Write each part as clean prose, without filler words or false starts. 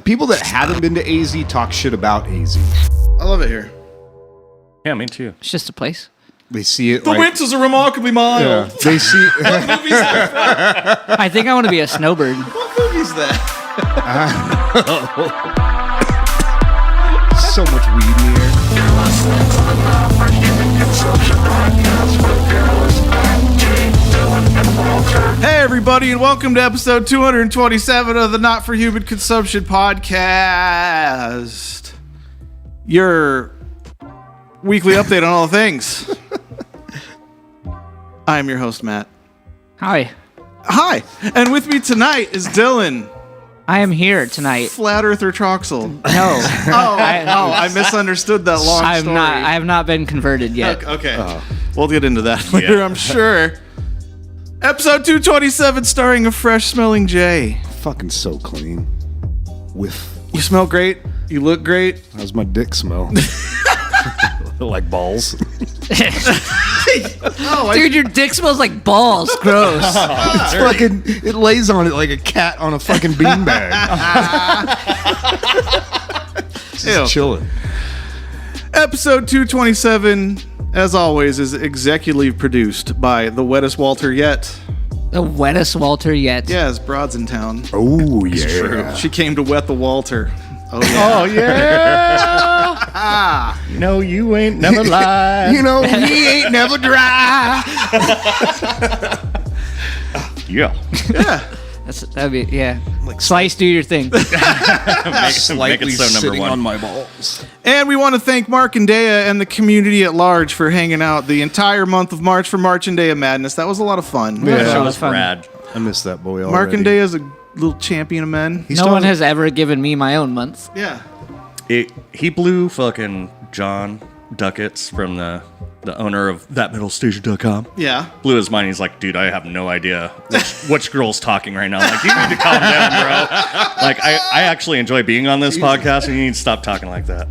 People that haven't been to AZ talk shit about AZ. I love it here. Yeah, me too. It's just a place. They see it. The winters are remarkably mild. Yeah, they see. What movie's that from? I think I want to be a snowbird. What movie's that? So much weed in the air. Hey, everybody, and welcome to episode 227 of the Not for Human Consumption podcast. Your weekly update on all things. I am your host, Matt. Hi. Hi, and with me tonight is Dylan. I am here tonight. Flat Earther Troxel. No. I misunderstood that long story. I have not been converted yet. Okay. We'll get into that later, I'm sure. Episode 227 starring a fresh-smelling Jay. Fucking so clean. Whiff. You smell great. You look great. How's my dick smell? Like balls. Dude, your dick smells like balls. Gross. It's fucking. It lays on it like a cat on a fucking beanbag. Just chilling. Episode 227, as always, is executively produced by the wettest Walter yet. The wettest Walter yet. Yeah, his broad's in town. Oh yeah. She came to wet the Walter. Oh yeah. Oh yeah. No, you ain't never lied. You know he ain't never dry. Yeah. Yeah. That'd be, yeah. Like, Slice, do your thing. Make Slightly it so number sitting one. on my balls. And we want to thank Mark and Dea and the community at large for hanging out the entire month of March for March and Dea Madness. That was a lot of fun. Yeah. That That was was fun. rad. I miss that boy already. Mark and Dea is a little champion of men. No one has ever given me my own month. Yeah. He blew fucking John Ducats from the owner of thatmetalstation.com. Yeah. Blew his mind. He's like, dude, I have no idea which girl's talking right now. Like, you need to calm down, bro. Like, I actually enjoy being on this podcast, and you need to stop talking like that.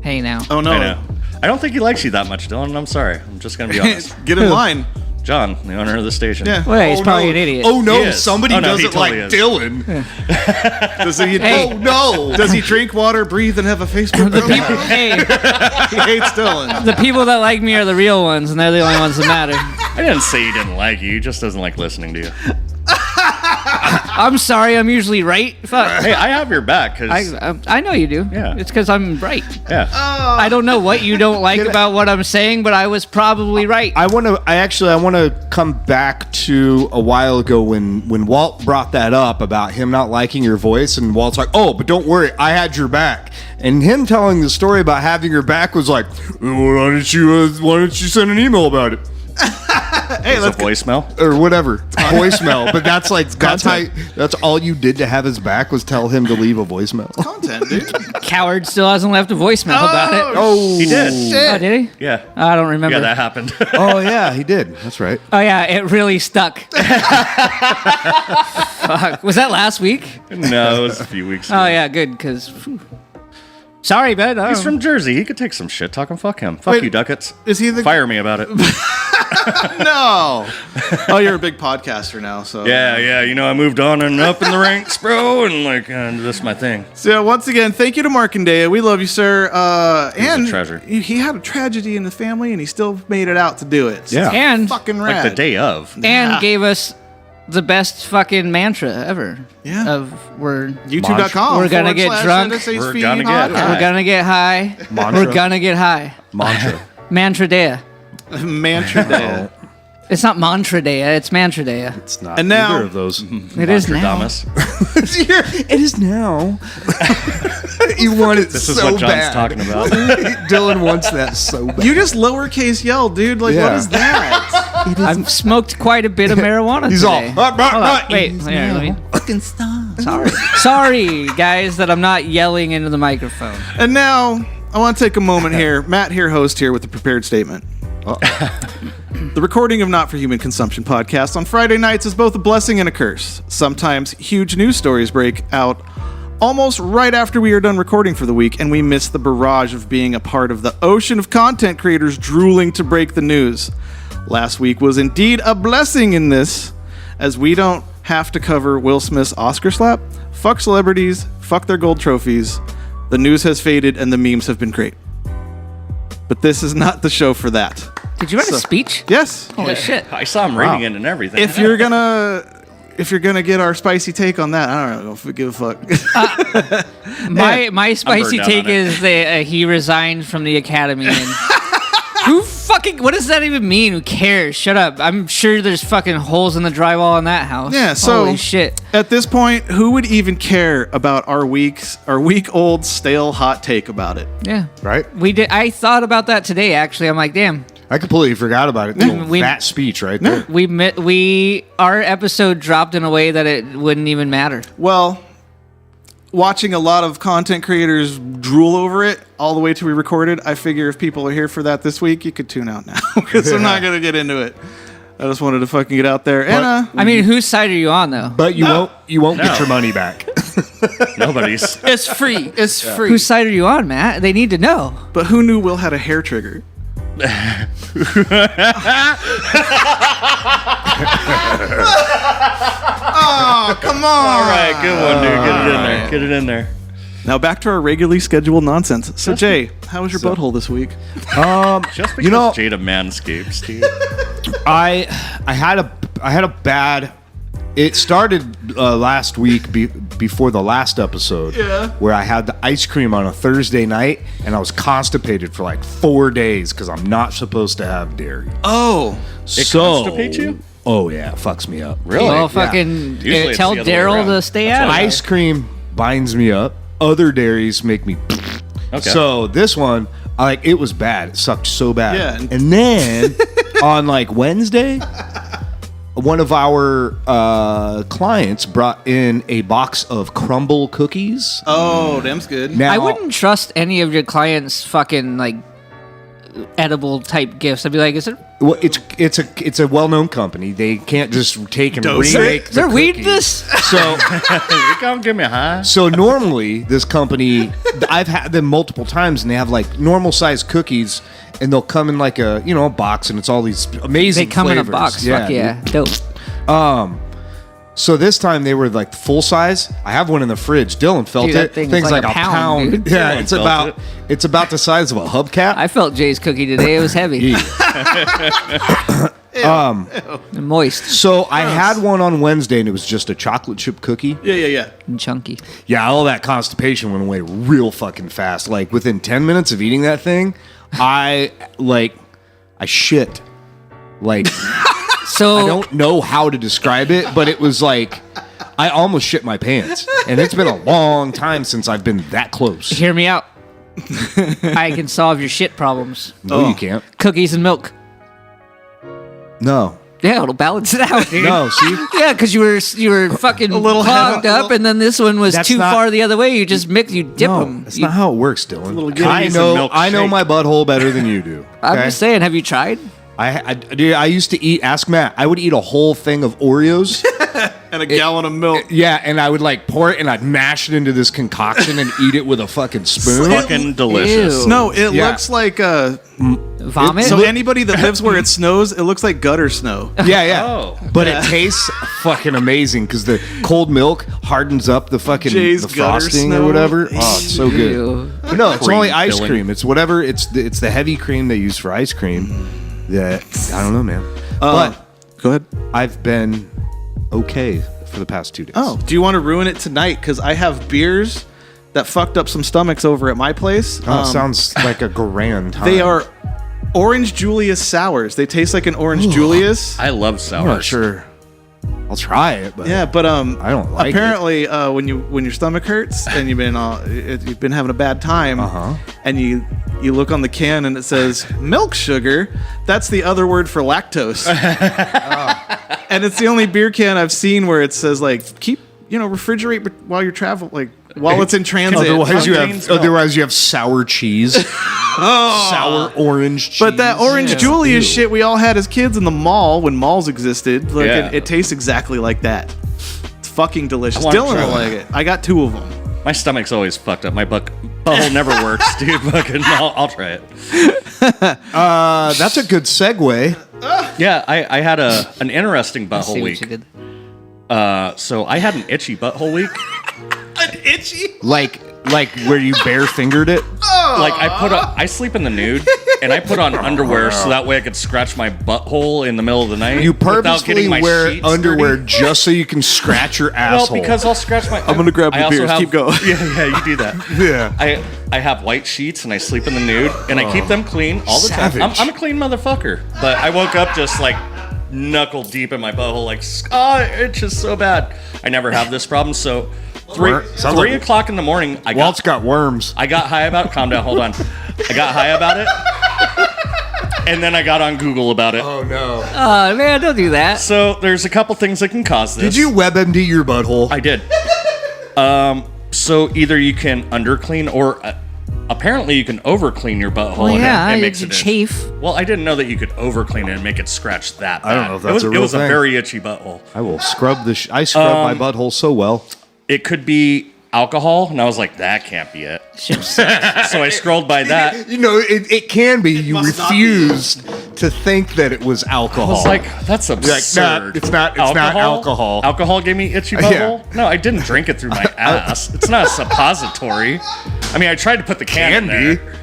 Hey, now. Oh, no. I know. I don't think he likes you that much, Dylan. I'm sorry. I'm just going to be honest. Get in line. John, the owner of the station. Yeah. Well, he's probably no. an idiot. Oh no, He is. somebody Oh, no, doesn't he totally like is. Dylan. Does he? Hey. Oh no! Does he drink water, breathe, and have a Facebook? Hey, He hates Dylan. the people that like me are the real ones, and they're the only ones that matter. I didn't say he didn't like you. He just doesn't like listening to you. I'm sorry, I'm usually right. Fuck. Hey, I have your back, because... I know you do. Yeah. It's because I'm right. Yeah. I don't know what you don't like about what I'm saying, but I was probably right. I want to come back to a while ago when Walt brought that up about him not liking your voice, and Walt's like, "Oh, but don't worry, I had your back." And him telling the story about having your back was like, "Why don't you send an email about it?" Hey, It's a voicemail. Or whatever, voicemail. But that's all you did to have his back was tell him to leave a voicemail. content, dude. Coward still hasn't left a voicemail about it. Oh, He did. Oh, did he? Yeah. I don't remember. Yeah, that happened. Oh yeah, he did. That's right. Oh, yeah, it really stuck. Fuck. Was that last week? No, it was a few weeks ago. Oh, yeah, good, because... Sorry, bud. He's from Jersey. He could take some shit talking. Fuck him. Fuck Wait, you, Ducats. Is he the? Fire me about it. No. Oh, you're a big podcaster now, so. Yeah. You know, I moved on and up in the ranks, bro, and this is my thing. So once again, thank you to Mark and Dea. We love you, sir. And a treasure. He had a tragedy in the family, and he still made it out to do it. So Yeah. And fucking rad. Like the day of. gave us the best fucking mantra ever. Yeah. Of we're YouTube.com. We're gonna get drunk. We're gonna get high. we're gonna get high. Mantra. We're gonna get high. Mantra. Mantra Dea. Mantra Dea. It's not Mantra Dea. It's Mantra Dea. It's not And now- either of those. It is now. Nostradamus. It is now. You want it This so is what John's bad. talking about. Dylan wants that so bad. You just lowercase yell, dude. Like, Yeah. what is that? I've smoked quite a bit of marijuana He's all. today. Hold on. Wait, here, let me. Fucking stop. Sorry, guys, that I'm not yelling into the microphone. And now, I want to take a moment here. Matt here, host here, with a prepared statement. The recording of Not for Human Consumption podcast on Friday nights is both a blessing and a curse. Sometimes huge news stories break out almost right after we are done recording for the week, and we miss the barrage of being a part of the ocean of content creators drooling to break the news. Last week was indeed a blessing in this, as we don't have to cover Will Smith's Oscar slap, Fuck celebrities. Fuck their gold trophies. The news has faded and the memes have been great. But this is not the show for that. Did you write a speech? Yes. Holy shit. I saw him reading it and everything. If you're gonna get our spicy take on that, I don't know. Give a fuck. My spicy down take on it. is that he resigned from the academy. And what does that even mean? Who cares? Shut up. I'm sure there's fucking holes in the drywall in that house. Yeah, so holy shit. At this point, who would even care about our week-old stale hot take about it? Yeah. Right? I thought about that today, actually. I'm like, damn. I completely forgot about it. That speech right there. Our episode dropped in a way that it wouldn't even matter. Well, watching a lot of content creators drool over it all the way till we recorded, I figure if people are here for that this week, you could tune out now because I'm not going to get into it. I just wanted to fucking get out there. And I mean, whose side are you on, though? But you won't get your money back. Nobody's. it's free. It's free. Whose side are you on, Matt? They need to know. But who knew Will had a hair trigger? Oh, come on. All right, good one, dude. Get it in there. Get it in there. Now back to our regularly scheduled nonsense. So Jay, how was your butthole this week? Just because Jada manscapes, dude. I had a bad. It started last week before the last episode, where I had the ice cream on a Thursday night, and I was constipated for like 4 days because I'm not supposed to have dairy. Oh, It constipates you? Oh yeah, it fucks me up. Really? Well, fucking Usually it's tell the other way Daryl around. to stay That's out. what I- Ice cream binds me up. Other dairies make me. Okay. So this one, it was bad. It sucked so bad. Yeah. And then on like Wednesday, one of our clients brought in a box of crumble cookies. oh, them's good. Now, I wouldn't trust any of your clients' fucking like edible type gifts. I'd be like, is it's a well-known company. They can't just take and Dose remake. there the weed cookies. this? So You come give me a high. So normally, this company, I've had them multiple times, and they have like normal sized cookies, and they'll come in like a box, and it's all these amazing. They come in a flavors. box. Fuck yeah, dope. So this time they were like full size. I have one in the fridge. Dylan felt Dude, it. that thing's like a pound, dude. Yeah, Dylan it's felt about the size of a hubcap. I felt Jay's cookie today. It was heavy, and moist So I had one on Wednesday, and it was just a chocolate chip cookie. Yeah. and chunky. Yeah, all that constipation went away real fucking fast. Like within 10 minutes of eating that thing, I shit. Like So I don't know how to describe it, but it was like I almost shit my pants. And it's been a long time since I've been that close. hear me out. I can solve your shit problems. No, you can't. Cookies and milk. No. Yeah, it'll balance it out, dude. No, see? Yeah, because you were fucking little clogged heavy- up, and then this one was That's too not- far the other way. You just you dip No, them. that's not how it works, Dylan. give I me some know milkshake. my butthole better than you do. I'm okay? just saying. Have you tried? Dude, I used to eat, ask Matt, I would eat a whole thing of Oreos. And a gallon of milk. Yeah, and I would like pour it and I'd mash it into this concoction and eat it with a fucking spoon. Fucking delicious. Ew. No, it Yeah. looks like Vomit? so anybody that lives where it snows, it looks like gutter snow. Yeah. Oh. But it tastes fucking amazing because the cold milk hardens up the fucking Jay's the gutter frosting snow. or whatever. Oh, it's so good. Ew. But no, it's Cream only ice filling. cream. It's whatever. It's the heavy cream they use for ice cream. That I don't know, man. But Go ahead. I've been okay for the past 2 days. Oh, do you want to ruin it tonight? Because I have beers that fucked up some stomachs over at my place. Oh, sounds like a grand time. They are Orange Julius sours. They taste like an Orange Julius. I love I'm not sours. sure. I'll try it, but Yeah, but I don't like apparently when your stomach hurts and you've been having a bad time, and you look on the can and it says milk sugar, that's the other word for lactose. And it's the only beer can I've seen where it says like refrigerate while you're traveling, while it's in transit. Otherwise you have sour cheese. Sour orange cheese. But that Orange Julius shit we all had as kids in the mall when malls existed, like Yeah. it tastes exactly like that. It's fucking delicious. I wanna Dylan try will one. like it. I got 2 of them. My stomach's always fucked up. My butthole never works, dude. Fucking, I'll try it. that's a good segue. Yeah, I had an interesting butthole See what week. you did. So I had an itchy butthole week. itchy? Like where you bare fingered it? Like I sleep in the nude, and I put on underwear so that way I could scratch my butthole in the middle of the night. You without purposely getting my wear sheets underwear dirty. just so you can scratch your Well, asshole. because I'll scratch my. I'm gonna grab I the also beers. have- Keep going. Yeah, you do that. yeah. I have white sheets and I sleep in the nude and I keep them clean all the time. Savage. I'm a clean motherfucker, but I woke up just like knuckle deep in my butthole, like it itches so bad. I never have this problem. So three Sounds like- o'clock in the morning, Walt's got worms. I got high about. Calm down, hold on. I got high about it, and then I got on Google about it. Oh no. Oh man, don't do that. So there's a couple things that can cause this. Did you WebMD your butthole? I did. So either you can underclean or apparently you can overclean your butthole. Well, yeah, and it you makes can it itch. chafe. Well, I didn't know that you could overclean it and make it scratch that bad. I don't know if that's a real It was thing. a very itchy butthole. I will scrub the. I scrub my butthole so well. It could be alcohol, and I was like, that can't be it. Should've So I scrolled by that. You know, it can be. You must not be. refused to think that it was I alcohol. was like, that's Nah, absurd. it's not alcohol. Alcohol gave me itchy butthole? No, I didn't drink it through my ass. It's not a suppository. I mean, I tried to put the can in Can be. there.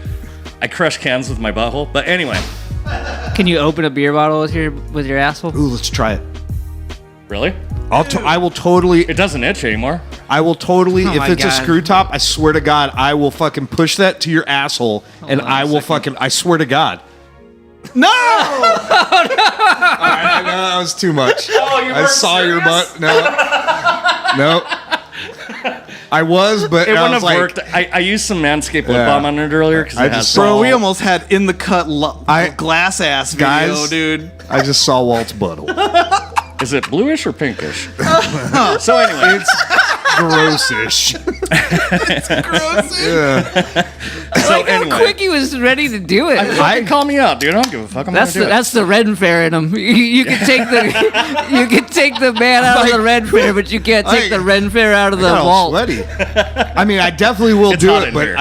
I crush cans with my butthole. But anyway, Can you open a beer bottle with your asshole? Ooh, let's try it. really? I will totally. It doesn't itch anymore. I will totally. Oh if my it's a God. screw top, I swear to God, I will fucking push that to your asshole, and on I a will second. fucking. I swear to God. No! All right, no, that was too much. Oh, you I weren't saw your serious? butt. No. I was, but It I wouldn't was have like, worked. I used some Manscaped lip Yeah. balm on it earlier because I it has just some- Bro, we Oh. almost had in the cut glass ass video, Guys. dude. I just saw Walt's butthole. Is it bluish or pinkish? So anyway, It's grossish. Yeah. so Like how anyway, quick he was ready to do it. fucking call me out, dude. I don't give a fuck. I'm That's gonna do it. that's the red fair in him. You can take the man out of the red fair, but you can't take the red fair out of the Got all vault. sweaty. I mean, I definitely will It's do hot it, in but here.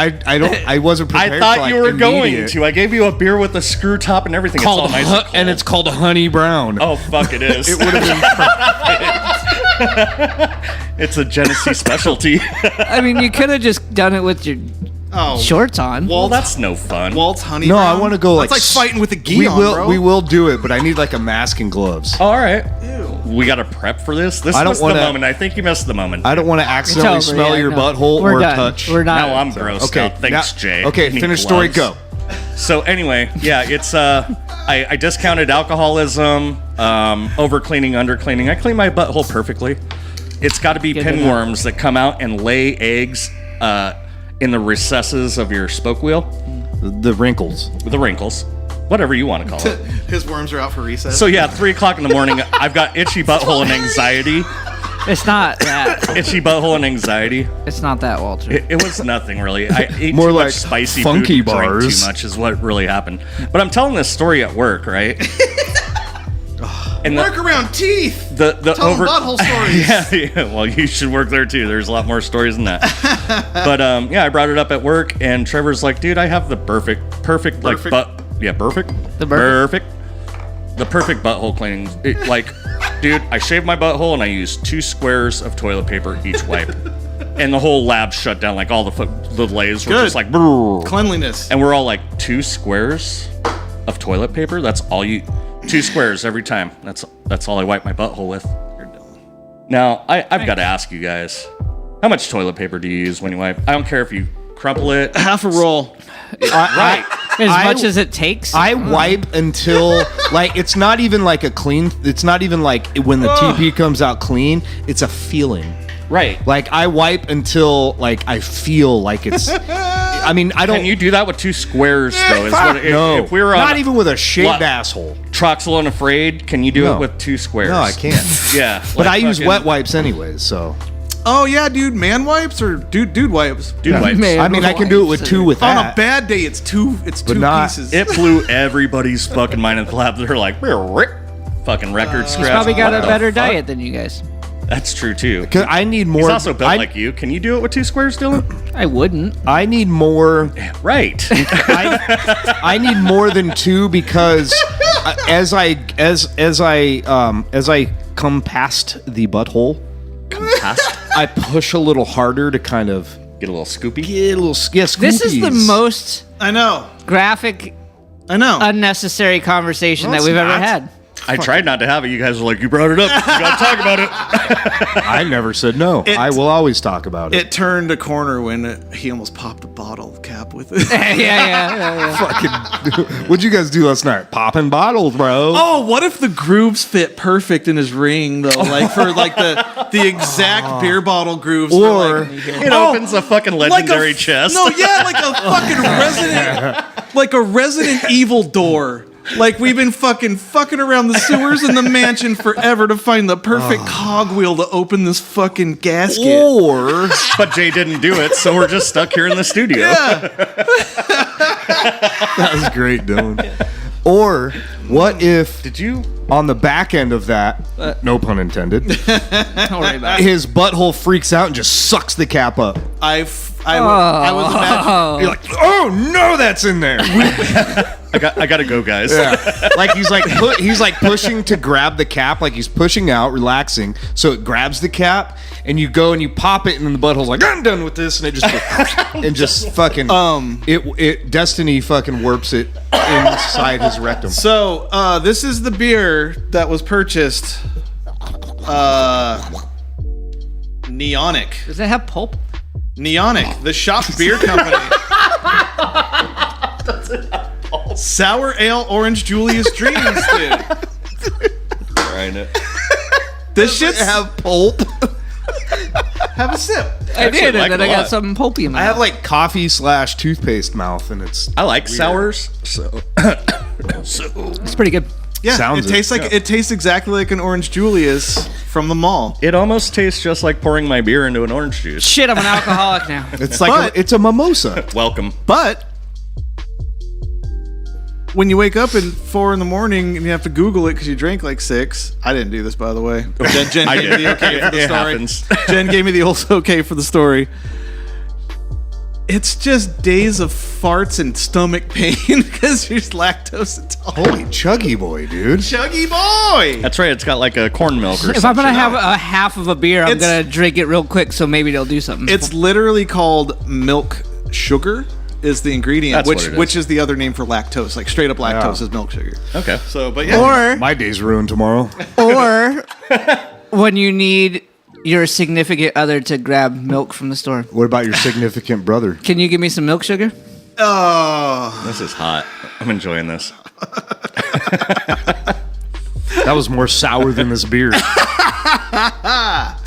I wasn't prepared. I thought for, like, you were going immediate. to. I gave you a beer with a screw top and everything. Called it's all nice and cold. and it's called Honey Brown. Oh fuck! It is. It would have been. It's a Genesee specialty. I mean, you could have just done it with your Oh, shorts on. Well, that's no fun. Walt's honey. No, brown? I want to go like That's like fighting with a gi we on, will, bro. We will do it, but I need like a mask and gloves. All right. We got to prep for this. This I don't was wanna- the moment. I think you missed the moment. I don't want to accidentally It's over, smell yeah, your no. butthole We're or done. touch. We're not. Now I'm grossed Okay, out. Thanks, now- Jay. Okay, I need finish story. gloves. Go. So anyway, yeah, it's I discounted alcoholism, over cleaning, under cleaning. I clean my butthole perfectly. It's got to be Good to know. pinworms that come out and lay eggs in the recesses of your spoke wheel, The wrinkles. the wrinkles, whatever you want to call it. His worms are out for recess. So yeah, 3 o'clock in the morning, I've got itchy butthole and anxiety. It's not that. Itchy butthole and anxiety. It's not that, Walter. It was nothing really. I ate More too like much spicy funky food and drank bars. too much is what really happened. But I'm telling this story at work, right? And work around teeth. the Tell them butthole stories. yeah, well, you should work there too. There's a lot more stories than that. But yeah, I brought it up at work, and Trevor's like, "Dude, I have the perfect like Perfect? butt. Yeah, perfect. The perfect. The perfect butthole cleaning. Like, dude, I shaved my butthole and I used 2 squares of toilet paper each wipe, and the whole lab shut down. Like all the layers were Good. just like, brrr. Cleanliness. And we're all like 2 squares of toilet paper. That's all you. 2 squares every time. That's all I wipe my butthole with. Now I've got to ask you guys, how much toilet paper do you use when you wipe? I don't care if you crumple it. Half a roll. Right. As I- much as it takes. I wipe until like it's not even like a clean. It's not even like when the TP comes out clean. It's a feeling. Right. Like I wipe until like I feel like it's. I mean, I don't. Can you do that with 2 squares though? Is what, no, if we were on not even with a shaved What? asshole. Troxel and Afraid, can you do No. it with 2 squares? No, I can't. Yeah. But like I use fucking wet wipes anyways, so. Oh yeah, dude. Man wipes or dude wipes. Dude wipes. Man I mean, I can do it with 2 with On that. a bad day, it's two. It's But two not- pieces. It blew everybody's fucking mind at the lab. They're like, fucking record scratch. He's probably got What a the better fuck? diet than you guys. That's true too. 'Cause I need more. He's also built I, like you. Can you do it with 2 squares, Dylan? I wouldn't. I need more. Right. I need more than 2 because as I come past the butthole, I push a little harder to kind of Get a little scoopy. get a little This is the scoopies. most I know. graphic, I know. unnecessary conversation that it's we've ever not. had. I tried not to have it. You guys were like, you brought it up. You got to talk about it. I never said no. I will always talk about it. It turned a corner when he almost popped a bottle cap with it. yeah. Fucking, what'd you guys do last night? Popping bottles, bro. Oh, what if the grooves fit perfect in his ring though? Like for like the exact beer bottle grooves. for, Or- like, It opens a fucking legendary chest. No, yeah, like a fucking Resident Evil door. Like we've been fucking around the sewers in the mansion forever to find the perfect cogwheel to open this fucking gasket. Or But Jay didn't do it, so we're just stuck here in the studio. Yeah. that was great, Dylan. Or what if Did you? on the back end of that, no pun intended, Don't worry about it. his butthole freaks out and just sucks the cap up. I was imagining. You're like, oh no, that's in there. I got to go, guys. Yeah. Like he's like pushing to grab the cap, like he's pushing out, relaxing. So it grabs the cap, and you go and you pop it, and then the butthole's like, I'm done with this, and it just and just fucking it Destiny fucking warps it inside his rectum. So this is the beer that was purchased. Neonic. Does it have pulp? Neonic, the shop beer company. Sour ale, orange Julius Dreams, dude. Trying it. This shit's Have pulp. have a sip. I did, like and then it I a got lot. something pulpy in my I have mouth. like coffee/toothpaste mouth, and it's I like sours, so It's pretty good. Yeah, Sounds it tastes like it tastes exactly like an orange Julius from the mall. it almost tastes just like pouring my beer into an orange juice. Shit, I'm an alcoholic now. it's like But- it's a mimosa. Welcome. But when you wake up at 4 a.m. and you have to Google it because you drank like 6. I didn't do this, by the way. Jen I gave me did. the okay for the It story. happens. Jen gave me the okay for the story. It's just days of farts and stomach pain because you're lactose intolerant. Holy chuggy boy, dude. Chuggy boy! That's right. It's got like a corn milk or If I'm something. gonna have a half of a beer, I'm It's- gonna drink it real quick, so maybe they'll do something. It's literally called milk sugar is the ingredient, That's what it is. which is the other name for lactose. Like straight up lactose Yeah. is milk sugar. Okay. So, but yeah. or My day's ruined tomorrow. or when you need your significant other to grab milk from the store. What about your significant brother? Can you give me some milk sugar? Oh, This is hot. I'm enjoying this. That was more sour than this beer. All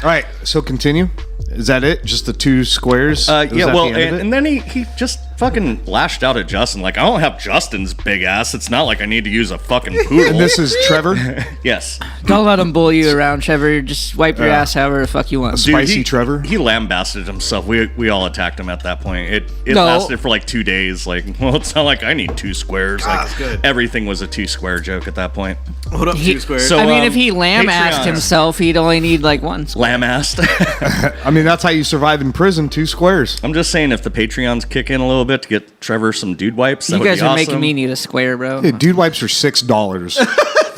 right, so continue. Is that it? Just the 2 squares? Was Yeah, that well, the end of it? and then he just fucking lashed out at Justin. Like, I don't have Justin's big ass. It's not like I need to use a fucking poodle. And this is Trevor, Yes. Don't let them bully you around, Trevor. Just wipe your ass however the fuck you want. Dude, Spicy Trevor. He lambasted himself. We all attacked him at that point. It No. lasted for like 2 days. Like, well, it's not like I need 2 squares. Like, that's good. everything was a 2 square joke at that point. hold up, He- 2 squares. So- I mean, if he lamb-assed Patreon. himself, he'd only need like one. Lamb-assed. I mean, that's how you survive in prison, 2 squares. I'm just saying, if the Patreons kick in a little bit to get Trevor some dude wipes, that You would guys be are awesome. making me need a square, bro. Dude, dude wipes are $6.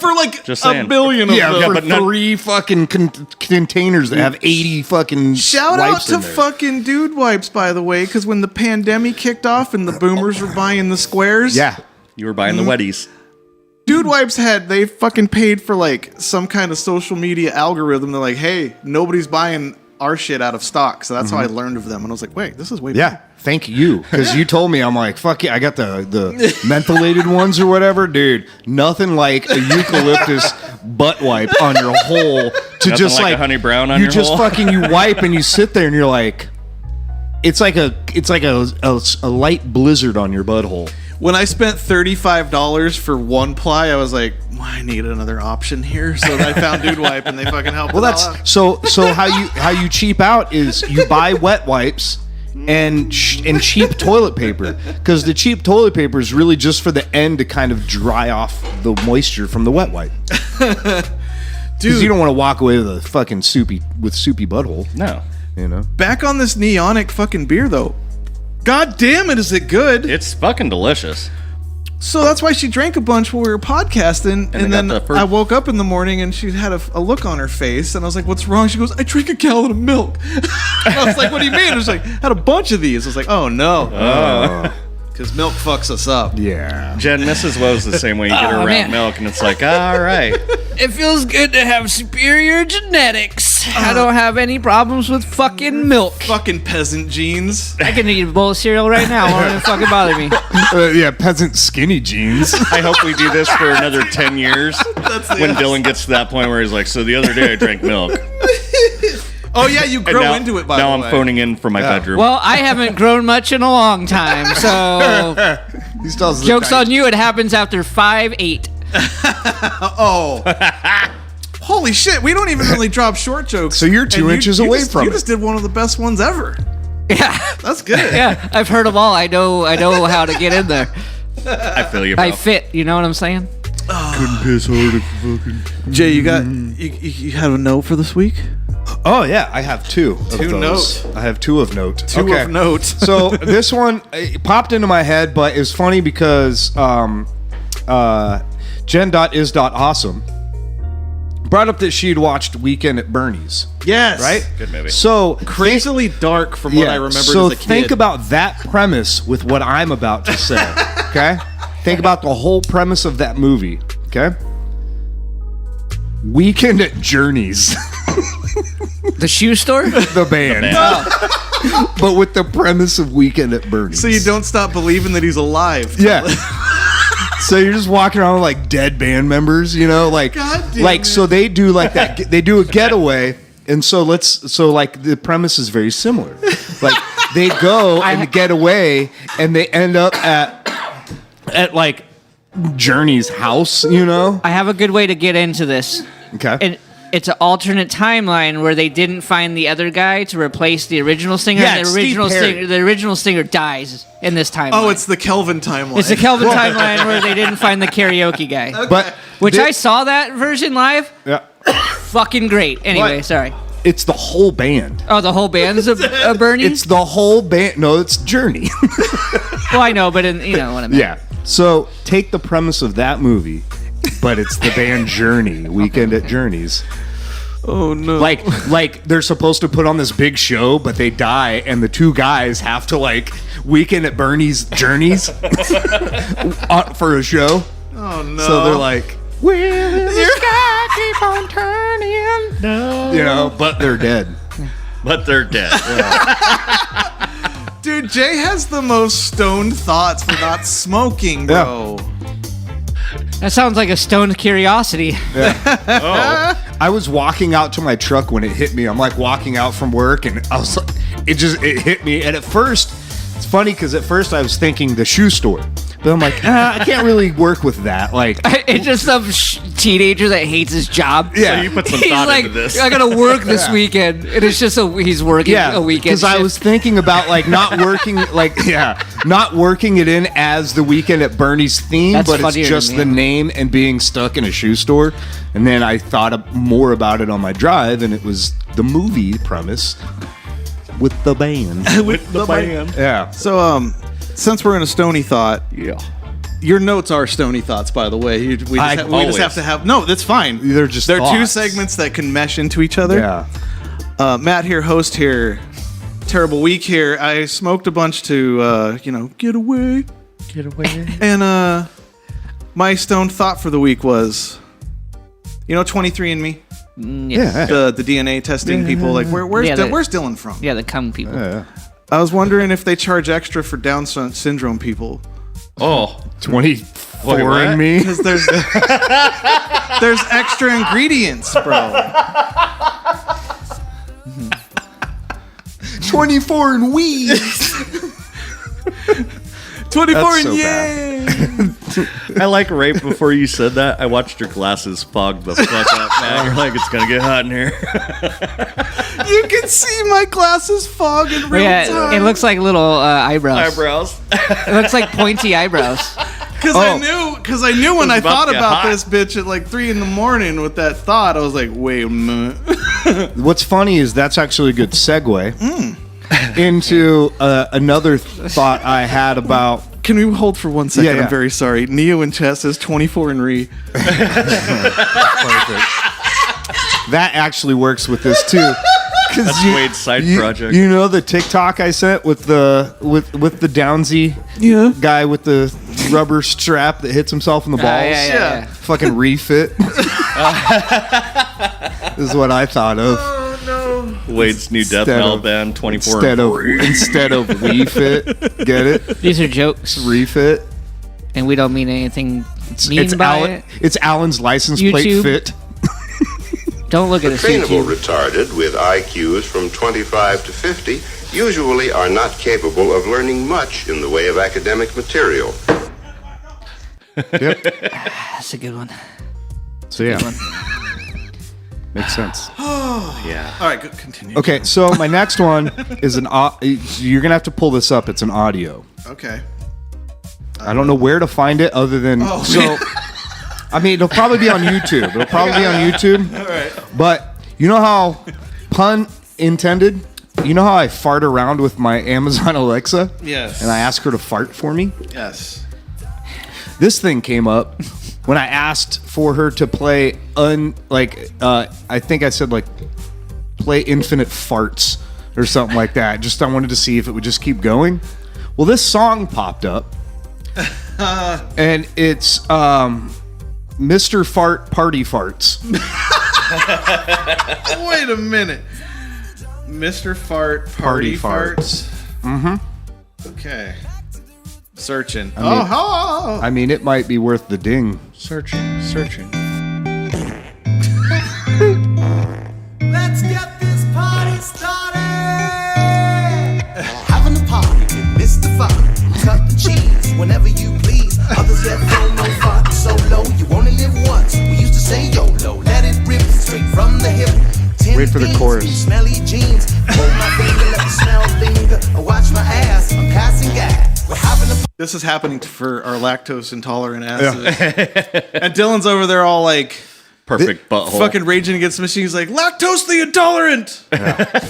for like Just a saying. billion of Yeah, them. for but not- 3 fucking containers that have 80 fucking Shout out wipes to in there. fucking Dude Wipes, by the way, because when the pandemic kicked off and the boomers were buying the squares, Yeah. You were buying the wetties. Dude Wipes they fucking paid for like some kind of social media algorithm. They're like, hey, nobody's buying our shit out of stock. So that's how I learned of them. And I was like, wait, this is way Yeah. Thank you. Because you told me, I'm like, fuck yeah, I got the mentholated ones or whatever. Dude, nothing like a eucalyptus butt wipe on your hole to Nothing just like a honey brown on you your just hole. fucking you wipe and you sit there and you're like, it's like a light blizzard on your butthole. When I spent $35 for one ply, I was like, well, I need another option here. So I found Dude Wipe and they fucking helped. Well, it all out. that's so how you cheap out is you buy wet wipes and cheap toilet paper, because the cheap toilet paper is really just for the end to kind of dry off the moisture from the wet wipe. Because Dude, you don't want to walk away with a fucking soupy butthole, No. you know. back on this Neonic fucking beer though. God damn it, is it good? It's fucking delicious. So that's why she drank a bunch while we were podcasting, and they then got the first- I woke up in the morning and she had a look on her face, and I was like, "What's wrong?" She goes, "I drank a gallon of milk." And I was like, "What do you mean?" I was like, "Had a bunch of these." I was like, "Oh no." Because milk fucks us up. Yeah. Jen, Mrs. Woe's the same way. You get her around man. milk, and it's like, all right. It feels good to have superior genetics. I don't have any problems with fucking milk. Fucking peasant jeans. I can eat a bowl of cereal right now. Won't even fucking bother me. Yeah, peasant skinny jeans. I hope we do this for another 10 years. the- When Dylan gets to that point where he's like, so the other day I drank milk. Oh yeah, you And grow now, into it. By now the I'm way. phoning in from my bedroom. Well, I haven't grown much in a long time, so He still has the joke's tight- on you. It happens after 5'8". Oh. Holy shit, we don't even really drop short jokes. So you're 2 And inches away from You it. just did one of the best ones ever. Yeah, That's good. yeah. I've heard them all. I know how to get in there. I feel you, bro. I fit. You know what I'm saying? Couldn't piss hard if fucking... Jay, you got you had a note for this week? Oh yeah, I have two. Of Two those. note. I have two of note. Two of note. So this one it popped into my head, but it's funny because Jen.is.awesome brought up that she'd watched Weekend at Bernie's. Yes. Right? Good movie. So Crazily dark from what I remember so as a kid. think about that premise with what I'm about to say. Okay? Think about the whole premise of that movie. Okay? Weekend at Journeys. The shoe store? The band. But with the premise of Weekend at Bernie's. So you don't stop believing that he's alive. Yeah. So you're just walking around with like dead band members, you know, like God damn like it. so they do like that. They do a getaway, and so like the premise is very similar. Like they go and get away, and they end up at like Journey's house, you know. I have a good way to get into this. Okay. And it's an alternate timeline where they didn't find the other guy to replace the original singer. Yeah, and it's the original Steve Perry. singer, the original singer dies in this timeline. Oh, it's the Kelvin timeline. It's the Kelvin timeline where they didn't find the karaoke guy. But Which thi- I saw that version live. yeah, Fucking great. Anyway, What? sorry. it's the whole band. Oh, the whole band's a Bernie? It's the whole band. No, it's Journey. Well, I know, but you know what I mean. Yeah. So take the premise of that movie, but it's the band Journey, Weekend at Journeys. Oh no. Like they're supposed to put on this big show, but they die, and the two guys have to like Weekend at Bernie's Journeys for a show. Oh no. So they're like, "Will the sky keep on turning?" No, you know, but they're dead. But they're dead. Dude, Jay has the most stoned thoughts for not smoking, bro. That sounds like a stoned curiosity. Oh. I was walking out to my truck when it hit me. I'm like walking out from work, and I was like, it hit me. And at first, it's funny because at first I was thinking the shoe store, but I'm like, I can't really work with that. Like, It's just some teenager that hates his job. yeah, So you put some He's thought like, into this. I gotta work this weekend. And it's just he's working yeah, a weekend because I shift. was thinking about like not working, not working it in as the Weekend at Bernie's theme, That's but it's funnier to just me. the name and being stuck in a shoe store. And then I thought more about it on my drive, and it was the movie premise with the band. With the band. Yeah. So, since we're in a stony thought, Yeah. your notes are stony thoughts, by the way. We just always. have to have. No, that's fine. They're just They're two thoughts. segments that can mesh into each other. Yeah. Matt here, host here. Terrible week here. I smoked a bunch to, get away. Get away. And my stoned thought for the week was, 23andMe, Yeah. the DNA testing people. Like, where's Yeah, where's Dylan from? Yeah, the cum people. Yeah. I was wondering if they charge extra for Down syndrome people. Oh. 24 Wait, what? and me. Because there's extra ingredients, bro. 24 and weed. 24 That's and so yay! I like right before you said that, I watched your glasses fog the fuck up, man. You're like, it's gonna get hot in here. You can see my glasses fog in real Yeah, time. it looks like little eyebrows. Eyebrows. It looks like pointy eyebrows. Because I knew when I about thought to get about hot. this bitch at like 3 a.m. with that thought, I was like, wait a minute. What's funny is that's actually a good segue into another thought I had about Can we hold for 1 second? Yeah. I'm very sorry. Neo in chat says 24 and re. That actually works with this too. That's Wade's side project. You know the TikTok I sent with the Downsy guy with the rubber strap that hits himself in the balls? Yeah. Fucking refit. This is what I thought of. Wade's new death metal band, 24 Instead of WeFit. Get it? These are jokes, Refit. and we don't mean anything mean by it. It's Alan's license plate YouTube. fit. Don't look at us, Trainable YouTube. retarded with IQs from 25 to 50 usually are not capable of learning much in the way of academic material. Yep. That's a good one. So yeah. Makes sense. Yeah. All right, good. Continue. Okay, so my next one is you're going to have to pull this up. It's an audio. Okay. I don't know where to find it other than I mean, it'll probably be on YouTube. All right. But you know how, pun intended, you know how I fart around with my Amazon Alexa? Yes. And I ask her to fart for me? Yes. This thing came up when I asked for her to play I think I said like play infinite farts or something like that. Just I wanted to see if it would just keep going. Well, this song popped up. And it's Mr. Fart Party Farts. Wait a minute. Mr. Fart Party Farts. Mm-hmm. Okay. Searching. I mean, it might be worth the ding. Searching. Let's get this party started. Having a party with Mr. Fun. Cut the cheese whenever you please. Others get no fun solo. You only live once. We used to say YOLO. Let it rip straight from the hip. Wait for the chorus. Smelly jeans. Hold my finger, let the smell linger. Watch my ass. I'm passing gas. We're having a This is happening for our lactose intolerant asses. And Dylan's over there all like Perfect butthole. fucking raging against the machine. He's like, lactose the intolerant.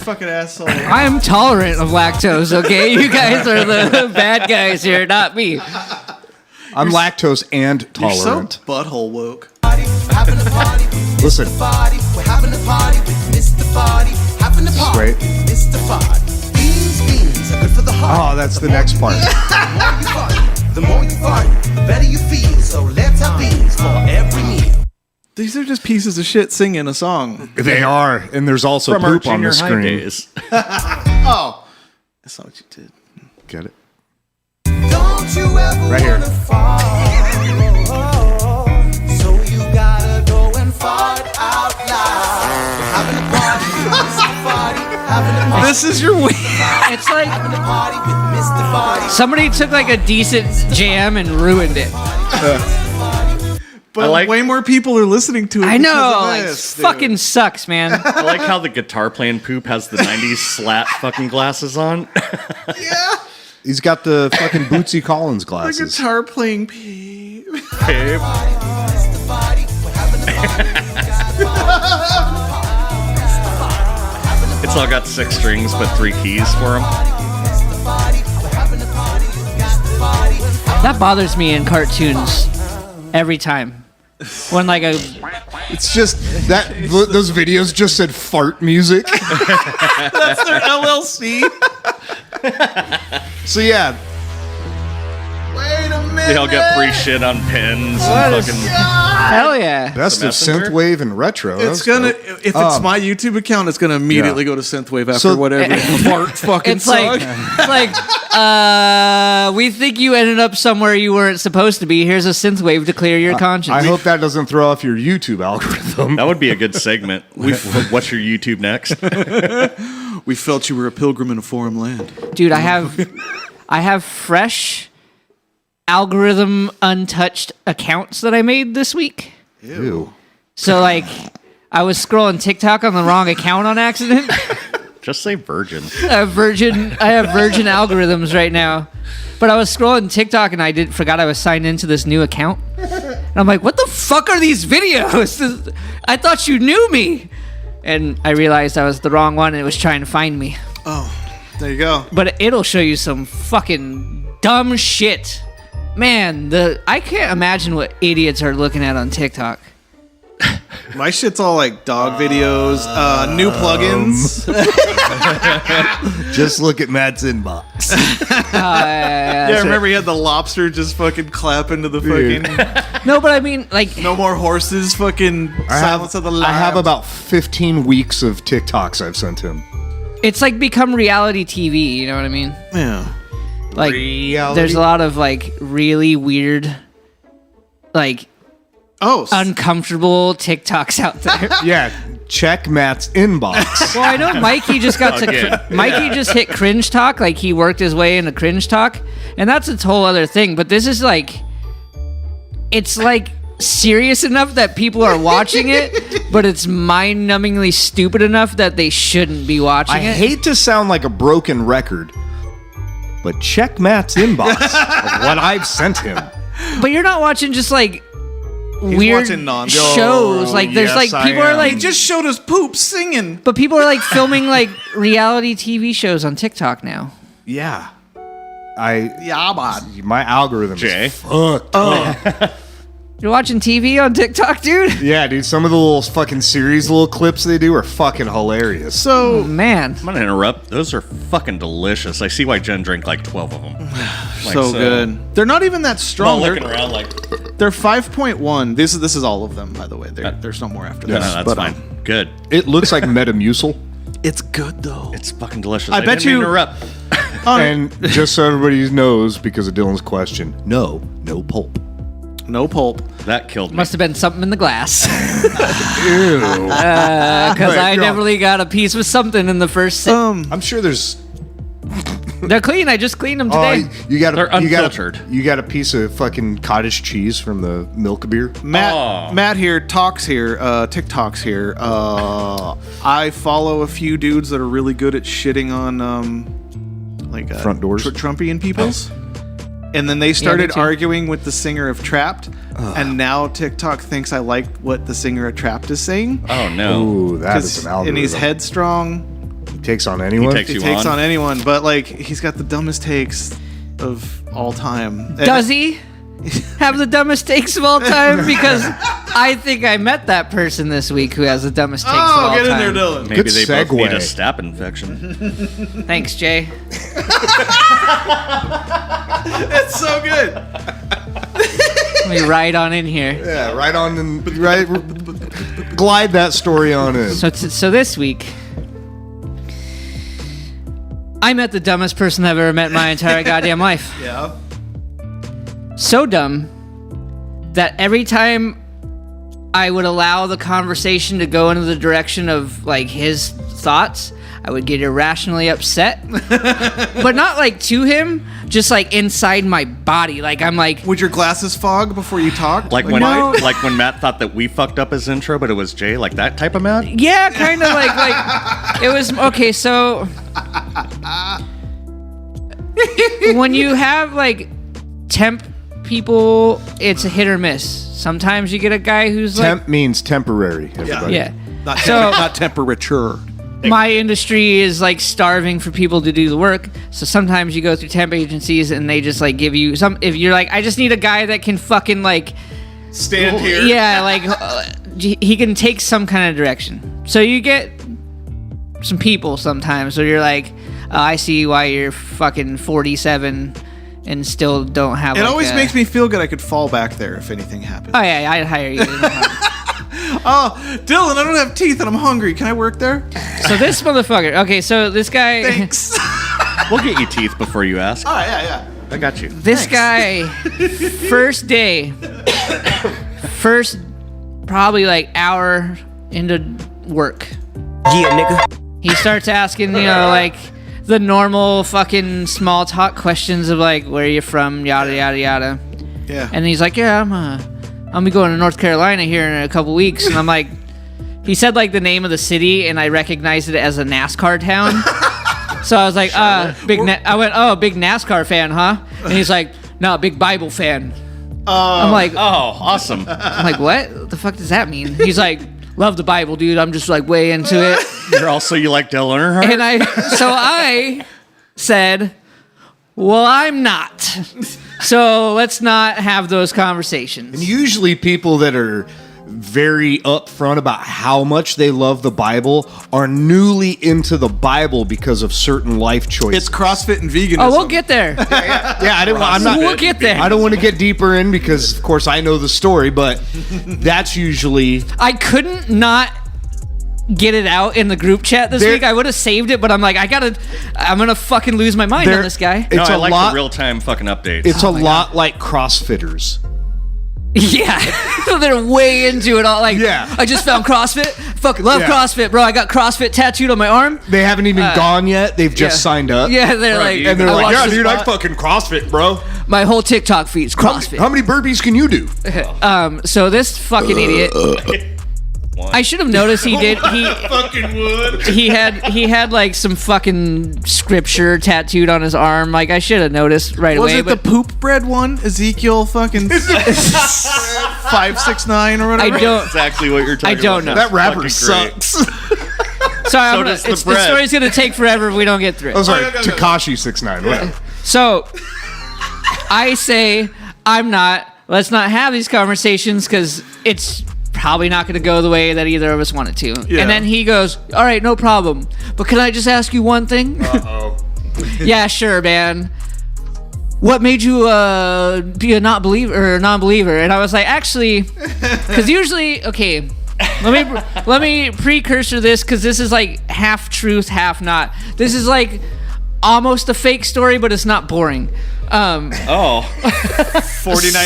Fucking asshole. I am tolerant of lactose, okay? You guys are the bad guys here, not me. I'm lactose and You're so tolerant. butthole woke. party. Having a party with Listen. Mr. Party. We're having a party with Mr. Party. Having a party Great. with Mr. Party. Beans are good for the heart. Oh, that's the next part. The more you fart, the better you feel. So let's have beans for every meal. These are just pieces of shit singing a song. They are, and there's also From our poop on junior the high screen. days. Oh. That's not what you did. Get it? Don't you ever Right here. wanna fall? So you gotta go and fart out loud. We're having a party with Mr. Party. Having a party. This is your week. It's like Having a party with Mr. Party. somebody took like a decent jam and ruined it. But I like- way more people are listening to it. I know, because of like, this, dude. fucking sucks, man. I like how the guitar playing poop has the 90s slat fucking glasses on. Yeah. He's got the fucking Bootsy Collins The glasses. guitar playing pee. Babe. Mr. Party. We're having a party. It's all got 6 strings but 3 keys for them. Mr. Party. We're having a party. Mr. Party. That bothers me in cartoons every time. When like a It's just that those videos just said fart music. That's their LLC. So yeah, Wait a minute. They all get free shit on pins and fucking. hell yeah. best of Messenger? synthwave and retro. It's That's gonna dope. if it's my YouTube account, it's gonna immediately go to synthwave after So- whatever fart fucking It's song. we think you ended up somewhere you weren't supposed to be. Here's a synthwave to clear your conscience. I hope that doesn't throw off your YouTube algorithm. That would be a good segment. What's your YouTube next? We felt you were a pilgrim in a foreign land. Dude, I have fresh algorithm untouched accounts that I made this week. Ew. So like I was scrolling TikTok on the wrong account on accident. Just say virgin. I have virgin algorithms right now. But I was scrolling TikTok and I forgot I was signed into this new account. And I'm like, what the fuck are these videos? I thought you knew me. And I realized I was the wrong one and it was trying to find me. Oh, there you go. But it'll show you some fucking dumb shit. Man, I can't imagine what idiots are looking at on TikTok. My shit's all like dog videos, new plugins. Just look at Matt's inbox. Yeah, remember he had the lobster just fucking clap into the fucking. No, but I mean, like, No more horses. Fucking Silence of the Lambs. I have about 15 weeks of TikToks I've sent him. it's like become reality TV. You know what I mean? Yeah. Like, Reality? there's a lot of like really weird, like uncomfortable TikToks out there. Yeah, check Matt's inbox. Well, I know Mikey just got to Mikey just hit cringe talk. Like he worked his way into cringe talk, and that's a whole other thing. But this is like, it's like serious enough that people are watching it, but it's mind-numbingly stupid enough that they shouldn't be watching I it. hate to sound like a broken record, but check Matt's inbox of what I've sent him. But you're not watching just like weird watching shows. Like there's yes, like people I are am. like He just showed us poop singing. but people are like filming like reality TV shows on TikTok now. Yeah. Yeah, man. My algorithm Jay? is fucked up. You're watching TV on TikTok, dude? Yeah, dude, some of the little fucking series, little clips they do are fucking hilarious. So Man. I'm gonna interrupt. Those are fucking delicious. I see why Jen drank like 12 of them. Like, so good. They're not even that I'm strong. all They're, looking around like, they're 5.1. This is all of them, by the way. There's no more after no, this. that's but, fine. Good. It looks like Metamucil. It's good though. It's fucking delicious. I bet didn't mean you- to interrupt. And just so everybody knows, because of Dylan's question, no pulp. No pulp. That killed me. Must have been something in the glass. Ew. Because I Right, definitely got a piece with something in the first sip. I'm sure there's. They're clean. I just cleaned them Oh, today. you got They're unfiltered. You got a piece of fucking cottage cheese from the milk beer. Matt here talks here, TikToks here. I follow a few dudes that are really good at shitting on like Front doors? Trumpian peoples. And then they started too. arguing with the singer of Trapped, and now TikTok thinks I like what the singer of Trapped is saying. Oh no. Ooh, that is 'Cause- an algorithm. and he's headstrong. He takes on anyone. takes He you takes on? on anyone, but like he's got the dumbest takes of all time. Does he have the dumbest takes of all time? Because I think I met that person this week who has the dumbest takes of all Oh, get in time. there, Dylan. Maybe Good they both need a segue. staph infection. Thanks, Jay. It's so good. Let me ride on in here. Yeah, right on. Right, glide that story on in. So this week, I met the dumbest person I've ever met in my entire goddamn life. Yeah. So dumb that every time I would allow the conversation to go into the direction of like his thoughts, I would get irrationally upset. But not like to him, just like inside my body. Like I'm like, Would your glasses fog before you talk? Like when No. like when Matt thought that we fucked up his intro, but it was Jay, like that type of Matt? yeah, kind of like it was okay. So when you have like temp people, it's a hit or miss. Sometimes you get a guy who's Temp means temporary. Everybody. like, yeah. Not, So- not temperature. My industry is like starving for people to do the work. So sometimes you go through temp agencies and they just like give you some. If you're like, I just need a guy that can fucking like, Stand here. yeah, like he can take some kind of direction. So you get some people sometimes. So you're like, I see why you're fucking 47 and still don't have. It like, always makes me feel good I could fall back there if anything happened. Oh yeah, I'd hire you. Oh, Dylan, I don't have teeth and I'm hungry. Can I work there? So this motherfucker. Okay, so this guy. Thanks. We'll get you teeth before you ask. Oh, yeah. I got you. This guy, first day, first probably like hour into work, Yeah, nigga. he starts asking, you know, like the normal fucking small talk questions of like, where you from, yada, yada, yada. Yeah. And he's like, yeah, I'm be going to North Carolina here in a couple weeks. And I'm like, he said like the name of the city and I recognized it as a NASCAR town. So I was like, I went, oh, big NASCAR fan, huh? And he's like, no, big Bible fan. I'm like, Oh, awesome. I'm like, what the fuck does that mean? He's like, love the Bible, dude. I'm just like way into it. You're also you like Dale Earnhardt? And I said, well, I'm not. So let's not have those conversations. And usually people that are very upfront about how much they love the Bible are newly into the Bible because of certain life choices. It's CrossFit and veganism. Oh, we'll get there. Yeah, I didn't. I'm not. We'll get there. I don't want to get deeper in because, of course, I know the story. But that's usually. I couldn't not get it out in the group chat this week. I would have saved it, but I'm like, I'm gonna fucking lose my mind on this guy. It's I a like lot. the real-time fucking updates. It's a lot like CrossFitters. Yeah, so they're way into it all. Like, Yeah. I just found CrossFit. Fucking love Yeah. CrossFit, bro. I got CrossFit tattooed on my arm. They haven't even gone yet. They've just signed up. Yeah, they're like, And they're I like, watched yeah, this dude, I spot. fucking CrossFit, bro. My whole TikTok feed is CrossFit. How many burpees can you do? So this fucking idiot. I should have noticed he did. He Fucking would. he had like some fucking scripture tattooed on his arm. Like I should have noticed right Was away. it the poop bread one? Ezekiel fucking 569 or whatever? I don't. exactly what you're talking I don't about. know. That rapper Fucking great. sucks. Sorry, I'm does the the bread. story's gonna take forever if we don't get through it. Oh, sorry, Tekashi 6ix9ine. Whatever. So I say let's not have these conversations because it's probably not going to go the way that either of us want it to. Yeah. And then he goes, all right, no problem. But can I just ask you one thing? Uh-oh. Yeah, sure, man. What made you be a non-believer? And I was like, actually, because usually, okay, let me precursor this because this is like half truth, half not. This is like almost a fake story, but it's not boring. 49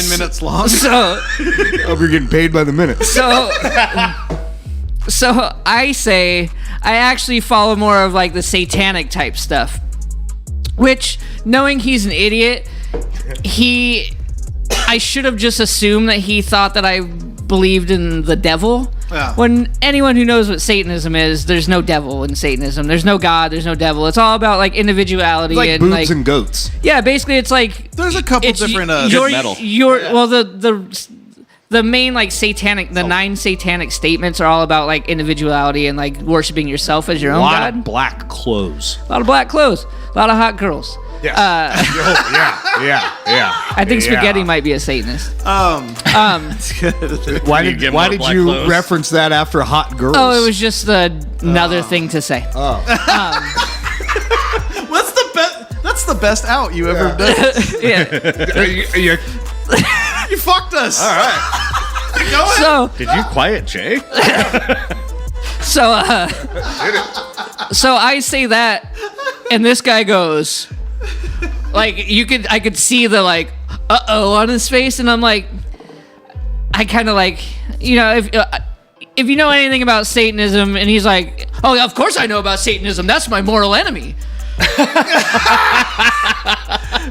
minutes long. So Hope you're getting paid by the minute. So I say I actually follow more of like the satanic type stuff, which knowing he's an idiot, I should have just assumed that he thought that I believed in the devil. Yeah. When anyone who knows what Satanism is, there's no devil in Satanism. There's no God. There's no devil. It's all about like individuality Like and boobs like and goats. yeah. Basically, it's like There's a couple it's different your, metal. well the main like satanic 9 satanic statements are all about like individuality and like worshiping yourself as your A own lot god. of black clothes. A lot of black clothes, a lot of hot girls. Yeah. I think spaghetti might be a Satanist. Why You did give more you black clothes? reference that after hot girls? Oh, it was just another thing to say. What's the best? That's the best out you ever done. Yeah. You fucked us. All right. Go ahead. So Did you quiet Jay? so I say that, and this guy goes, like I could see the like on his face, and I'm like, I kind of like, if you know anything about Satanism, and he's like, oh, of course I know about Satanism. That's my mortal enemy.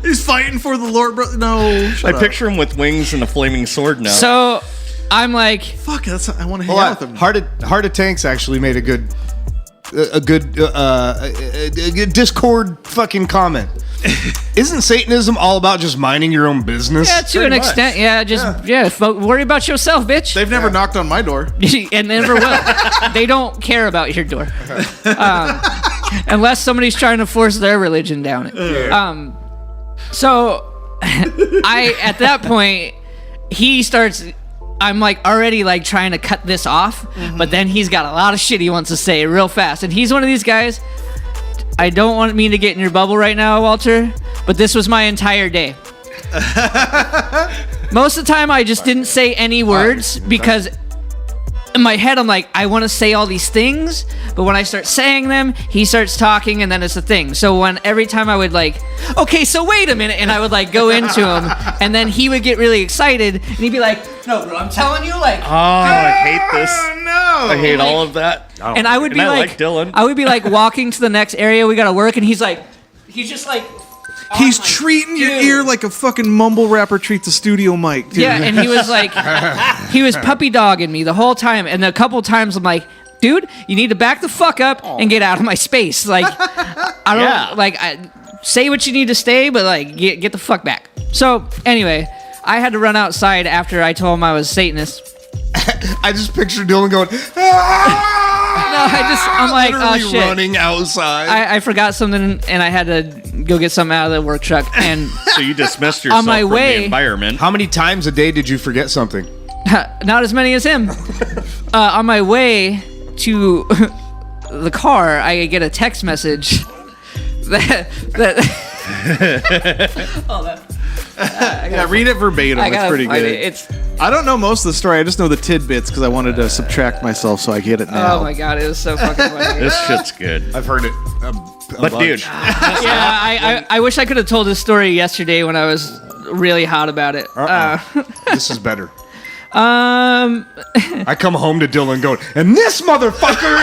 He's fighting for the Lord, bro. No, I picture him with wings and a flaming sword now. So I'm like, Fuck, I want to hang Hold out on. with him. Heart of Tanks actually made a good Discord fucking comment. Isn't Satanism all about just minding your own business? yeah, to an Pretty much. extent, worry about yourself, bitch. They've never knocked on my door. And never will. They don't care about your door, unless somebody's trying to force their religion down it. So at that point, he starts. I'm like already like trying to cut this off, but then he's got a lot of shit he wants to say real fast, and he's one of these guys. I don't want me to get in your bubble right now, Walter, but this was my entire day. Most of the time, I just didn't say any words because in my head, I'm like, I want to say all these things, but when I start saying them, he starts talking, and then it's a thing. So every time I would like, okay, so wait a minute, and I would like go into him, and then he would get really excited, and he'd be like, no, bro, I'm telling you, like, oh, I hate this. No. I hate all of that. and I would be And I like, like Dylan. I would be like walking to the next area we gotta work, and he's just like. He's I'm like, treating your dude. ear like a fucking mumble rapper treats a studio mic. Dude. Yeah, and he was like, he was puppy dogging me the whole time, and a couple times I'm like, dude, you need to back the fuck up and get out of my space. Like, I don't say what you need to say, but like, get the fuck back. So anyway, I had to run outside after I told him I was Satanist. I just picture Dylan going, "Ah!" No, I'm like, oh Literally shit. running outside. I forgot something, and I had to go get something out of the work truck. And So you dismissed yourself my from way- the environment. How many times a day did you forget something? not as many as him. On my way to the car, I get a text message that Yeah, read it verbatim. I It's gotta pretty find good. it. It's I don't know most of the story. I just know the tidbits because I wanted to subtract myself so I get it now. oh my god, it was so fucking funny. This shit's good. I've heard it. But dude, Yeah, I wish I could have told this story yesterday when I was really hot about it. This is better. Um, I come home to Dylan going, and this motherfucker.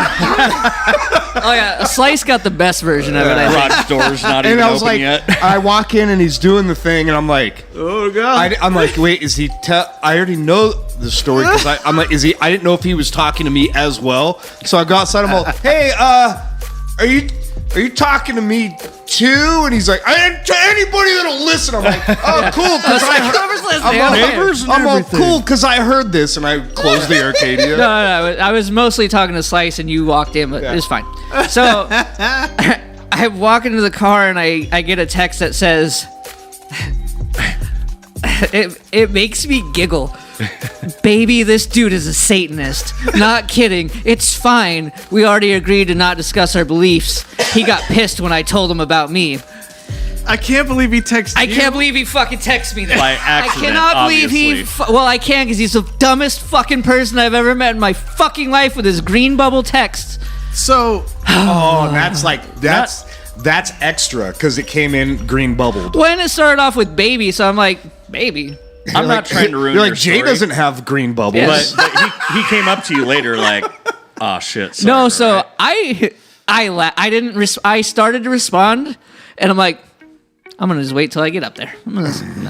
oh yeah, Slice got the best version of it. I think. garage door's not And even I was open like, yet. I walk in and he's doing the thing, and I'm like, Oh god. I'm like, wait, is he? I already know the story because I'm like, is he? I didn't know if he was talking to me as well. So I go outside. I'm like, hey, are you talking to me too? And he's like, to anybody that'll listen. I'm like, oh, cool. Because Whoever's listening, I'm all cool because I heard this, and I closed the Arcadia. No, I was mostly talking to Slice, and you walked in, but it's fine. So I walk into the car, and I get a text that says, "It makes me giggle." Baby, this dude is a Satanist. Not kidding. It's fine. We already agreed to not discuss our beliefs. He got pissed when I told him about me. I can't believe he texted I you. can't believe he fucking texted me that. By I accident, cannot believe obviously. well, I can because he's the dumbest fucking person I've ever met in my fucking life with his green bubble texts. So Oh, that's extra because it came in green bubbled. When it started off with baby, so I'm like, baby. I'm not trying to ruin You're your like, Jay story, doesn't have green bubbles. Yes. but he came up to you later like, oh shit. Sorry, No, so right? I didn't. I started to respond, and I'm like, I'm gonna just wait till I get up there.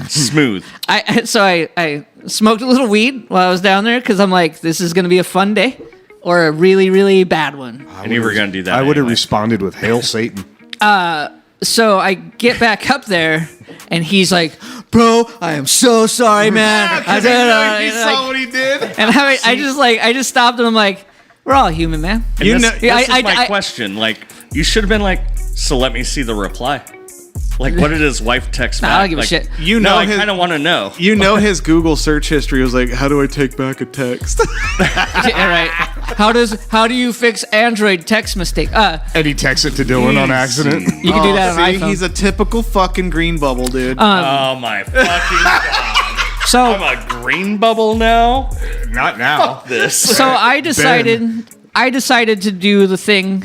Smooth. I smoked a little weed while I was down there because I'm like, this is gonna be a fun day, or a really really bad one. I knew we were gonna do that. I would have anyway. responded with "Hail Satan." So I get back up there, and he's like, "Bro, I am so sorry, man." I did, he saw what he did. and I just stopped, and I'm like, "We're all human, man." And You this, know- this I- is my I- question. Like, you should have been like, so let me see the reply. Like, what did his wife text Nah, back? I don't give a Like, shit. You no, know I his- kind of want to know. You know his Google search history was like, how do I take back a text? Yeah, right. How do you fix Android text mistake? And he texts it to Dylan on accident. You can do that on See, iPhone. he's a typical fucking green bubble, dude. Oh my fucking god! so I'm a green bubble now. Not now. This. so I decided to do the thing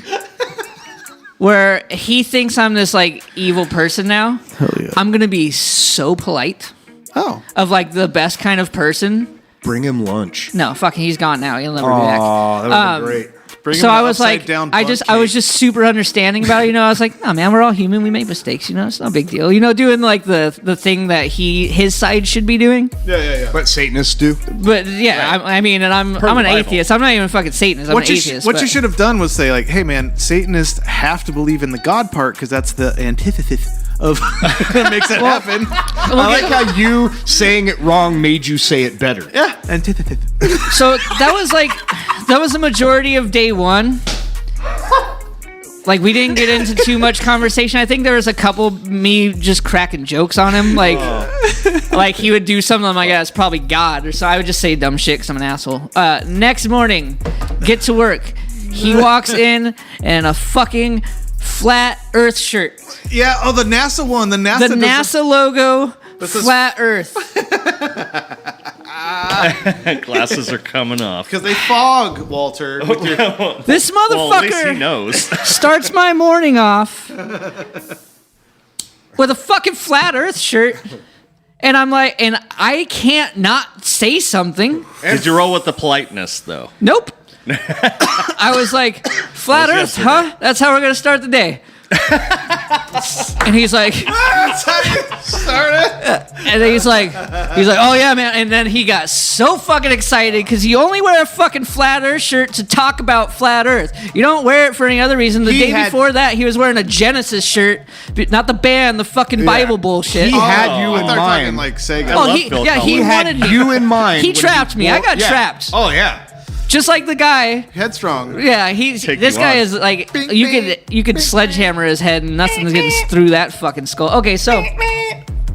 where he thinks I'm this like evil person now. Hell yeah. I'm gonna be so polite, Oh. of like the best kind of person. Bring him lunch. No, fucking, he's gone now. He'll never be back. Oh, that would have been great. Bring So him I an was like, upside-down I butt was cake. just super understanding about it. You know, I was like, no, man, we're all human. We make mistakes. You know, it's no big deal. You know, doing like the thing that his side should be doing. But Satanists do. But yeah, I mean, and I'm the an Bible. atheist. I'm not even a fucking Satanist. I'm What an you atheist. what but- you should have done was say like, hey man, Satanists have to believe in the God part because that's the antithesis of that makes it happen. I like how you saying it wrong made you say it better. Yeah, antithesis. So that was the majority of day one. Like, we didn't get into too much conversation. I think there was a couple me just cracking jokes on him. Like, like he would do something. I'm like, yeah, it's probably God. Or so I would just say dumb shit because I'm an asshole. Next morning, get to work. He walks in a fucking flat Earth shirt. Yeah. Oh, the NASA one. The NASA. The NASA logo, flat Earth. Glasses are coming off. because they fog, Walter. With your, This Well, at least he motherfucker knows. starts my morning off with a fucking flat Earth shirt. And I'm like, and I can't not say something. Did you roll with the politeness though? Nope. I was like, flat That Earth, was huh? That's how we're gonna start the day. And he's like, that's how you started. and then he's like, oh yeah, man. And then he got so fucking excited because you only wear a fucking flat Earth shirt to talk about flat Earth. You don't wear it for any other reason. The day before that, he was wearing a Genesis shirt, but not the band, the fucking Bible bullshit. He had you I in thought you were talking mind. like Sega. Oh, love he Phil he Collins. He wanted had you in mind. He when trapped me. I got yeah. trapped. Oh yeah. Just like the guy. Headstrong. Yeah, Take this you guy on. is like Bing, you bing, could bing, sledgehammer his head and nothing's getting through that fucking skull. Okay, so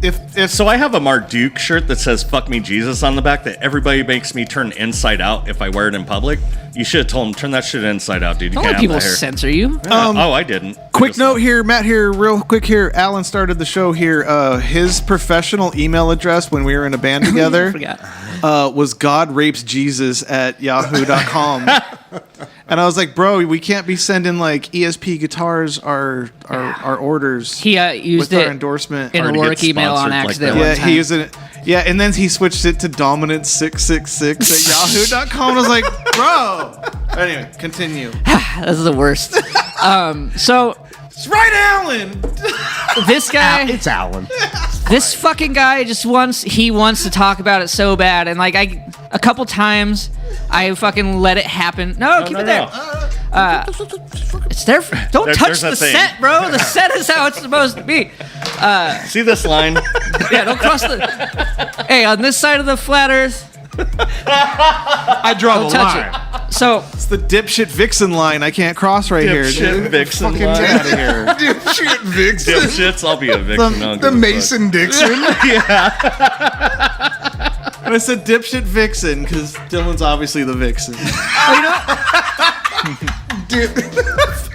If So I have a Marduk shirt that says "Fuck me, Jesus" on the back that everybody makes me turn inside out if I wear it in public. You should have told him turn that shit inside out, dude. You don't can't let have people that hair. censor you. Oh, I didn't. quick Just- note here, Matt here, real quick here. Alan started the show here. His professional email address when we were in a band together Forgot. was godrapesjesus@yahoo.com. And I was like, bro, we can't be sending like ESP guitars our orders. He used with our it endorsement. in a Hard to work get email on sponsored like accident. that. one Yeah, time. he used it. Yeah, and then he switched it to dominant666@yahoo.com. And I was like, bro. Anyway, continue. That's the worst. So It's right, Alan. this guy, It's Alan. this fucking guy just wants to talk about it so bad, and like a couple times I fucking let it happen. No, keep it there. It's there. Don't touch there's a the thing. set, bro. The set is how it's supposed to be. See this line? Yeah, don't cross the. Hey, on this side of the flat Earth, I draw don't the touch line. it. So It's the dipshit vixen line I can't cross right here, Dipshit dude. vixen Fucking line. get out of here. Dipshit Vixen. Dipshits, I'll be a vixen. I don't The give a fuck. Mason Dixon. And I said dipshit vixen because Dylan's obviously the vixen.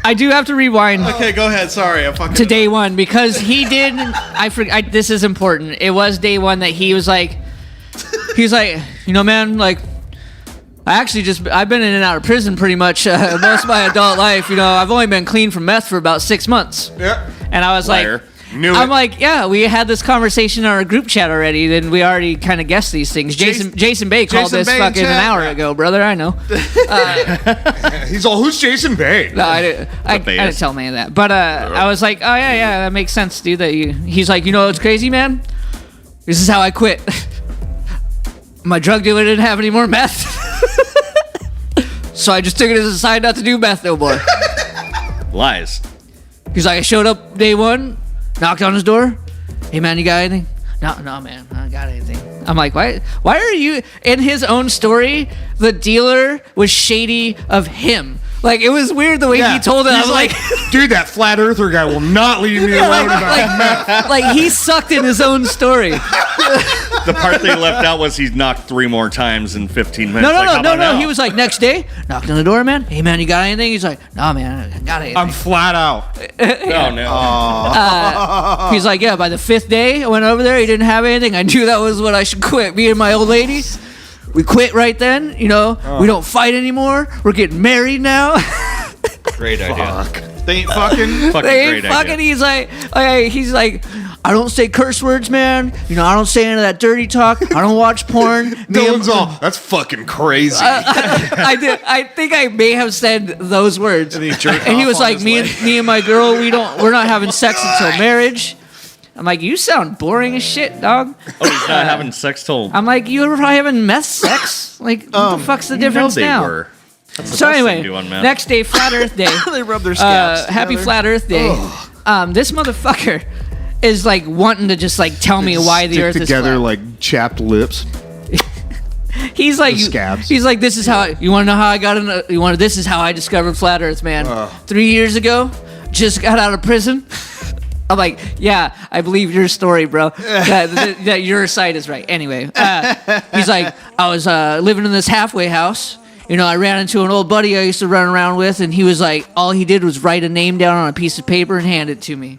I do have to rewind Okay, go ahead. Sorry, I'm fucking. to day one because he did. This is important. It was day one that he was like, you know, man, like, I've been in and out of prison pretty much most of my adult life. You know, I've only been clean from meth for about 6 months. Yeah. And I was Liar. like, Knew I'm it. like, yeah, we had this conversation in our group chat already. Then we already kind of guessed these things. Jason Bay called Jason this Bay in fucking an chat. hour ago, brother. I know. He's all, who's Jason Bay? No, I didn't tell him any of that. But I was like, oh yeah, that makes sense, dude. He's like, you know what's crazy, man? This is how I quit. My drug dealer didn't have any more meth. So I just took it as a sign not to do meth no more. Lies. He's like, I showed up day one, knocked on his door. Hey man, you got anything? No, man, I don't got anything. I'm like, why are you, in his own story, the dealer was shady of him. Like, it was weird the way he told it. I He's was like, dude, that flat earther guy will not leave me alone about meth. like he sucked in his own story. The part they left out was he knocked 3 more times in 15 minutes. No. Like, how about now? He was like, next day, knocked on the door, man. Hey, man, you got anything? He's like, no, man, I got anything. I'm flat out. Oh, no. He's like, yeah, by the 5th day, I went over there. He didn't have anything. I knew that was what I should quit. Me and my old lady, we quit right then. You know, we don't fight anymore. We're getting married now. Great idea. They ain't fucking. Fucking They great ain't fucking. idea. He's like, I don't say curse words, man. You know, I don't say any of that dirty talk. I don't watch porn. Dylan's all, that's fucking crazy. I think I may have said those words. And he jerked And he off was on like, his me and my girl, we're not having sex until marriage. I'm like, you sound boring as shit, dog. Oh, he's not having sex till. I'm like, you were probably having meth sex. Like, what the fuck's the difference they now? were. That's the So best anyway, thing doing, man. next day, Flat Earth Day. They rub their scabs. Happy together. Flat Earth Day. This motherfucker is like wanting to just like tell me why the Stick Earth together is flat. like chapped lips. He's like, the scabs. he's like, this is how you want to know how I got in. This is how I discovered Flat Earth, man. 3 years ago, just got out of prison. I'm like, yeah, I believe your story, bro. that your side is right. Anyway, he's like, I was living in this halfway house. You know, I ran into an old buddy I used to run around with, and he was like, all he did was write a name down on a piece of paper and hand it to me.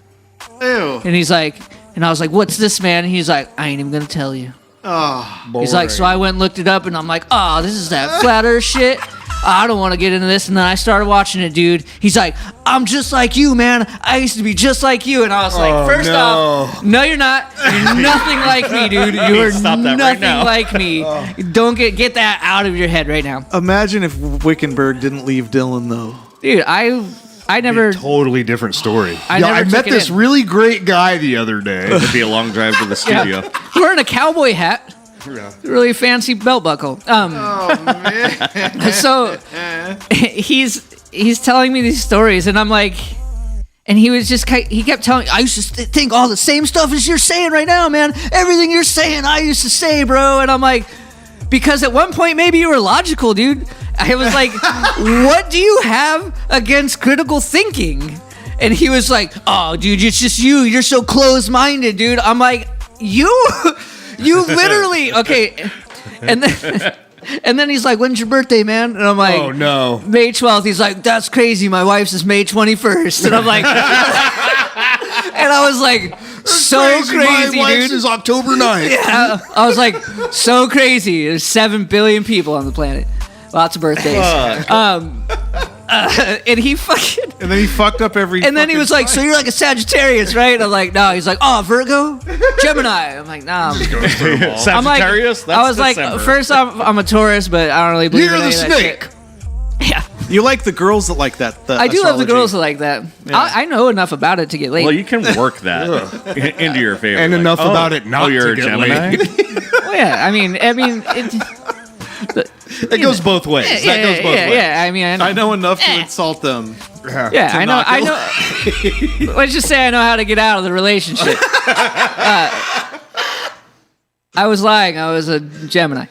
Ew. And he's like, and I was like, what's this, man? And he's like, I ain't even gonna tell you. He's like, so I went and looked it up, and I'm like, oh, this is that flat Earth shit. I don't want to get into this. And then I started watching it, dude. He's like, I'm just like you, man. I used to be just like you. And I was like, first off, no, you're not. You're nothing like me, dude. You are Stop that right nothing now. like me. Don't get that out of your head right now. Imagine if Wickenburg didn't leave Dylan though. Dude, I never... Totally different story. I never took met it this in. really great guy the other day. It'd be a long drive to the studio. Yeah. Wearing a cowboy hat. Really fancy belt buckle. So he's telling me these stories, and I'm like, and he kept telling me, I used to think all the same stuff as you're saying right now, man. Everything you're saying, I used to say, bro. And I'm like, because at one point maybe you were logical, dude. I was like, what do you have against critical thinking? And he was like, oh, dude, it's just you. You're so close-minded, dude. I'm like, you literally, okay. And then he's like, when's your birthday, man? And I'm like, Oh, no. May 12th. He's like, that's crazy. My wife's is May 21st. And I'm like, and I was like, so crazy, My wife's dude. is October 9th. Yeah. I was like, so crazy. There's 7 billion people on the planet. Lots of birthdays. And he fucking... And then he fucked up every. And then he was like, so you're like a Sagittarius, right? And I'm like, no. He's like, oh, Virgo? Gemini. I'm like, nah. I'm like, Sagittarius? That's I was December. like, first I'm a Taurus, but I don't really believe You're in the any of that snake. shit. Yeah. You like the girls that like that. I do love the astrology. girls that like that. I know enough about it to get laid. Well, you can work that into your favor. And enough about it not you're to a get Gemini? Well, yeah, I mean, It goes both ways. That goes both ways. Yeah, I mean, I know enough to insult them. yeah, I know. knock I know. Let's just say I know how to get out of the relationship. I was lying. I was a Gemini.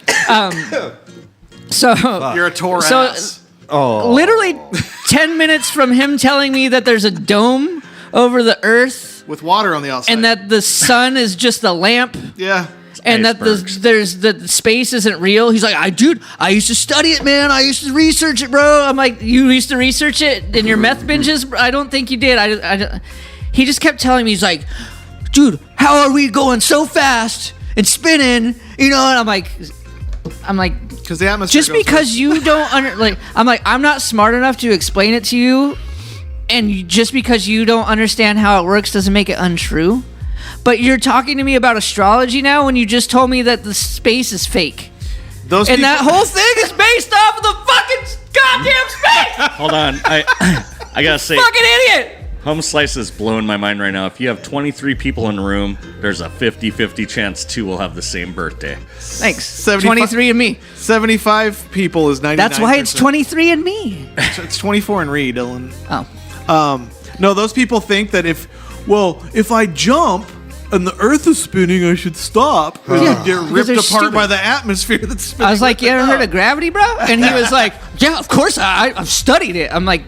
So You're a Taurus. So literally 10 minutes from him telling me that there's a dome over the earth with water on the outside. and that the sun is just a lamp. yeah. And that the space isn't real. He's like, I used to study it, man. I used to research it, bro. I'm like, you used to research it in your meth binges? I don't think you did. He just kept telling me, he's like, dude, how are we going so fast and spinning? You know, and I'm like, Because the atmosphere. just goes because you don't I'm not smart enough to explain it to you, and just because you don't understand how it works doesn't make it untrue. But you're talking to me about astrology now when you just told me that the space is fake. Those And people, that whole thing is based off of the fucking goddamn space! Hold on. I gotta say, Fucking idiot! Home Slice is blowing my mind right now. If you have 23 people in the room, there's a 50-50 chance 2 will have the same birthday. Thanks. 75 23 and me. 75 people is 99%. That's why it's 23 and me. It's 24 and Reed, Dylan. Oh. No, those people think that if I jump and the Earth is spinning, I should stop. Yeah, Get because ripped they're apart stupid. by the atmosphere that's spinning. I was like, with you it ever heard up." of gravity, bro? And he was like, yeah, of course, I've studied it. I'm like,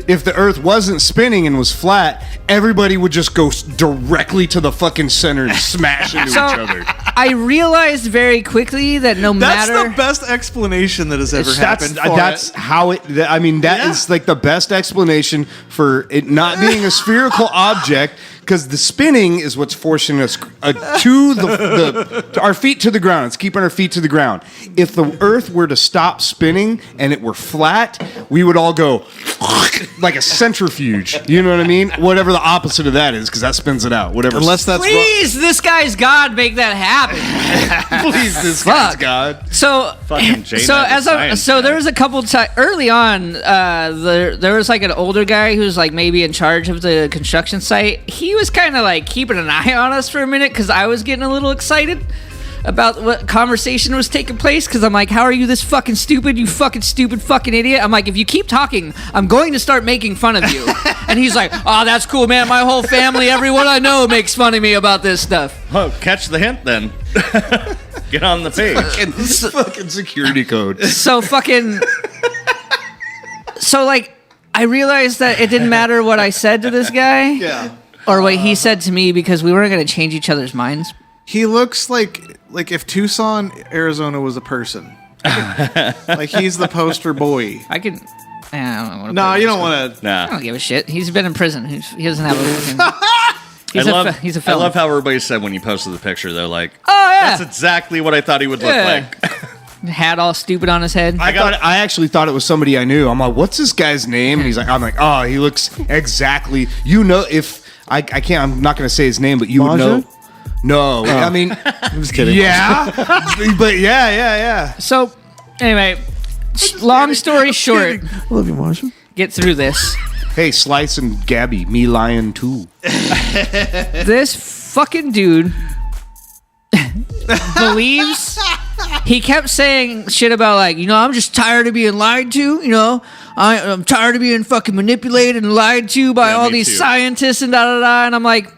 If the Earth wasn't spinning and was flat, everybody would just go directly to the fucking center and smash into so each other. I realized very quickly that no That's matter... the best explanation that has ever That's happened. that's how it. I mean, that is Yeah. like the best explanation for it not being a spherical object, because the spinning is what's forcing us to our feet to the ground. It's keeping our feet to the ground. If the Earth were to stop spinning and it were flat, we would all go like a centrifuge. You know what I mean? Whatever the opposite of that is, because that spins it out. Whatever. Unless that's wrong. Please, this guy's God, make that happen. please, this guy's Fuck. God. So, Fucking Jane so Eyre as I, science so guy. there was a couple times early on. There was like an older guy who's like maybe in charge of the construction site. He was kind of like keeping an eye on us for a minute because I was getting a little excited about what conversation was taking place, because I'm like, how are you this fucking stupid, you fucking stupid fucking idiot? I'm like, if you keep talking, I'm going to start making fun of you. And he's like, oh, that's cool, man. My whole family, everyone I know makes fun of me about this stuff. Oh, catch the hint then. Get on the page. Fucking security code. So like, I realized that it didn't matter what I said to this guy. Yeah. Or what he said to me, because we weren't going to change each other's minds. He looks like if Tucson, Arizona was a person. Like he's the poster boy. I could... I don't want to. No, you don't want to. I Nah. don't give a shit. He's been in prison. He doesn't have a fucking... He's a I felon. love how everybody said when you posted the picture, they're like, Oh, yeah. that's exactly what I thought he would look Yeah. like. Hat all stupid on his head. I actually thought it was somebody I knew. I'm like, what's this guy's name? And he's like, oh, he looks exactly. You know, if I can't, I'm not going to say his name, but you would know. No, I mean, I'm just kidding. yeah, but yeah. So, anyway, long story short, I love you, Marsha. get through this. Hey, Slice and Gabby, me lying too. This fucking dude believes... He kept saying shit about like, I'm just tired of being lied to, I'm tired of being fucking manipulated and lied to by Yeah, all me these too. scientists and da-da-da. And I'm like,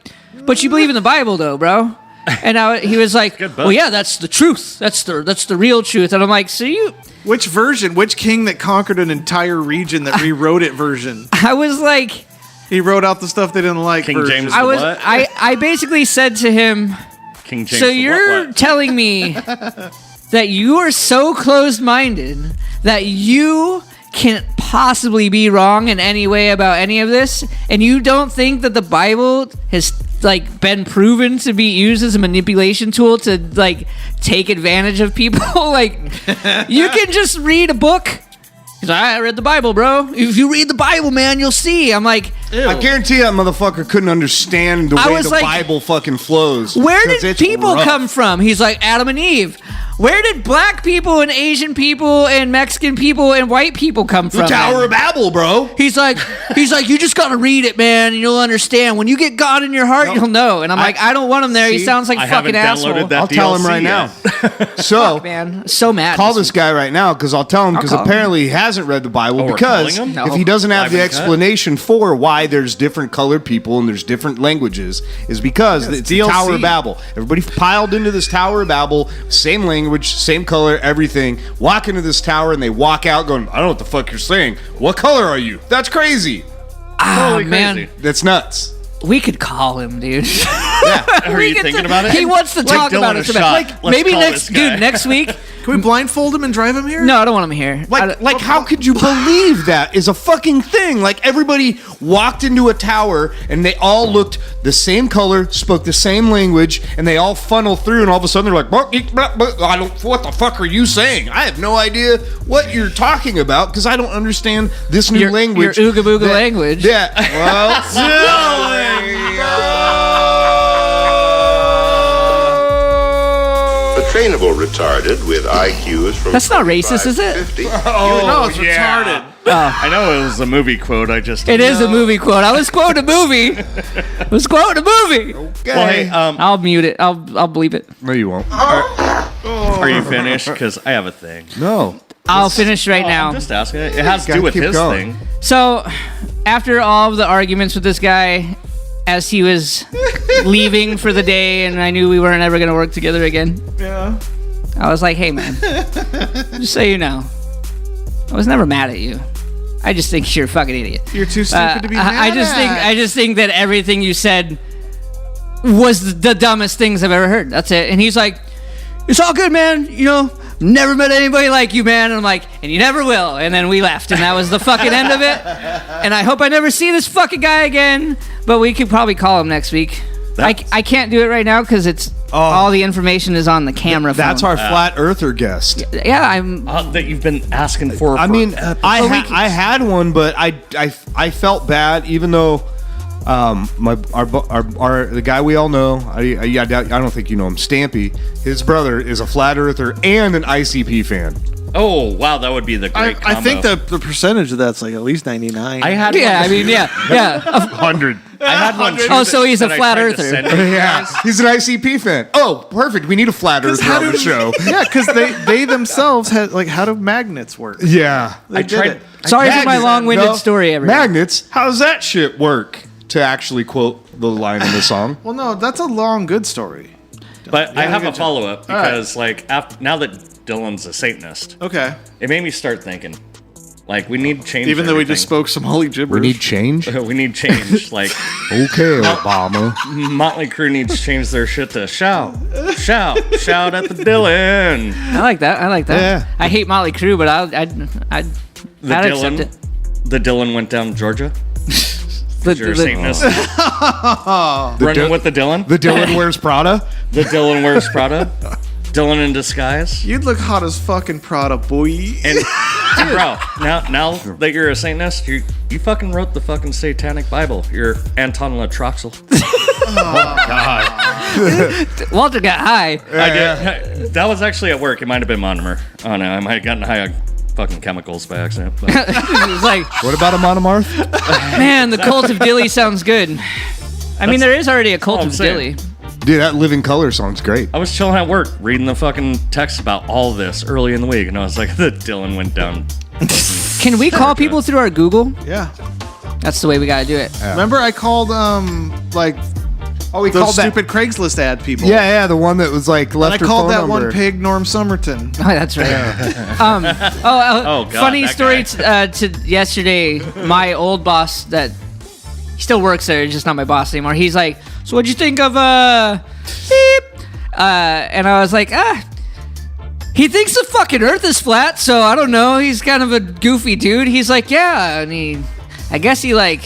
but you believe in the Bible though, bro. And he was like, book. well, yeah, that's the truth. That's the real truth. And I'm like, so you... Which version? Which king that conquered an entire region that rewrote it version? I was like... He wrote out the stuff they didn't like. King version. James I was... what? I basically said to him, King James. so the you're what? telling me that you are so closed-minded that you can't possibly be wrong in any way about any of this, and you don't think that the Bible has like been proven to be used as a manipulation tool to like take advantage of people? Like, you can just read a book. He's like, I read the Bible, bro. If you read the Bible, man, you'll see. I'm like, I guarantee that motherfucker couldn't understand the way was the like, Bible fucking flows. where 'cause did it's people rough. come from? He's like, Adam and Eve. Where did black people and Asian people and Mexican people and white people come from? The Tower man? of Babel, bro. He's like, you just gotta read it, man, and you'll understand. When you get God in your heart, you'll know. And I'm like, I don't want him there. He See, sounds like a I fucking haven't downloaded asshole. that I'll tell him DLC right now. yet. So, Man, so mad. call this guy right now because I'll tell him because call him. apparently he hasn't read the Bible Oh, we're because calling him? No. if he doesn't have Live the and cut? explanation for why there's different colored people and there's different languages is because it's the DLC. Tower of Babel. Everybody piled into this Tower of Babel, same language, same color, everything. Walk into this tower and they walk out going, I don't know what the fuck you're saying. What color are you? That's crazy. Holy man. crazy. That's nuts. We could call him, dude. Yeah. Are you thinking about it? He wants to talk Dylan about a it so shot. bad. Like, Let's maybe call next, this guy. dude, next week. Can we blindfold him and drive him here? No, I don't want him here. Like how could you believe that is a fucking thing? Like, everybody walked into a tower and they all looked the same color, spoke the same language, and they all funnel through, and all of a sudden they're like, I don't, what the fuck are you saying? I have no idea what you're talking about because I don't understand this new Your language. Ooga Booga language. Yeah. The trainable retarded with IQs from That's not racist, 25 is to it? 50 No, it's retarded. I know it was a movie quote. I just It is a movie quote. I was quoting a movie. I was quoting a movie. Well, hey, I'll mute it. I'll bleep it. No, you won't. are you finished? Because I have a thing. No. I'll finish right now. I'm just asking. It has to Gotta do with keep his going. thing. So, after all of the arguments with this guy, as he was leaving for the day, and I knew we weren't ever going to work together again, Yeah. I was like, hey, man, just so you know, I was never mad at you. I just think you're a fucking idiot. You're too stupid to be mad I just think that everything you said was the dumbest things I've ever heard. That's it. And he's like, it's all good, man. You know, never met anybody like you, man. And I'm like, and you never will. And then we left, and that was the fucking end of it. And I hope I never see this fucking guy again. But we could probably call him next week. I can't do it right now because it's all the information is on the camera. That's phone. our flat earther guest. Yeah, I'm. That you've been asking for. I mean, I had one, but I felt bad, even though the guy we all know, I don't think you know him, Stampy. His brother is a flat earther and an ICP fan. Oh wow, that would be the great. I combo. think the percentage of that's like at least 99. I had. Yeah, one. I mean, yeah. 100. I had one. Too Oh, so he's a that I flat tried to earther. send you Yeah, guys. he's an ICP fan. Oh, perfect. We need a flat earther how on the did- show. Yeah, because they themselves had like, how do magnets work? Yeah. I did tried. it. Sorry for my Magnets- long-winded no, story, everyone. Magnets, how does that shit work? To actually quote the line in the song. Well, no, that's a long good story. But I have a good job. follow up All right. because, like, now that Dylan's a Satanist, Okay. it made me start thinking, like, we need change. Even though we just everything. spoke Somali gibberish. change? We need change. Like, Okay, Obama. Motley Crue needs to change their shit to shout at the Dylan. I like that. Yeah. I hate Motley Crue, but I'd The accept it. The Dylan went down Georgia. The- You're a the- Satanist. Running with the Dylan. The Dylan wears Prada? The Dylan wears Prada. Dylan in disguise. You'd look hot as fucking Prada, boy. And bro, now that you're a Satanist, you fucking wrote the fucking Satanic Bible. You're Anton LaTroxel. Walter got high. I did. That was actually at work. It might have been Monomer. Oh no, I might have gotten high on fucking chemicals by accident. But It's like, What about a Monomarth? man, the cult of Dilly sounds good. I mean, there is already a cult all I'm of saying. Dilly. Dude, that Living Color song's great. I was chilling at work, reading the fucking text about all this early in the week, and I was like, the Dylan went down. Can we call people through our Google? Yeah. That's the way we gotta do it. Remember I called like Oh, he those called that. stupid Craigslist ad people. Yeah, the one that was like And left I her called phone that number. one pig Norm Somerton. Oh, that's right. Oh, God, funny that story guy. to yesterday. My old boss that he still works there, just not my boss anymore. He's like, "So what'd you think of beep?" And I was like, he thinks the fucking Earth is flat, so I don't know. He's kind of a goofy dude. He's like, yeah, and I guess he like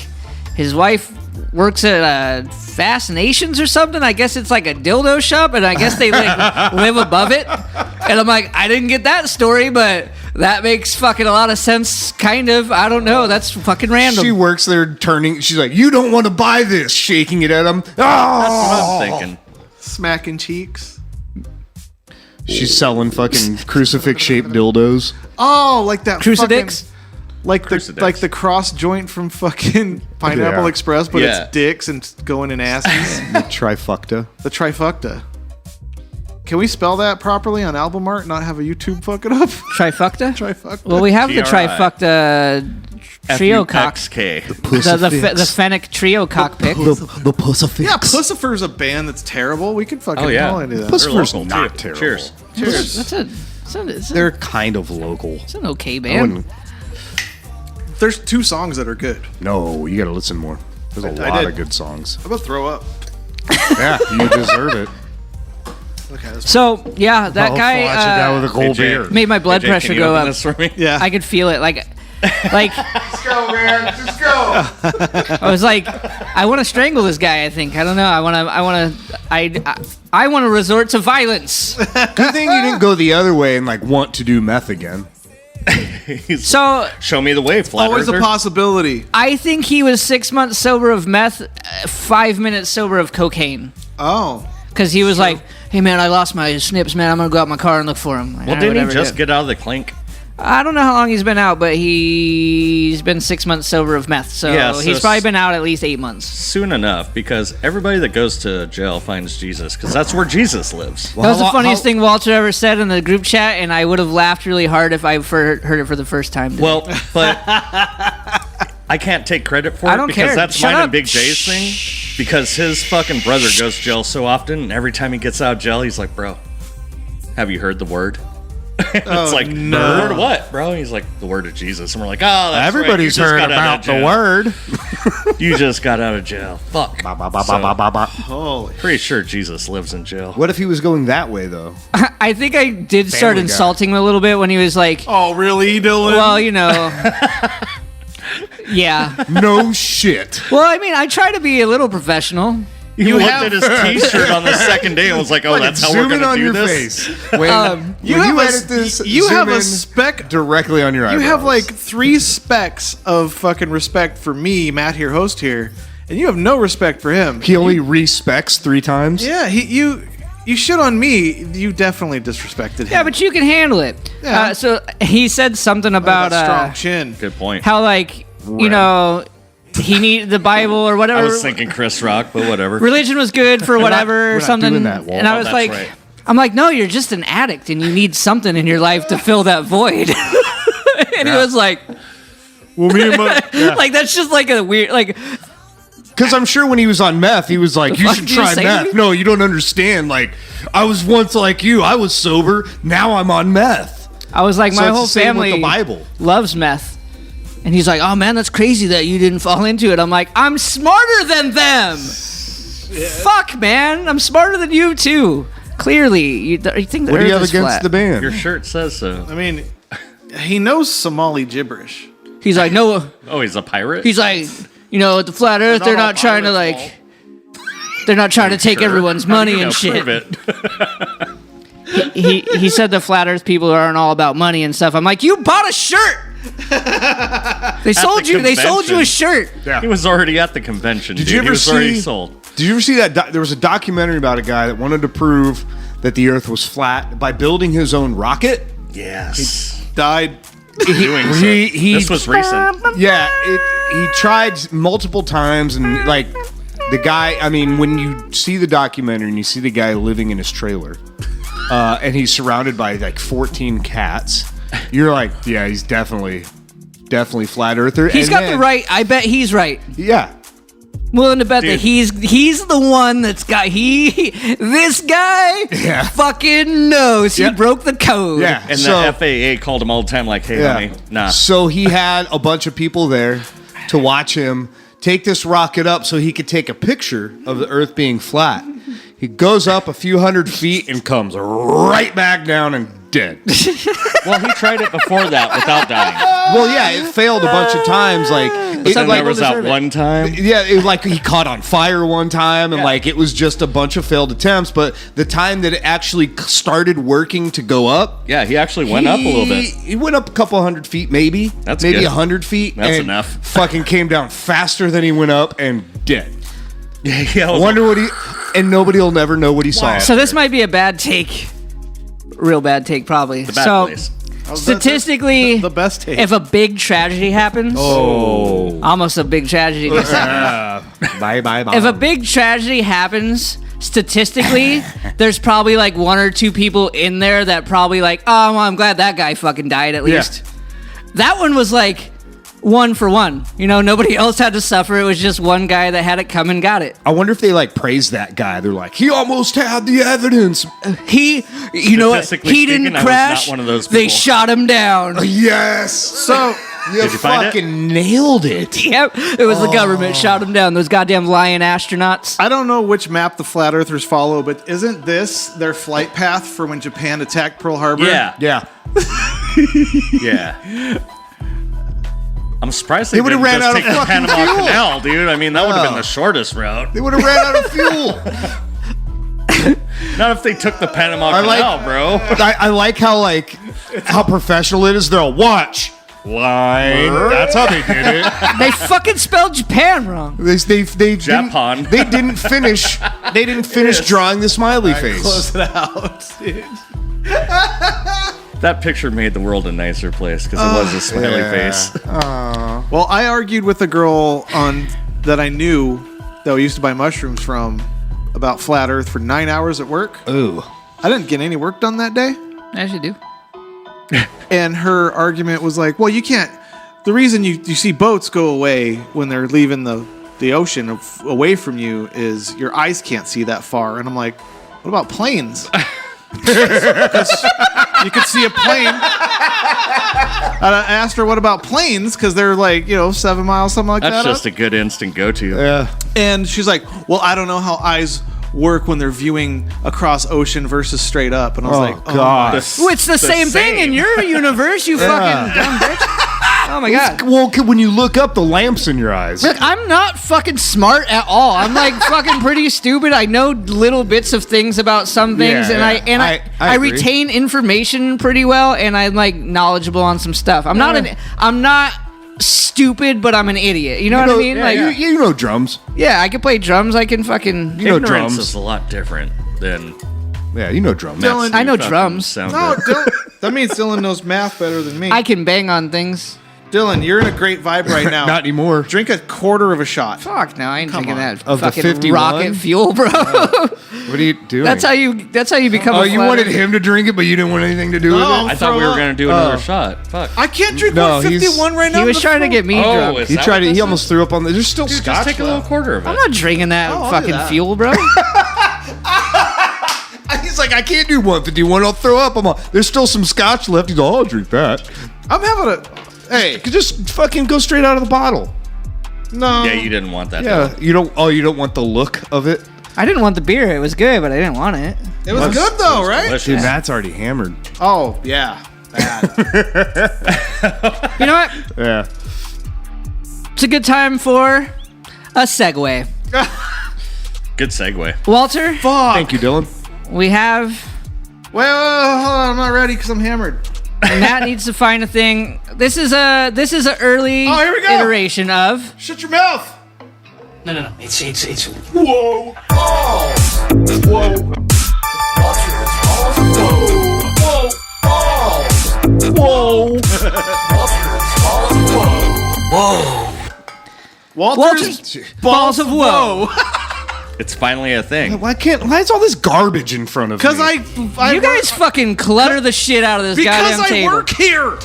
his wife works at Fascinations or something. I guess it's like a dildo shop, and I guess they like live above it. And I'm like, I didn't get that story, but that makes fucking a lot of sense, kind of. I don't know. That's fucking random. She works there turning. She's like, you don't want to buy this, shaking it at him. That's what I'm thinking. Smacking cheeks. She's selling fucking crucifix-shaped dildos. Oh, like that Crucifix? fucking- like the cross joint from fucking Pineapple Yeah. Express, but Yeah. it's dicks and going in asses. The trifecta. The trifecta. Can we spell that properly on album art? Not have a YouTube fuck it up. Trifecta? Trifecta. Well, we have the TRI. trifecta trio cock. FUXK. The Fennec trio cockpick. The Pussifix. Yeah, Pussifer's a band that's terrible. We could fucking Oh, yeah. call into that. Puss- They're Pussifer's local, not too. terrible. Cheers. Cheers. It's They're kind of local. an okay I band. wouldn't. There's 2 songs that are good. No, you got to listen more. There's a I lot did. of good songs. I'm about to throw up. Yeah, you deserve it. Okay, that's So yeah, that I'll guy flash it down with a cold AJ. beer. made my blood AJ, pressure can you go open up. this for me? yeah. I could feel it, like Just go, man. Just go. I was like, I want to strangle this guy. I think I don't know. I want to resort to violence. Good thing you didn't go the other way and like want to do meth again. So Show me the way, flat always earther. a possibility. I think he was 6 months sober of meth, 5 minutes sober of cocaine. Oh. Because he was like, hey man, I lost my snips, man. I'm gonna go out in my car and look for him. Well, didn't he just get out of the clink? I don't know how long he's been out, but he's been 6 months sober of meth. So, Yeah, so he's probably been out at least 8 months. Soon enough, because everybody that goes to jail finds Jesus, because that's where Jesus lives. That was the funniest thing Walter ever said in the group chat, and I would have laughed really hard if I heard it for the first time. Well, but I can't take credit for I it don't because care. that's Shut mine up. and Big J's thing. Because his fucking brother goes to jail so often, and every time he gets out of jail, he's like, bro, have you heard the word? It's like, no. the word of what, bro? And he's like, the word of Jesus. And we're like, oh, that's Everybody's right. You just heard got out about of the jail. word. You just got out of jail. Fuck. Ba, ba, ba, ba, ba, ba, ba. Holy. Pretty sure Jesus lives in jail. What if he was going that way though? I think I did start Guy. insulting him a little bit when he was like, Oh, really, Dylan? well, you know. Yeah. No shit. Well, I mean, I try to be a little professional. You looked at his T-shirt on the second day and was like, "Oh, that's how we're Zoom in gonna on do your this." face. When you you have a- edit this, you zoom have a in speck- directly on your eyebrows. You have like 3 specks of fucking respect for me, Matt here, host here, and you have no respect for him. He only respects 3 times. Yeah, you shit on me. You definitely disrespected him. Yeah, but you can handle it. Yeah. So he said something about That strong chin. Good point. how, like, you know, he needed the Bible or whatever. I was thinking Chris Rock, but whatever. Religion was good for whatever we're or not something. doing that, Walt. And I Oh, was that's like, right. I'm like, no, you're just an addict and you need something in your life to fill that void. And he was like, Well, me and my like that's just like a weird, like, because I'm sure when he was on meth, he was like, "You fuck should did you try say to meth." me? No, you don't understand. Like, I was once like you. I was sober. Now I'm on meth. I was like, So my it's whole the same with family the Bible. loves meth. And he's like, oh man, that's crazy that you didn't fall into it. I'm like, I'm smarter than them. Fuck, man. I'm smarter than you too. Clearly. You think the What do earth you have is against flat. the band? Your shirt says so. I mean, he knows Somali gibberish. He's like, no. Oh, he's a pirate. He's like, you know, at the flat earth, they're not trying to like, they're not trying to take Sure. everyone's How are money you and gonna shit. prove it? He said the flat earth people aren't all about money and stuff. I'm like, you bought a shirt. They sold you a convention. shirt. He was already at the convention. Did dude. you ever he was already see- sold? Did you ever see that? There was a documentary about a guy that wanted to prove that the Earth was flat by building his own rocket. Yes. Died. Doing so. he- This was recent. Yeah, he tried multiple times, and like the guy. I mean, when you see the documentary and you see the guy living in his trailer, and he's surrounded by like 14 cats, you're like, yeah, he's definitely flat earther. He's And got then- the right. I bet he's right. Yeah. willing to bet Dude. that he's the one that's got this guy fucking knows he broke the code. Yeah. And So- the FAA called him all the time, like, hey, honey, nah. So he had a bunch of people there to watch him take this rocket up so he could take a picture of the Earth being flat. He goes up a few hundred feet and comes right back down and dead. Well, he tried it before that without dying. Well, yeah, it failed a bunch of times. Like, And there was that one time. yeah, it was like he caught on fire one time, and like it was just a bunch of failed attempts. But the time that it actually started working to go up, Yeah, he actually went up a little bit. He went up a couple hundred feet, maybe. That's maybe good. 100 feet. That's and enough. Fucking came down faster than he went up and dead. Yeah, I wonder what he. And nobody will never know what he saw. So this might be a bad take. Real bad take, probably. The bad so place. statistically, The best take. if a big tragedy happens, almost a big tragedy. Bye. If a big tragedy happens, statistically, there's probably like one or two people in there that probably like, oh, well, I'm glad that guy fucking died at least. That one was like 1 for 1. You know, nobody else had to suffer. It was just one guy that had it come and got it. I wonder if they like praise that guy. They're like, he almost had the evidence. You know what? Statistically He didn't speaking, I was crash. not one of those They people. shot him down. Yes. So You you find it? fucking nailed it. Yep, it was the government shot him down. Those goddamn lion astronauts. I don't know which map the flat earthers follow, but isn't this their flight path for when Japan attacked Pearl Harbor? Yeah. Yeah. Yeah. I'm surprised they They would've didn't ran just out of take the fucking Panama fuel. Canal, dude. I mean, that would have been the shortest route. They would have ran out of fuel. Not if they took the Panama I like- Canal, bro. I like how professional it is. They're all watch line. That's how they did it. They fucking spelled Japan wrong. They Japan. Didn't, they didn't finish. They didn't finish drawing the smiley face. Close it out, dude. That picture made the world a nicer place because it was a smiley face. Well, I argued with a girl that I knew that we used to buy mushrooms from about flat Earth for 9 hours at work. Ooh. I didn't get any work done that day. As you do. And her argument was like, well, you can't. The reason you see boats go away when they're leaving the ocean away from you is your eyes can't see that far. And I'm like, what about planes? Because you could see a plane. And I asked her, what about planes? Because they're like, 7 miles, something like That's that. just a good instant go-to. Yeah. And she's like, well, I don't know how eyes work when they're viewing across ocean versus straight up. And I was like, God. Well, it's the same thing in your universe, you fucking dumb bitch. Oh my god. Well, when you look up, the lamps in your eyes. Look, I'm not fucking smart at all. I'm like fucking pretty stupid. I know little bits of things about some things, Yeah, and yeah. I agree. retain information pretty well, and I'm like knowledgeable on some stuff. I'm not stupid, but I'm an idiot. You know what I mean? Like, You know drums. yeah, I can play drums. I can fucking. You know Ignorance drums. is a lot different than Yeah, you know drums. Dylan, I know fucking drums. sound no, good. that means Dylan knows math better than me. I can bang on things. Dylan, you're in a great vibe right now. Not anymore. Drink a quarter of a shot. Fuck no, I ain't drinking on. that Of the fucking 51? rocket fuel, bro. What are you doing? That's how you become. Oh, a you flat wanted earther. him to drink it, but you didn't want anything to do with No. it? I thought we were Throw going to do another shot. Fuck. I can't drink No, 151 right now. He was trying to get me drunk. is He that tried what it. this He is? almost threw up on the. There's still Dude, scotch just take a little left. quarter of it. I'm not drinking that I'll do fucking that. fuel, bro. He's like, I can't do 151. I'll throw up. I'm all, there's still some scotch left. He's all, I'll drink that. I'm having a. Hey, You could just fucking go straight out of the bottle. no. Yeah, you didn't want that. Yeah, you don't. Oh, you don't want the look of it. I didn't want the beer. It was good, but I didn't want it. It was good though, right? Delicious. Dude, Matt's already hammered. Oh yeah. Bad. You know what? Yeah. It's a good time for a segue. Good segue. Walter, Thank you, Dylan. we have Wait, hold on. I'm not ready because I'm hammered. Matt needs to find a thing. This is a early Oh, here we go. iteration of Shut your mouth. No. It's. Whoa. Whoa. Walter's balls of woe. It's finally a thing. Why is all this garbage in front of me? Because I You guys fucking clutter the shit out of this because goddamn I table. work here.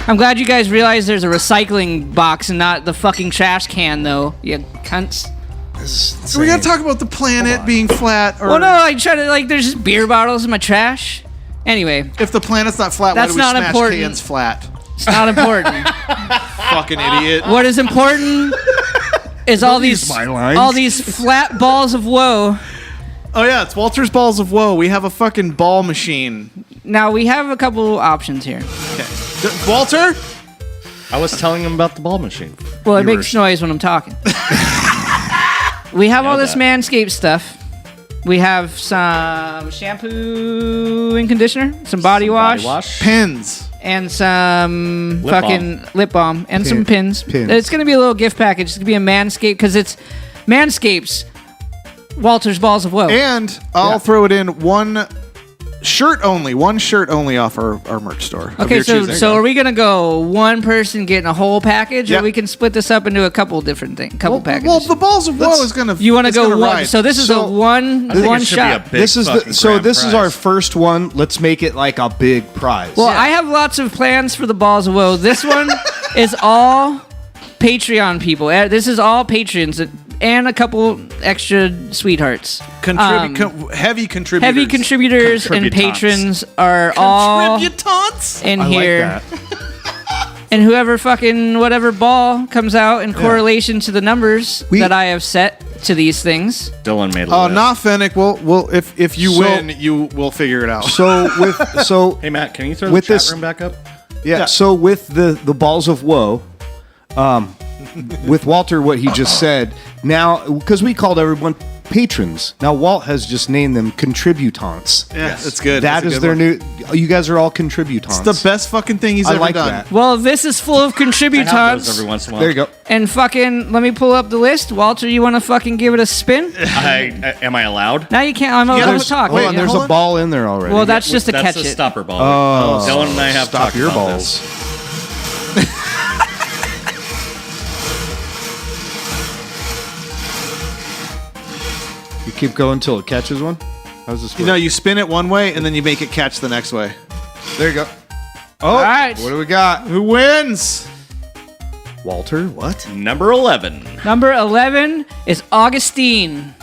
I'm glad you guys realize there's a recycling box and not the fucking trash can, though. You cunts. So we gotta talk about the planet being flat. Or Well, no, I try to there's just beer bottles in my trash. Anyway, if the planet's not flat, That's why do we not smash important. cans flat? it's not important. Fucking idiot. What is important is all these my lines. flat balls of woe. Oh yeah, it's Walter's Balls of Woe. We have a fucking ball machine. Now we have a couple options here. Okay. Walter? I was telling him about the ball machine. Well, it makes noise when I'm talking. We have all this Manscaped stuff. We have some shampoo and conditioner, some body wash, Pins. and some Lip fucking lip balm, and some pins. Pins. It's going to be a little gift package. It's going to be a Manscaped because it's Manscaped's Walter's Balls of Woe. And I'll throw it in one shirt only off our merch store. of Okay, your so choosing. so are we gonna go one person getting a whole package, Yep. or we can split this up into a couple different things, packages? Well, the Balls of Woe is gonna. You want to it's go gonna one? ride. So this is So, a one I think one it should shot. be a big This is fucking so. grand This is our prize. first one. Let's make it like a big prize. Well, I have lots of plans for the Balls of Woe. This one is all Patreon people. This is all patrons and a couple extra sweethearts. Heavy contributors. Heavy contributors and Contributants. patrons are all Contributants. in I here. like that. And whoever fucking whatever ball comes out in correlation to the numbers that I have set to these things. Dylan made a Oh, list. nah, Fennec. We'll if you So- win, we'll figure it out. So Hey, Matt, can you throw With the chat this- room back up? yeah. So with the Balls of Woe, with Walter, what he just said. Now, because we called everyone patrons. Now Walt has just named them contributants. Yeah, that's good. That That's a is good their one. new. You guys are all contributants. It's the best fucking thing he's I ever like done. that. Well, this is full of I have those contributants. every once in a while. There you go. And fucking, let me pull up the list. Walter, you want to fucking give it a spin? Am I allowed? Now you can't. I'm Yeah, allowed there's- to talk. Hold on, yeah, there's hold a on. ball in there already. Well, that's just to That's catch a it. stopper ball. Oh, Dylan and I have stop talked your about balls. this. You keep going until it catches one. How's this work? You know, you spin it one way and then you make it catch the next way. There you go. Oh, All right. what do we got? Who wins? Walter, what? Number 11. Number 11 is Augustine.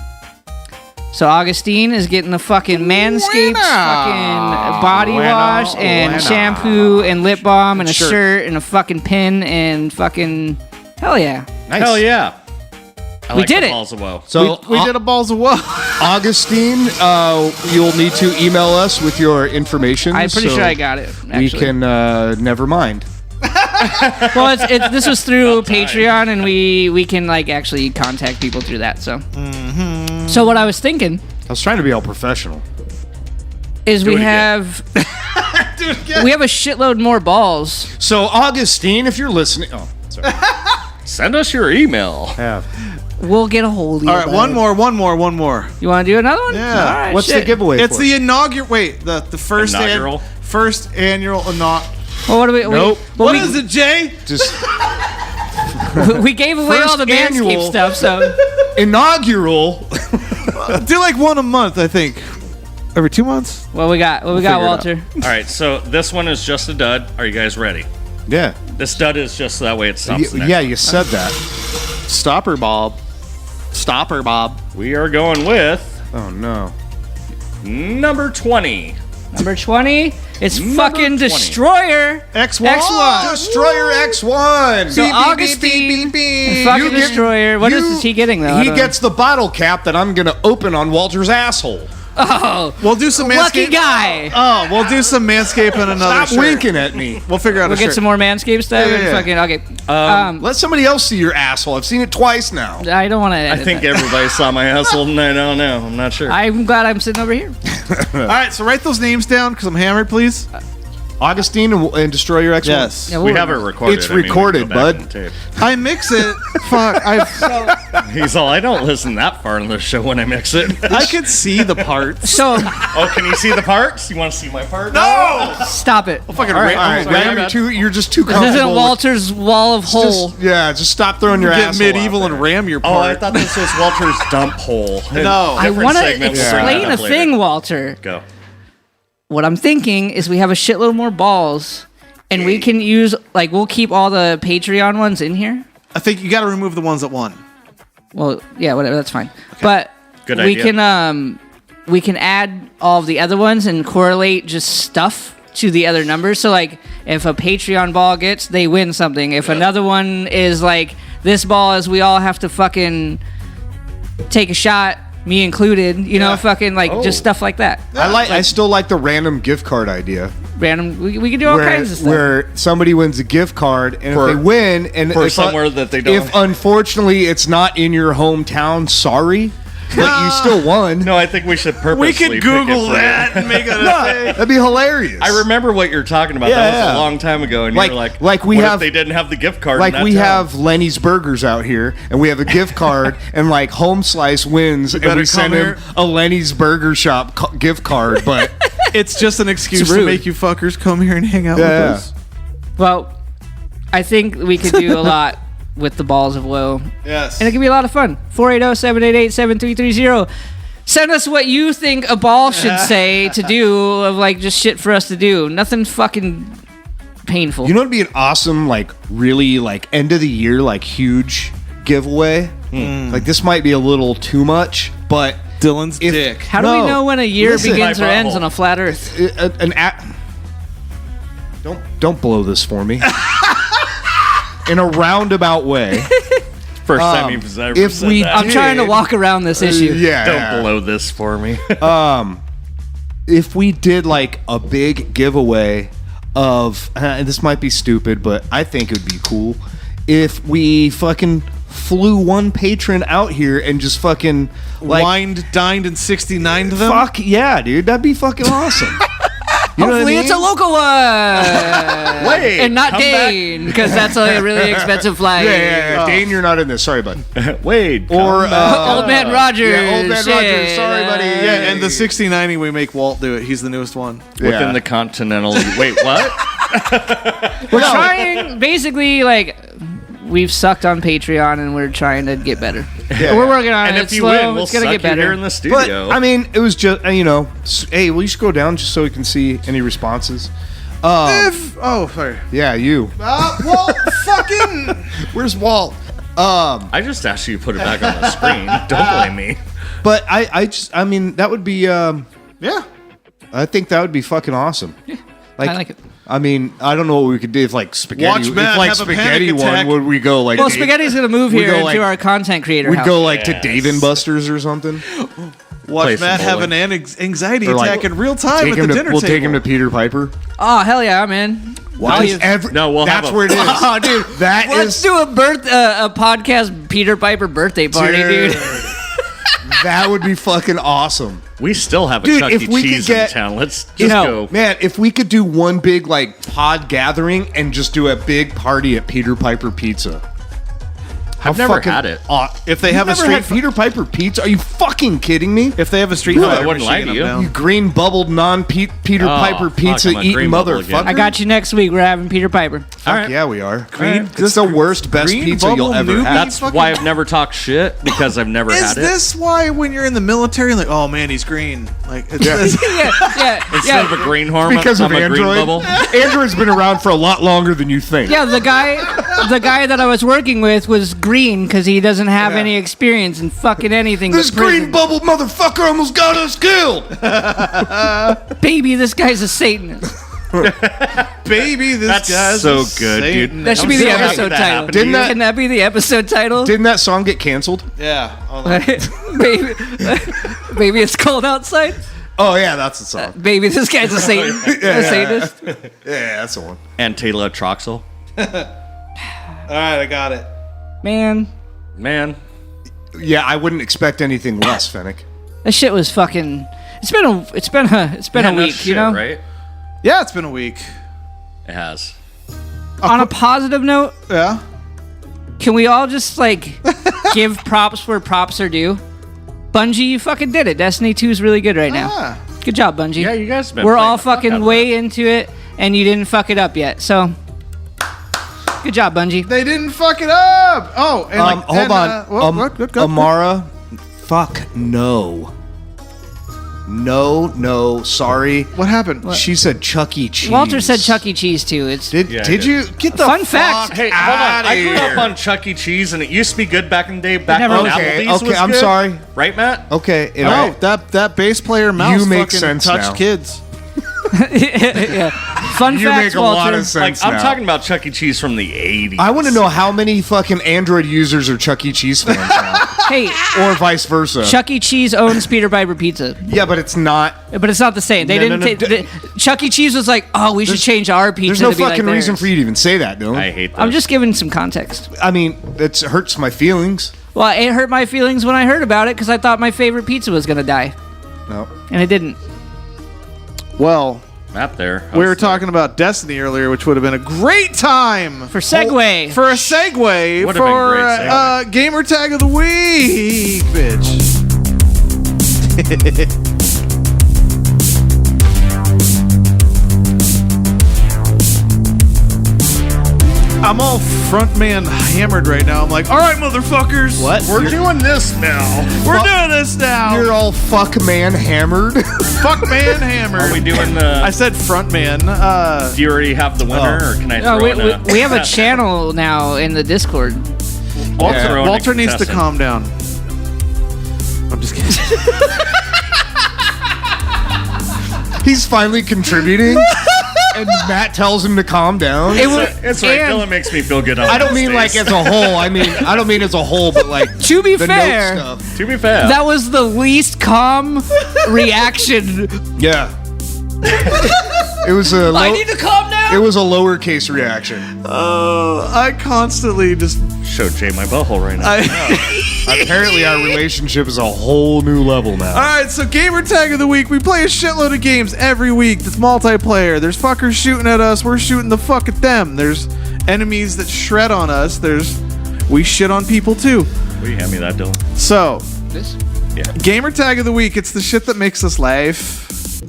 So Augustine is getting the fucking Manscaped fucking body wash and shampoo and lip balm and a shirt and a fucking pin and fucking hell yeah. Nice. Hell yeah. I We like did the it. Balls of Woe. So We did a Balls of Woe. Augustine, you'll need to email us with your information. I'm pretty so sure I got it. Actually. We can never mind. Well, this was through Patreon, and we can like actually contact people through that. So, so what I was thinking I was trying to be all professional. is we it again. have we have a shitload more balls. So Augustine, if you're listening, oh, sorry. Send us your email. Have. We'll get a hold of you. All right, bud. one more. You want to do another one? Yeah. All right, What's shit. the giveaway? It's for? the inaugural. Wait, the first Inaugural? first annual Well, what do we? Nope. What is it, Jay? Just We gave away all the First Manscaped annual- stuff, so inaugural. Do like one a month, I think. Every 2 months. what we got, figure it Walter? All right, so this one is just a dud. Are you guys ready? Yeah. This dud is just so that way it stops. the next Yeah, one. you said that. Stopper Bob. We are going with Oh no. number 20. Number 20. It's Number fucking 20. Destroyer X1. X1. Destroyer X1. So Augustine, fucking You give- Destroyer. What is he getting though? I He don't know. gets the bottle cap that I'm gonna open on Walter's asshole. Oh, We'll do some lucky Manscaped. guy. Oh, we'll do some Manscaped and another Stop shirt. winking at me. We'll figure out We'll a get shirt. some more Manscaped stuff Yeah, and yeah. fucking okay. Let somebody else see your asshole. I've seen it twice now. I don't want to. I think everybody saw my asshole tonight. I don't know. I'm not sure. I'm glad I'm sitting over here. All right, so write those names down because I'm hammered, please. Augustine and Destroyer X1. Yes. Yeah, we we'll- have it recorded. It's I mean, we can recorded, go back bud. in the tape. I mix it. Fuck. He's all, I don't listen that far in the show when I mix it. I could see the parts. So Oh, can you see the parts? You want to see my part? stop it. Fucking All right, ra- all right. ram- Ram, you're just too This comfortable. isn't with- Walter's wall of hole. Just, yeah, just stop throwing your get asshole medieval out and there. ram your Oh, I part. thought this was Walter's dump hole. No. I Different want to segment, we'll bring explain that a up later. thing, Walter. Go. What I'm thinking is we have a shitload more balls, And we can use, like, we'll keep all the Patreon ones in here. I think you got to remove the ones that won. Well, yeah, whatever, that's fine. But Good we idea. we can add all of the other ones and correlate just stuff to the other numbers. So, like, if a Patreon ball gets, they win something. If another one is like, this ball is we all have to fucking take a shot, me included, you know, fucking, like, just stuff like that. I still like the random gift card idea. Random, we can do all kinds of stuff. Where somebody wins a gift card, and if they win, and for if somewhere that they don't. If unfortunately it's not in your hometown, sorry, but you still won. No, I think we should purposely. We could pick Google it for that and make it a thing. That'd be hilarious. I remember what you're talking about. Yeah, That was yeah. a long time ago, and Like- you were like, like we what have- if they didn't have the gift card? Like in that we town? have Lenny's Burgers out here, and we have a gift card, and like Home Slice wins, and better we send come him a Lenny's Burger Shop gift card. But It's just an excuse It's to rude. make you fuckers come here and hang out with Yeah. us. Well, I think we could do a lot with the balls of woe. Yes. And it can be a lot of fun. 480-788-7330. Send us what you think a ball should say to do, of like just shit for us to do. Nothing fucking painful. you know, it'd be an awesome, like really, like end of the year, like huge giveaway. Like this might be a little too much, but Dylan's if- dick. How do No, we know when a year listen. begins or My ends butthole. on a flat Earth? Don't blow this for me. In a roundabout way. First time you've ever if said we- that. I'm trying to walk around this issue. Yeah. Don't blow this for me. If we did like a big giveaway of, and this might be stupid, but I think it would be cool if we fucking flew one patron out here and just fucking like Wined, dined, and 69 to them. fuck yeah, dude, that'd be fucking awesome. You know what I Hopefully mean? it's a local one. Wait, and not come back. Dane, because that's a really expensive flight. Yeah. Dane, you're not in this. Sorry, bud. Wade, Or Old Man Rogers. yeah, Old Man shit. Rogers. Sorry, buddy. Yeah, and the 6090 we make Walt do it. He's the newest one. within the continental. Wait, what? We're trying, basically, like, we've sucked on Patreon and we're trying to get better. We're working on And it. if you Slow. win, we'll It's gonna suck get you better. here in the But studio. I mean, it was just hey, will you scroll down just so we can see any responses? Sorry. Yeah, you. Walt, fucking. Where's Walt? I just asked you to put it back on the screen. Don't blame me. But I mean, that would be. Yeah. I think that would be fucking awesome. I like it. I mean, I don't know what we could do if like spaghetti. Watch Matt if like have a spaghetti panic attack. one, would we go like? Well, Dave- Spaghetti's gonna move we here go, into like- our content creator We'd house. go like to Yes. Dave and Buster's or something. Watch Play some Matt have an bowling. anxiety Or, like, attack in real time Take at him the to, dinner we'll table. take him to Peter Piper. Oh hell yeah, I'm in. I'll use- No, we'll have That's a- where it is. Oh, dude, That let's is- do a podcast Peter Piper birthday party, dude. That would be fucking awesome. We still have a Dude, Chuck if E. we could Cheese get- in town. Let's just know, go. Man, if we could do one big like pod gathering and just do a big party at Peter Piper Pizza. I've never had it. If they You have a never street had Peter Piper Pizza? Are you fucking kidding me? If they have a street No, I fighter wouldn't lie machine, to I'm you. down. You green bubbled non-Peter Piper fuck, pizza I'm a eating green bubble again. motherfucker. I got you next week. We're having Peter Piper. Fuck yeah, we are. Green- It's the worst, best green pizza you'll bubble ever newbie? have. That's fucking- why I've never talked shit, because I've never Is had it. this why when you're in the military, like, oh man, he's green? Like, it's this. yeah. Instead of a greenhorn, Because of I'm a green Android. bubble. Android's been around for a lot longer than you think. Yeah, the guy that I was working with was green because he doesn't have any experience in fucking anything. This but prison. green bubble motherfucker almost got us killed. Baby, this guy's a Satanist. Baby, this That's guy's so a good, dude. Satan. That should I'm be the so happy episode that title. happened to Didn't you. that- Can that be the episode title? Didn't that song get canceled? Yeah. Hold on. Baby, baby, it's cold outside. Oh yeah, that's the song. Baby, this guy's a Satan. A Satanist. Yeah, that's the one. And Taylor Troxel. All right, I got it. Man, Man, Yeah, I wouldn't expect anything less, Fennec. that shit was fucking. It's been a yeah, no week, shit, you know. right? Yeah, it's been a week. It has. On a positive note, Yeah. can we all just like give props where props are due? Bungie, you fucking did it. Destiny 2 is really good right now. Ah. Good job, Bungie. Yeah, you guys have been We're playing all the fuck out fucking of way into it, and you didn't fuck it up yet. So, good job, Bungie. They didn't fuck it up. Oh, and like, Hold and, on. what, go. Amara, fuck no. No, sorry. What happened? She said Chuck E. Cheese. Walter said Chuck E. Cheese too. It's Did you get the Fun fact. Hey, hold on. I grew up on Chuck E. Cheese, and it used to be good back in the day. Back never when was. Applebee's was I'm good. sorry. Right, Matt? Okay. And Oh, that bass player mouse You make fucking sense touched now. kids. fun you facts, make a Walter. lot of sense Like, I'm now. talking about Chuck E. Cheese from the 80s. I want to know how many fucking Android users are Chuck E. Cheese fans now, Hey, or vice versa. Chuck E. Cheese owns Peter Piper Pizza, Yeah, but it's not. but it's not the same. They No, didn't. no, no. Chuck E. Cheese was like, oh, we should change our pizza. There's no to be fucking like reason theirs. for you to even say that, Dylan. I hate that. I'm just giving some context. I mean, it hurts my feelings. Well, it hurt my feelings when I heard about it because I thought my favorite pizza was gonna die, No. and it didn't. Well, Matt there. we were talking about Destiny earlier, which would have been a great time For segue. for a segue Would have been for great segue. gamer tag of the week, bitch. I'm all frontman hammered right now. I'm like, all right, motherfuckers. What? We're doing this now. We're doing this now. You're all fuck man hammered. fuck man hammered. Are we doing the... I said frontman. Do you already have the winner, or can I throw No, in a... we have a channel now in the Discord. I'll Yeah. throw in a Walter needs to contestant. calm down. I'm just kidding. He's finally contributing, and Matt tells him to calm down. It was, It's right. and Dylan makes me feel good on I don't mean like Wednesdays. as a whole. I don't mean as a whole, but like to be the fair, note stuff. To be fair. that was the least calm reaction. Yeah. It was a I need to calm down. it was a lowercase reaction. I constantly just. Showed Jay my butthole right now. Apparently, our relationship is a whole new level now. All right, so gamer tag of the week. We play a shitload of games every week. That's multiplayer. There's fuckers shooting at us. We're shooting the fuck at them. There's enemies that shred on us. We shit on people too. Will you hand me that, Dylan? So, This? Yeah. gamer tag of the week. It's the shit that makes us laugh.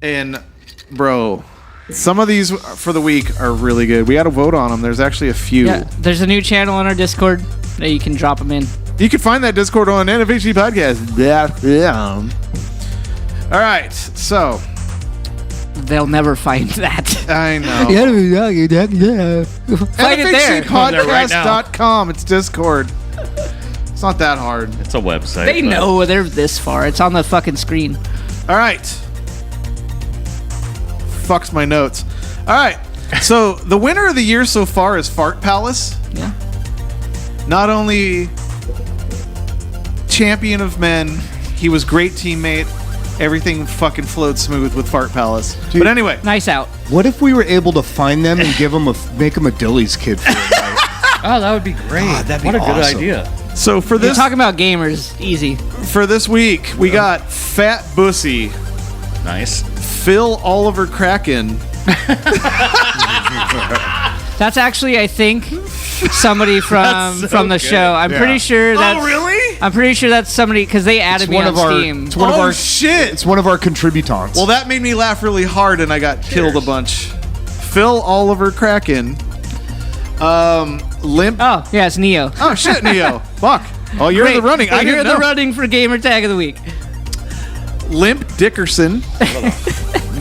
And, bro, some of these for the week are really good. We got to vote on them. There's actually a few. Yeah, there's a new channel on our Discord that you can drop them in. You can find that Discord on NFHC Podcast. Yeah. All right, so They'll never find that. I know. Find it there. NFHCpodcast.com. It's Discord. It's not that hard. It's a website. They but- know they're this far. It's on the fucking screen. All right. Fucks my notes. All right. So the winner of the year so far is Fart Palace. Yeah. Not only champion of men, he was great teammate. Everything fucking flowed smooth with Fart Palace. But anyway, Nice out. What if we were able to find them and make them a Dilly's kid for a night? Oh, that would be great. that'd be what a good awesome. idea. so for You're this talking about gamers. Easy. week, we got Fat Bussy, Nice. Phil Oliver Kraken, That's actually, I think, somebody from so the good. show. I'm Yeah. pretty sure that's. Oh, really? I'm pretty sure that's somebody because they added me on Steam. It's one of Oh, our shit. It's one of our contributants. Well, that made me laugh really hard, and I got killed a bunch. Phil Oliver Kraken, Limp. Oh yeah, it's Neo. Oh shit, Neo! Fuck. Oh, you're in Great. the running. I You're didn't in the know. running for gamer tag of the week. Limp Dickerson,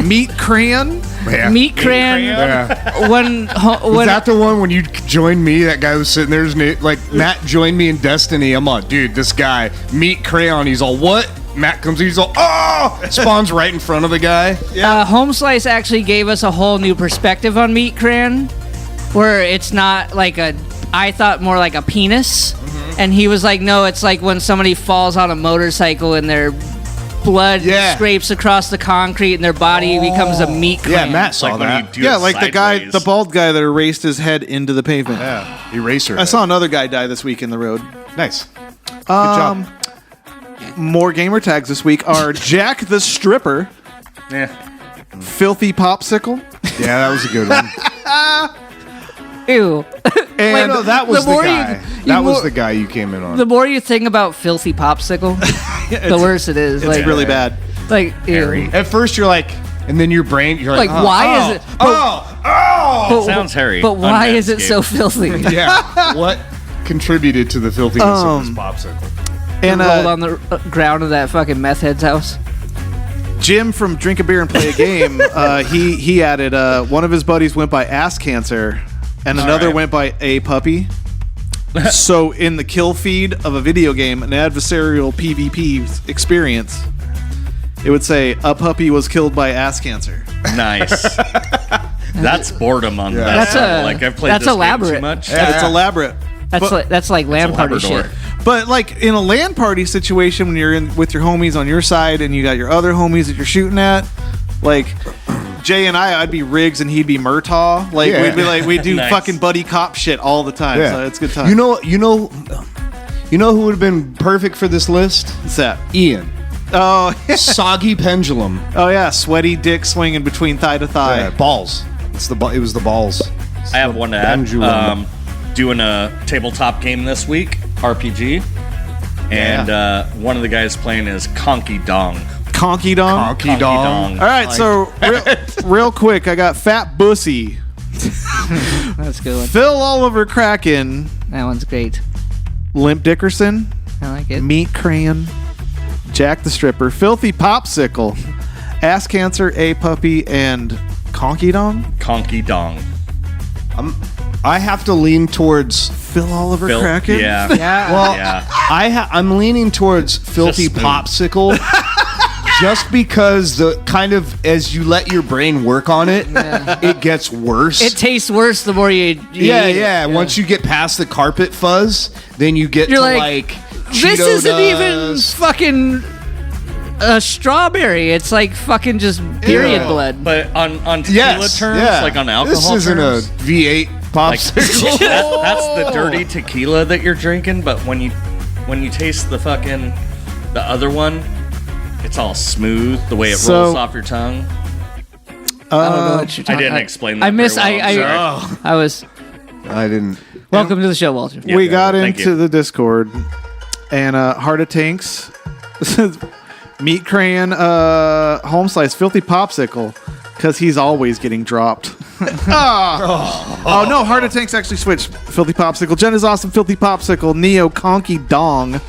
Meat Crayon. yeah. Meat Cran. Yeah. When Was that the one when you joined me? That guy was sitting there, like Matt joined me in Destiny. I'm like, dude, this guy, Meat Crayon. He's all, what? Matt comes in, he's all, oh! Spawns right in front of the guy. Home Slice actually gave us a whole new perspective on Meat Cran, where it's not like I thought more like a penis, and he was like, no, it's like when somebody falls on a motorcycle and their blood Yeah. scrapes across the concrete and their body becomes a meat Yeah, cran. Matt saw Like when you that. do Yeah, it like the guy, sideways. the bald guy that erased his head into the pavement. Yeah, eraser. I saw another guy die this week in the road. Nice. Good job. More gamer tags this week are Jack the Stripper, Yeah. Filthy Popsicle, Yeah, that was a good one. Ew. and No, that was the the more you- guy. you That was more- the guy you came in on. The more you think about Filthy Popsicle, the worse it is. it's Like, really bad. like, ew. At first, you're like, and then your brain, you're like, Like, why is it? But, Sounds hairy. But why on is it so filthy? yeah. What contributed to the filthiness of this Um, popsicle? And Rolled on the ground of that fucking meth head's house. Jim from Drink a Beer and Play a Game, he added one of his buddies went by ass cancer and another right. went by a puppy. So in the kill feed of a video game, an adversarial PvP experience, it would say a puppy was killed by ass cancer. Nice. That's boredom on that. Like I've played that's this elaborate. game too much. Yeah, it's elaborate. That's like LAN party Labrador. shit. But like in a LAN party situation, when you're in with your homies on your side and you got your other homies that you're shooting at, like Jay and I'd be Riggs and he'd be Murtaugh. Like Yeah. we'd be like we do Nice. fucking buddy cop shit all the time. So it's a good time. You know who would have been perfect for this list? What's that? Ian. Oh, Soggy pendulum. oh yeah, sweaty dick swinging between thigh to thigh. Balls. It was the balls. I have one to add. Pendulum. Doing a tabletop game this week, RPG, and one of the guys playing is Conky Dong. Conky dong. Conky dong. All right, so real quick, I got Fat Bussy, That's a good one. Phil Oliver Kraken, That one's great. Limp Dickerson, I like it. Meat Crayon, Jack the Stripper, Filthy Popsicle, Ass Cancer, A Puppy, and Conky Dong. Conky Dong. I have to lean towards. Phil Oliver Phil- Kraken. Yeah. Yeah. Well, Yeah. I'm leaning towards Filthy Just smooth. Popsicle, just because the kind of as you let your brain work on it, it gets worse. It tastes worse the more you yeah, eat it. yeah. Once you get past the carpet fuzz, then you get You're to like, this Cheeto isn't even dust. fucking a strawberry. It's like fucking just period Yeah. blood. But on tequila terms, like on alcohol this isn't terms, a V8 like, popsicle. that's the dirty tequila that you're drinking. But when you taste the other one, it's all smooth the way it So- rolls off your tongue. I don't know what you're I talking didn't about. explain that. I missed. very well. I'm sorry. I was. I didn't. Welcome to the show, Walter. Yeah. We got Thank into you. the Discord, and Heart of Tanks, Meat Crayon, Home Slice, Filthy Popsicle, because he's always getting dropped. Oh no, Heart of Tanks actually switched. Filthy Popsicle, Jen is awesome. Filthy Popsicle, Neo, Conky Dong,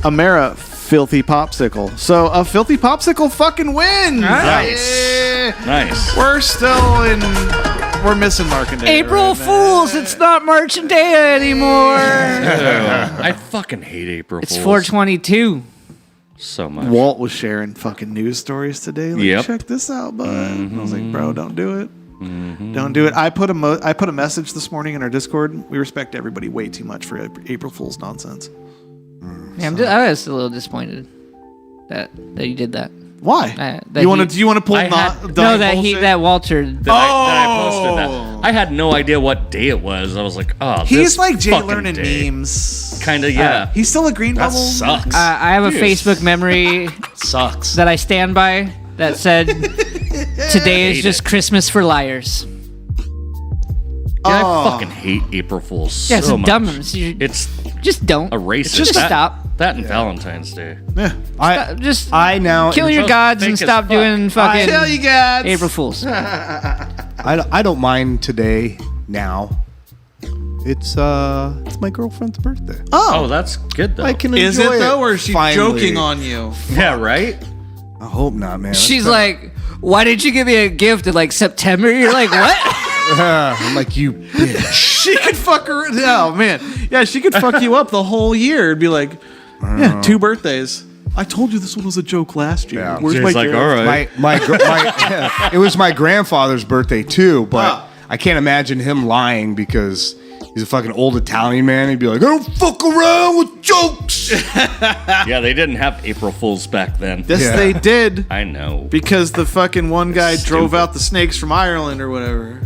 Amara, Filthy Popsicle. So a Filthy Popsicle fucking wins. Nice. Yeah. Nice. We're missing Market Day. April right now. Fools! It's not Merchant Day anymore. I fucking hate April It's Fools 422. so much. Walt was sharing fucking news stories today. Like, Yep. check this out, bud. I was like, bro, don't do it. Don't do it. I put a message this morning in our Discord. We respect everybody way too much for April Fool's nonsense. Yeah, I was a little disappointed that you did that. Why? that you want to? he- Do you want to pull? I had- No, that Walter. that I posted that. I had no idea what day it was. I was like, oh, He's this like Jay fucking learning day. memes. Kind of, yeah. He's still a green That bubble. sucks. I have a Dude. Facebook memory Sucks. that I stand by that said, "Today is hate just it. Christmas for liars." Dude, I fucking hate April Fools Yeah, so it's much. dumb. It's Just don't. a racist. Just that, stop. That and Valentine's Day. Just I now kill your both gods and fake as stop fuck. doing fucking Tell you guys. April Fools. I don't mind today now. It's my girlfriend's birthday. Oh, that's good though. I can enjoy Is it though, or is she finally. joking on you? yeah, right? I hope not, man. She's like, "Why did you give me a gift in like September?" You're like, "What?" I'm like, you bitch. She could fuck her. Oh man, yeah, she could fuck you up the whole year. It'd be like, yeah, 2 birthdays. I told you this one was a joke last year. Yeah. Where's She's my like, gift? all right. It was my grandfather's birthday too, but I can't imagine him lying because he's a fucking old Italian man. He'd be like, I don't fuck around with jokes. Yeah, they didn't have April Fools back then. Yes, Yeah. they did. I know. Because the fucking one guy drove Stupid. out the snakes from Ireland or whatever.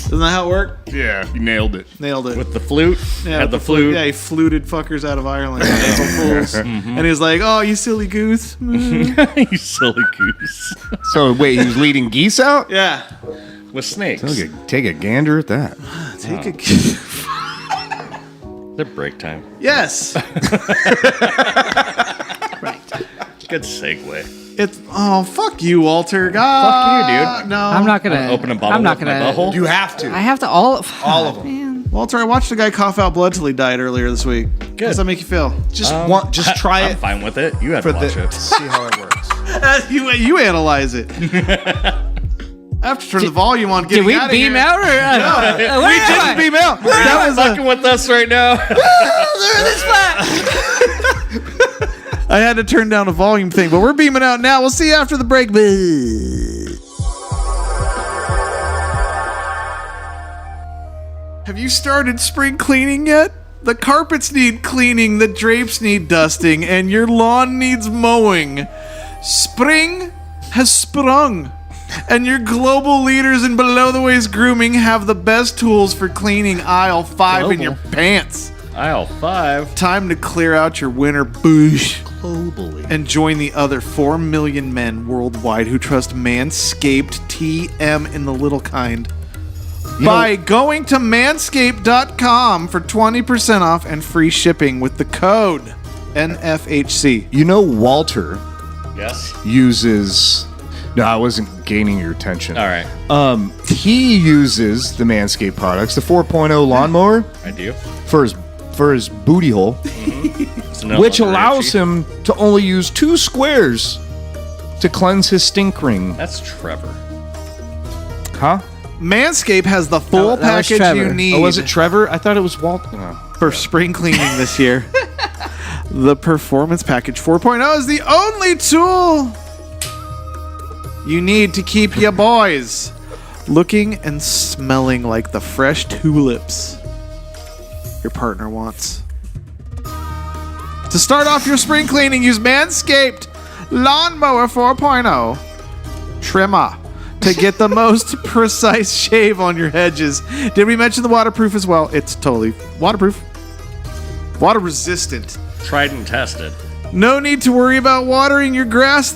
Isn't that how it worked? Yeah, you nailed it. Nailed it. With the flute, Yeah, had with the flute. Yeah, he fluted fuckers out of Ireland. April Fools. And he was like, oh, you silly goose. You silly goose. So wait, he was leading geese out? Yeah. With snakes. Take a gander at that. Take a They're break time. Yes. Good segue. It's fuck you, Walter. God, Fuck you, dude. No. I'm not gonna Open a bottle I'm not with my gonna. butthole. You have to. I have to all All of them. Man. Walter, I watched a guy cough out blood till he died earlier this week. How does that make you feel? Just try I'm it fine with it. You had to for watch it. see how it works. You analyze it. I have to turn the volume on. Did we beam out or We didn't beam out. That was fucking with us right now. I had to turn down a volume thing, but we're beaming out now. We'll see you after the break. Have you started spring cleaning yet? The carpets need cleaning, the drapes need dusting, and your lawn needs mowing. Spring has sprung, and your global leaders in below-the-waist grooming have the best tools for cleaning aisle 5 in your pants. Aisle 5. Time to clear out your winter bush. Globally. And join the other 4 million men worldwide who trust Manscaped TM in the little kind. By going to manscaped.com for 20% off and free shipping with the code NFHC. You know, Walter Yes. uses. No, I wasn't gaining your attention. All right. He uses the Manscaped products, the 4.0 lawnmower, I do. for his booty hole, It's no which longer allows itchy. him to only use 2 squares to cleanse his stink ring. That's Trevor. Huh? Manscaped has the full That was package Trevor. you need Oh, was it Trevor? I thought it was Walt. Oh. for spring cleaning this year. The Performance Package 4.0 is the only tool you need to keep your boys looking and smelling like the fresh tulips your partner wants. To start off your spring cleaning, use Manscaped Lawnmower 4.0 Trimmer to get the most precise shave on your hedges. Did we mention the waterproof as well? It's totally waterproof. Water resistant. Tried and tested. No need to worry about watering your grass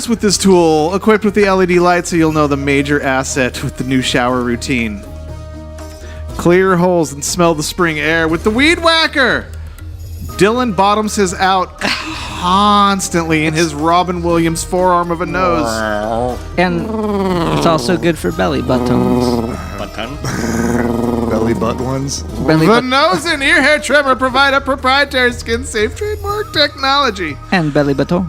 with this tool, equipped with the LED light so you'll know the major asset with the new shower routine. Clear your holes and smell the spring air with the Weed Whacker. Dylan bottoms his out constantly in his Robin Williams forearm of a nose. And it's also good for belly buttons. Button. Belly butt ones. Belly The but- nose and ear hair trimmer provide a proprietary skin-safe trademark technology, and belly button.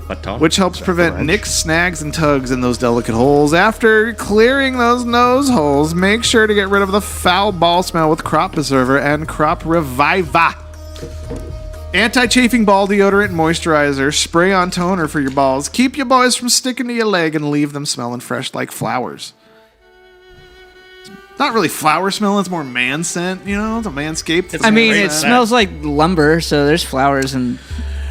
Button. which helps prevent French? nicks, snags, and tugs in those delicate holes. After clearing those nose holes, make sure to get rid of the foul ball smell with Crop Preserver and Crop Reviva. Anti-chafing ball deodorant and moisturizer. Spray on toner for your balls. Keep your boys from sticking to your leg and leave them smelling fresh like flowers. Not really flower smell, it's more man scent, you know? It's a Manscaped. I mean, great it scent. smells like lumber, so there's flowers and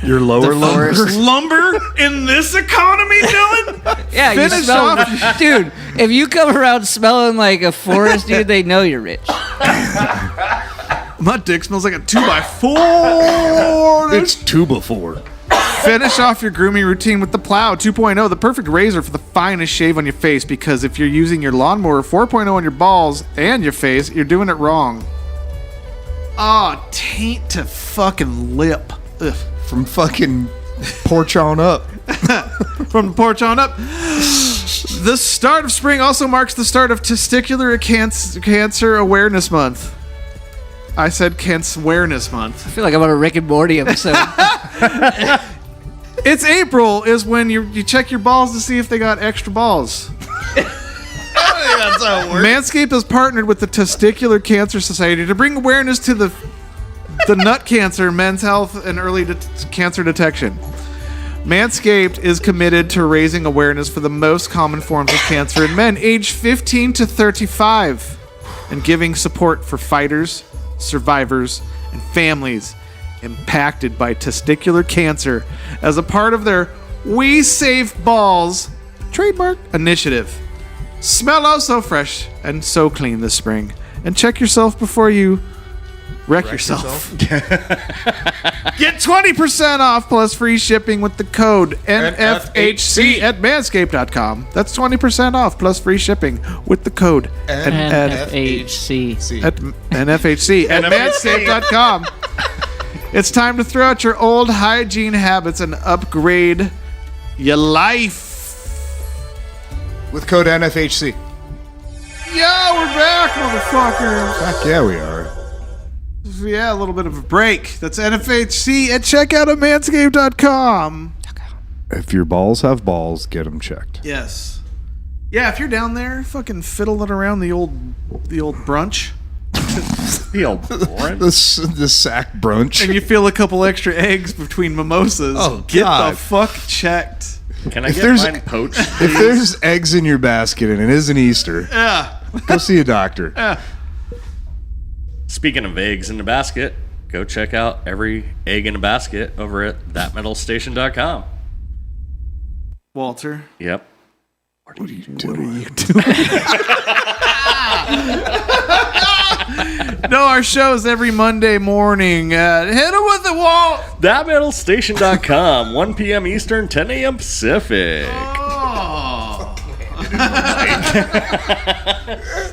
Your lower lumbar. forest. lumber in this economy, Dylan? yeah, you Finish smell, off. dude. If you come around smelling like a forest, dude, they know you're rich. My dick smells like a 2x4. dude. It's 2x4. Finish off your grooming routine with the Plow 2.0, the perfect razor for the finest shave on your face, because if you're using your Lawnmower 4.0 on your balls and your face, you're doing it wrong. Oh, taint to fucking lip. Ugh. From fucking porch on up. From the porch on up. The start of spring also marks the start of Testicular Cancer Awareness Month. I said Cancer Awareness Month. I feel like I'm on a Rick and Morty episode. It's April is when you check your balls to see if they got extra balls. Manscaped has partnered with the Testicular Cancer Society to bring awareness to the nut cancer, men's health, and early cancer detection. Manscaped is committed to raising awareness for the most common forms of cancer in men aged 15 to 35 and giving support for fighters, survivors, and families impacted by testicular cancer as a part of their We Save Balls trademark initiative. Smell oh so fresh and so clean this spring. And check yourself before you wreck yourself. Get 20% off plus free shipping with the code NFHC at manscaped.com. That's 20% off plus free shipping with the code NFHC. at NFHC at manscaped.com. It's time to throw out your old hygiene habits and upgrade your life. With code NFHC. Yeah, we're back, motherfuckers. Heck yeah, we are. Yeah, a little bit of a break. That's NFHC at checkout at manscaped.com. If your balls have balls, get them checked. Yes. Yeah, if you're down there fucking fiddling around the old brunch. The old boring. The sack brunch. And you feel a couple extra eggs between mimosas. Oh, get God. the fuck checked. Can I get mine poached? If there's eggs in your basket and it isn't Easter, Yeah. go see a doctor. Speaking of eggs in the basket, go check out every egg in a basket over at thatmetalstation.com. Walter. Yep. What are you doing? No, our show's every Monday morning. Hit him with the Walt. Thatmetalstation.com, 1 p.m. Eastern, 10 a.m. Pacific. Oh.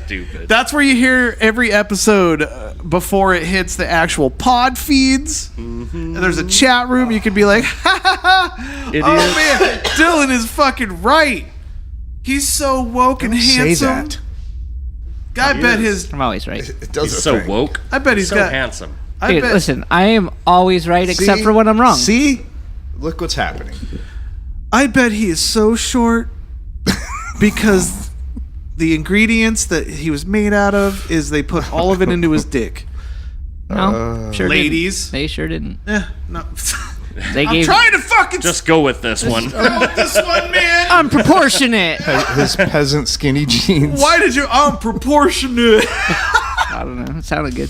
Stupid. That's where you hear every episode before it hits the actual pod feeds. And there's a chat room. You can be like, ha ha ha. Idiot. Oh man, Dylan is fucking right. He's so woke and handsome. Say that. I bet his. I'm always right. It does He's a so thing. woke. I bet he's so got. handsome. I Dude, bet. listen, I am always right except See? for when I'm wrong. See, Look what's happening. I bet he is so short because the ingredients that he was made out of is they put all of it into his dick. No, sure Ladies. didn't. They sure didn't. No. They I'm gave trying to fucking Just go with this one. go with this one, man. unproportionate. His peasant skinny jeans. Why did you unproportionate? I don't know. It sounded good.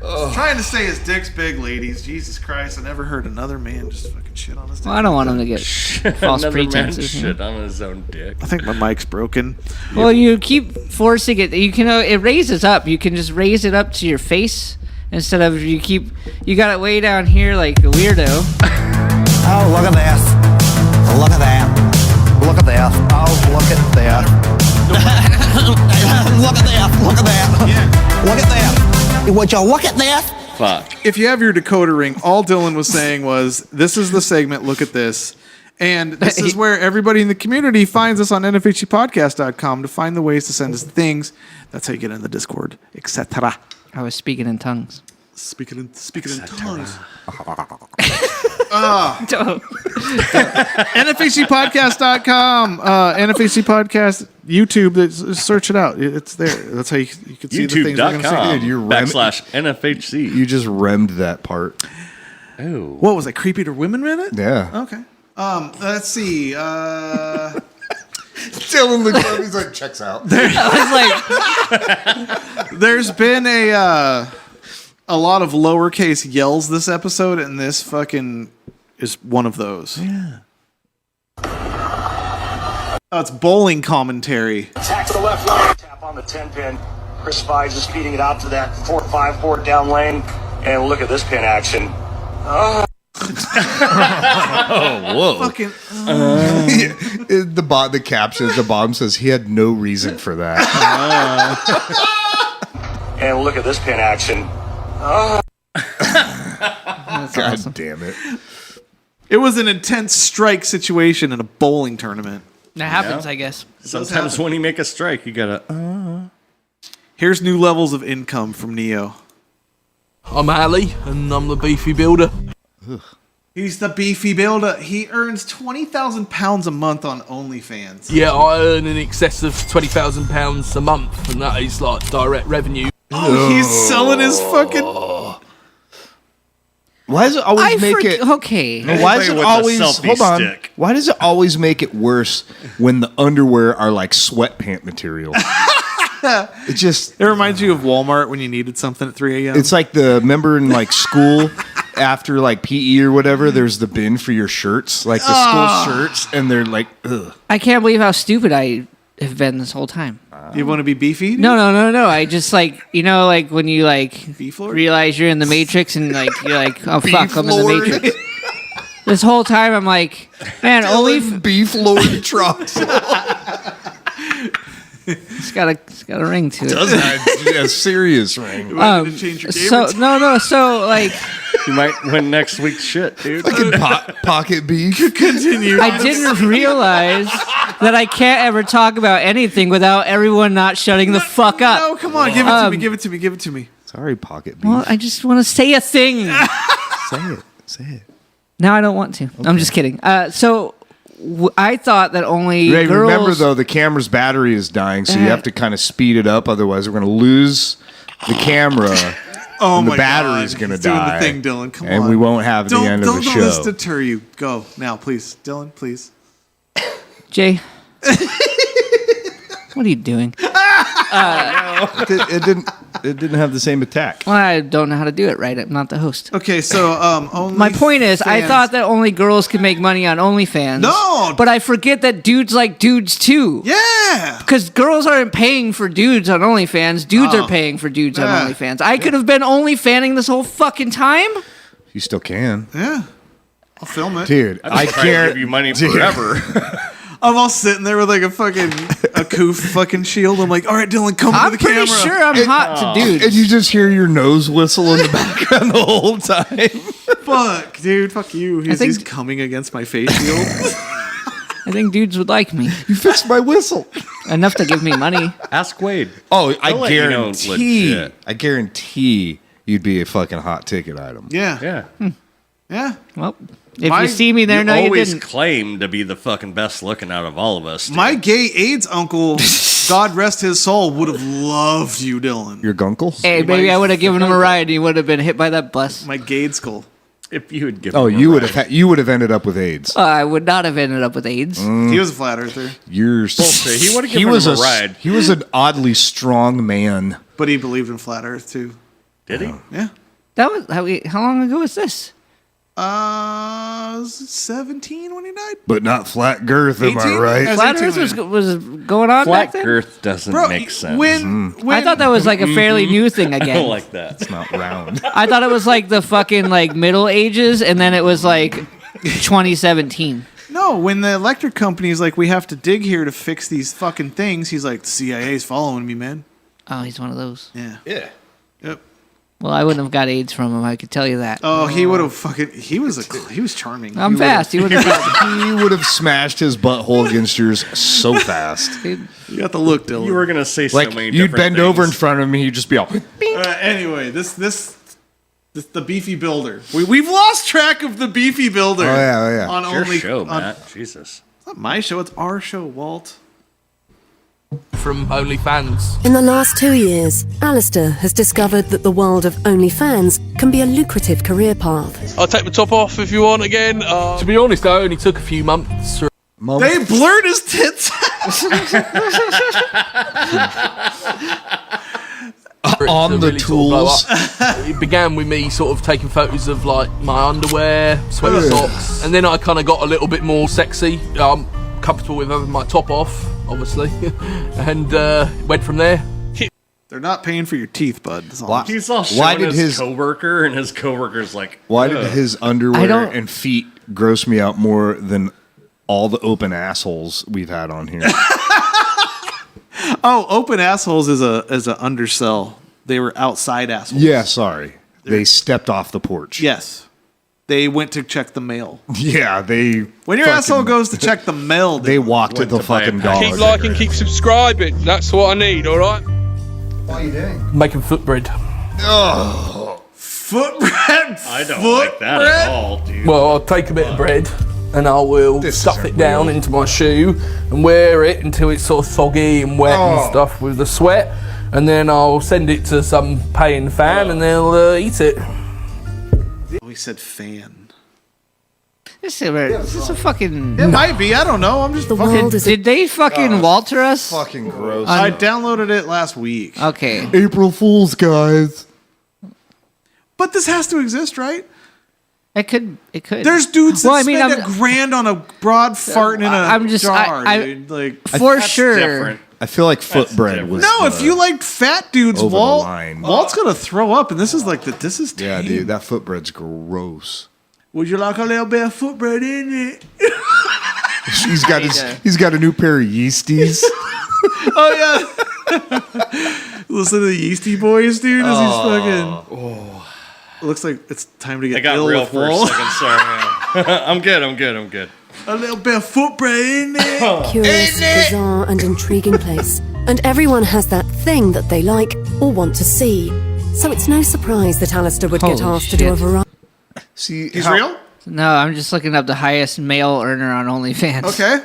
Trying to say his dick's big, ladies. Jesus Christ, I never heard another man just fucking shit on his dick. Well, I don't want him to get false Another man pretenses. you know? shit on his own dick. I think my mic's broken. Well, you keep forcing it. You can. It raises up. You can just raise it up to your face instead of you got it way down here like a weirdo. Oh, look at this. Look at that. Look at this. Oh, look at that. Look at that. Look at that. Look at that. Would you look at this? Fuck. If you have your decoder ring, all Dylan was saying was, this is the segment, look at this. And this is where everybody in the community finds us on NFHCpodcast.com to find the ways to send us things. That's how you get in the Discord, etc. I was speaking in tongues. Speaking in tongues. NFHCpodcast.com. NFHC Podcast, YouTube. Search it out. It's there. That's how you can see the things we're going to say. YouTube.com Dude, you're /NFHC. You just remmed that part. Ooh. What was that, Creepy to Women Minute? Yeah. Okay. Let's see. Dylan looks up. He's like, checks out. I was like, There's been a lot of lowercase yells this episode, and this fucking is one of those. Yeah. Oh, it's bowling commentary. Attack to the left lane. Tap on the 10 pin. Chris Spies is feeding it out to that 4-5 board down lane. And look at this pin action. Oh, whoa. Fucking. The caption at the bottom says he had no reason for that. And look at this pin action. that's God awesome. damn it. It was an intense strike situation in a bowling tournament. That happens, I guess. Sometimes when you make a strike, you gotta. Here's new levels of income from Neo. I'm Ali, and I'm the beefy builder. He's the beefy builder. He earns 20,000 pounds a month on OnlyFans. Yeah, I earn in excess of £20,000 a month, and that is like direct revenue. Oh, he's selling his fucking. Why does it always make it? Okay. Why does it Anybody with a always selfie hold on? stick. Why does it always make it worse when the underwear are like sweatpant material? It just It reminds you of Walmart when you needed something at 3 a.m. it's like remember in like school after like PE or whatever, there's the bin for your shirts, like the school shirts, and they're like, ugh. I can't believe how stupid I have been this whole time. You want to be beefy? No. I just like, like when you like Beef Lord? realize you're in the Matrix and like you're like, oh fuck, I'm in the Lord. Matrix. This whole time I'm like, man, only Beef Lord trucks. it's got a ring to it. Does that a serious ring? To change your So so like You might win next week's shit, dude. Fucking pocket beef. Continue. I didn't realize that I can't ever talk about anything without everyone not shutting the fuck up. No, come on, give it to me. Give it to me. Give it to me. Sorry, Pocket Beef. Well, I just want to say a thing. Say it. Now I don't want to. I'm just kidding. So I thought that only Hey, girls... remember, though, the camera's battery is dying, so you have to kind of speed it up. Otherwise, we're going to lose the camera. Oh, and my the battery's God. going to He's doing die. the thing, Dylan. Come on. And we won't have the end of the Don't show. let this deter you. Go. Now, please. Dylan, please. Jay. What are you doing? It didn't have the same attack. Well, I don't know how to do it right. I'm not the host. Okay, so only My point is, I fans- thought that only girls could make money on OnlyFans. No! But I forget that dudes like dudes too. Yeah! Because girls aren't paying for dudes on OnlyFans. Dudes Oh. are paying for dudes Yeah. on OnlyFans. I could have been OnlyFanning this whole fucking time. You still can. Yeah. I'll film it. Dude, I Try to can't give you money forever. I'm all sitting there with like a coof fucking shield. I'm like, all right, Dylan, come I'm to the pretty camera. sure I'm hot to dudes. And you just hear your nose whistle in the background the whole time. Fuck, dude, fuck you. He's coming against my face shield. I think dudes would like me. You fixed my whistle. Enough to give me money. Ask Wade. Oh, I They'll let you know guarantee. legit. I guarantee you'd be a fucking hot ticket item. Yeah. Yeah. Yeah. Well, if you see me there, you no, you always didn't. claim to be the fucking best looking out of all of us. dude. My gay AIDS uncle, God rest his soul, would have loved you, Dylan. Your gunkle? Hey, maybe I would have given him a ride and he would have been hit by that bus. My gay skull. If you would give Oh, him a you would ride. have you would have ended up with AIDS. I would not have ended up with AIDS. He was a flat earther, You're Bullshit. He would've given was him a ride. He was an oddly strong man. but he believed in flat earth too. Did he? Yeah. That was how long ago was this? 17 when he died? But not flat girth, am I 18? right? As Flat 18 Earth was when- going on Flat back then? girth doesn't Bro, make sense. when I thought that was like a fairly new thing I again. don't like that. It's not round. I thought it was like the fucking like Middle Ages, and then it was like 2017. No, when the electric company's like, we have to dig here to fix these fucking things, he's like, the CIA's following me, man. Oh, he's one of those. Yeah. Yeah. Yep. Well, I wouldn't have got AIDS from him. I could tell you that. Oh, he would have fucking. He was charming. I'm fast. He would have. He would have smashed his butthole against yours so fast. You got the look, Dylan. You were gonna say so Like many. you'd different bend over in things. front of me, he'd just be all. Anyway, this the beefy builder. We've lost track of the beefy builder. Oh, yeah. On It's your only show, on- Matt. Jesus. It's not my show. It's our show, Walt. From OnlyFans. In the last 2 years, Alistair has discovered that the world of OnlyFans can be a lucrative career path. I'll take the top off if you want again. To be honest, I only took a few months. They blurred his tits. On the tools. It began with me sort of taking photos of like my underwear, sweater socks, and then I kind of got a little bit more sexy. Comfortable with having my top off, obviously, and went from there. They're not paying for your teeth, bud. That's all I'm saying. He's all Why showing did his his- coworker, and his coworker's like, Why "Ugh." did his I underwear don't- and feet gross me out more than all the open assholes we've had on here? Oh, open assholes is a undersell. They were outside assholes. Yeah, sorry. They stepped off the porch. Yes. They went to check the mail. Yeah, they. When your fucking- asshole goes to check the mail, They walked Went the to buy a fucking pack. dog. Keep liking, keep subscribing. That's what I need. All right. What are you doing? Making foot bread. foot bread. I don't foot like that bread? at all, dude. Well, I'll take a bit of bread and I will stuff it down into my shoe and wear it until it's sort of soggy and wet and stuff with the sweat. And then I'll send it to some paying fan and they'll eat it. Oh, he said fan. This is a fucking. It might be. I don't know. I'm just fucking. Did they fucking Walter us? Fucking gross. I downloaded it last week. Okay. April Fools, guys. But this has to exist, right? It could. There's dudes that Well, I mean, spend I'm- $1,000 on a broad farting in a I'm just- jar, I- dude. Like, For That's sure. different. I feel like foot bread was. no, if you like fat dudes, over the Walt, line. Walt's gonna throw up, and this is like this is Yeah, tame. dude, that foot bread's gross. Would you like a little bit of foot bread in it? He's got a new pair of yeasties. Oh yeah. Listen to the Yeasty Boys, dude. As he's fucking. It looks like it's time to get I got ill real with for a Walt. second. Sorry, man. I'm good. A little bit of footbray in there. Curious, bizarre, and intriguing place. And everyone has that thing that they like or want to see. So it's no surprise that Alistair would get Holy asked to do a shit. variety. See, He's real? No, I'm just looking up the highest male earner on OnlyFans. Okay.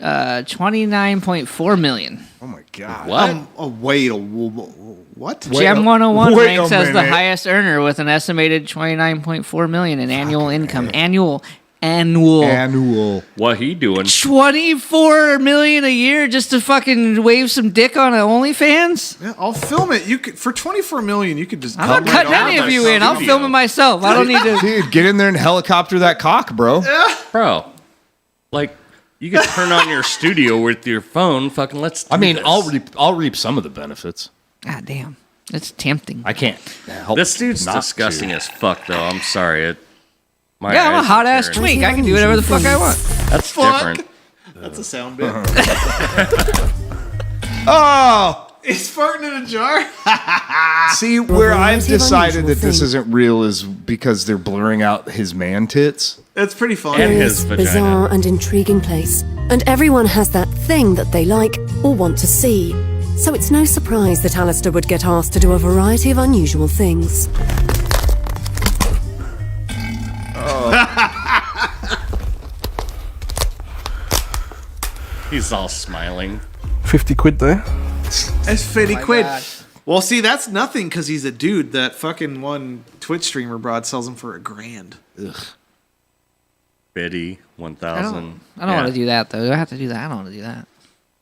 29.4 million. Oh my god. What? Wait. What? Gem 101 wait ranks a as the minute. highest earner with an estimated 29.4 million in annual income. Annual. What he doing? 24 million a year just to fucking wave some dick on an OnlyFans? Yeah, I'll film it. You could for 24 million. You could just. I'm not come cutting right on any of my you in. I'll studio. film it myself. I don't need to. Dude, get in there and helicopter that cock, bro. Bro, like, you could turn on your studio with your phone. Fucking let's do this. I'll reap some of the benefits. God damn. It's tempting. I can't help This dude's not disgusting to. as fuck, though. I'm sorry. My Yeah, I'm a eyes are hot ass tearing. twink. I can do whatever the fuck I want. That's different. That's a sound bit. Oh! He's farting in a jar. See, where I've variety of decided unusual that this things. isn't real is because they're blurring out his man tits. It's pretty funny. And his Curious, vagina. bizarre, and intriguing place. And everyone has that thing that they like or want to see. So it's no surprise that Alistair would get asked to do a variety of unusual things. He's all smiling. 50 quid there. It's 50 quid. God. Well, see, that's nothing because he's a dude. That fucking one Twitch streamer broad sells him for $1,000. Biddy, 1,000. I don't want to do that, though. Do I have to do that? I don't want to do that.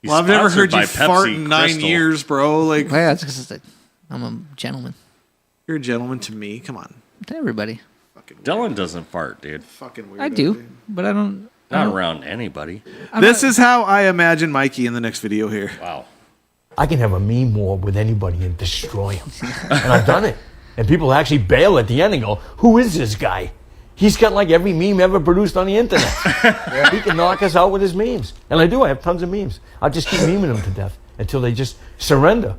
He's Well, I've never sponsored heard you by fart Pepsi in 9 Crystal. years, bro. Like, Well, yeah, that's because I'm a gentleman. you're a gentleman to me. Come on. To everybody. Fucking Dylan doesn't fart, dude. Fucking weird. I do, but I don't. Not around anybody. This is how I imagine Mikey in the next video here. Wow. I can have a meme war with anybody and destroy him. And I've done it. And people actually bail at the end and go, who is this guy? He's got like every meme ever produced on the internet. He can knock us out with his memes. And I do. I have tons of memes. I'll just keep memeing them to death until they just surrender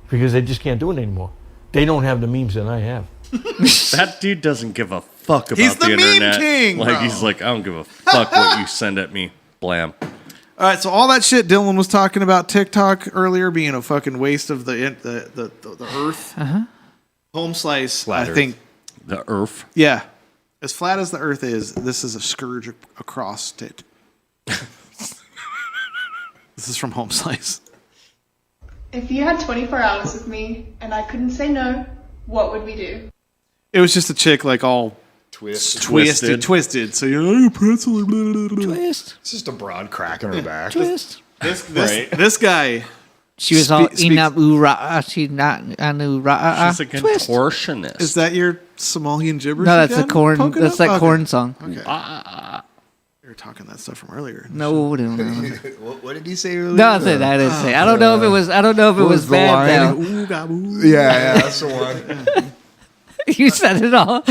because they just can't do it anymore. They don't have the memes that I have. That dude doesn't give a fuck about He's the meme internet. king, Like, bro. he's like, I don't give a fuck what you send at me. Blam. All right, so all that shit Dylan was talking about TikTok earlier being a fucking waste of the earth. Home slice, Flat I Earth. think. The earth. Yeah, as flat as the earth is, this is a scourge across it. This is from Home Slice. If you had 24 hours with me and I couldn't say no, what would we do? It was just a chick like all Twisted. twisted. So you're like, pretzel. Blah, blah, blah. Twist. It's just a broad crack in her back. Twist. This guy. She was all Speaks- she not anu ra. She's a Twist. contortionist. Is that your Somalian gibberish? No, that's the again? corn. Poking That's up? that Okay. corn song. Okay. You were talking that stuff from earlier. No, What did he say earlier? no, I didn't say. I don't know if it was. I don't know if it What was was the bad line? though. Ooh, gah, boo. Yeah, that's the one. You said it all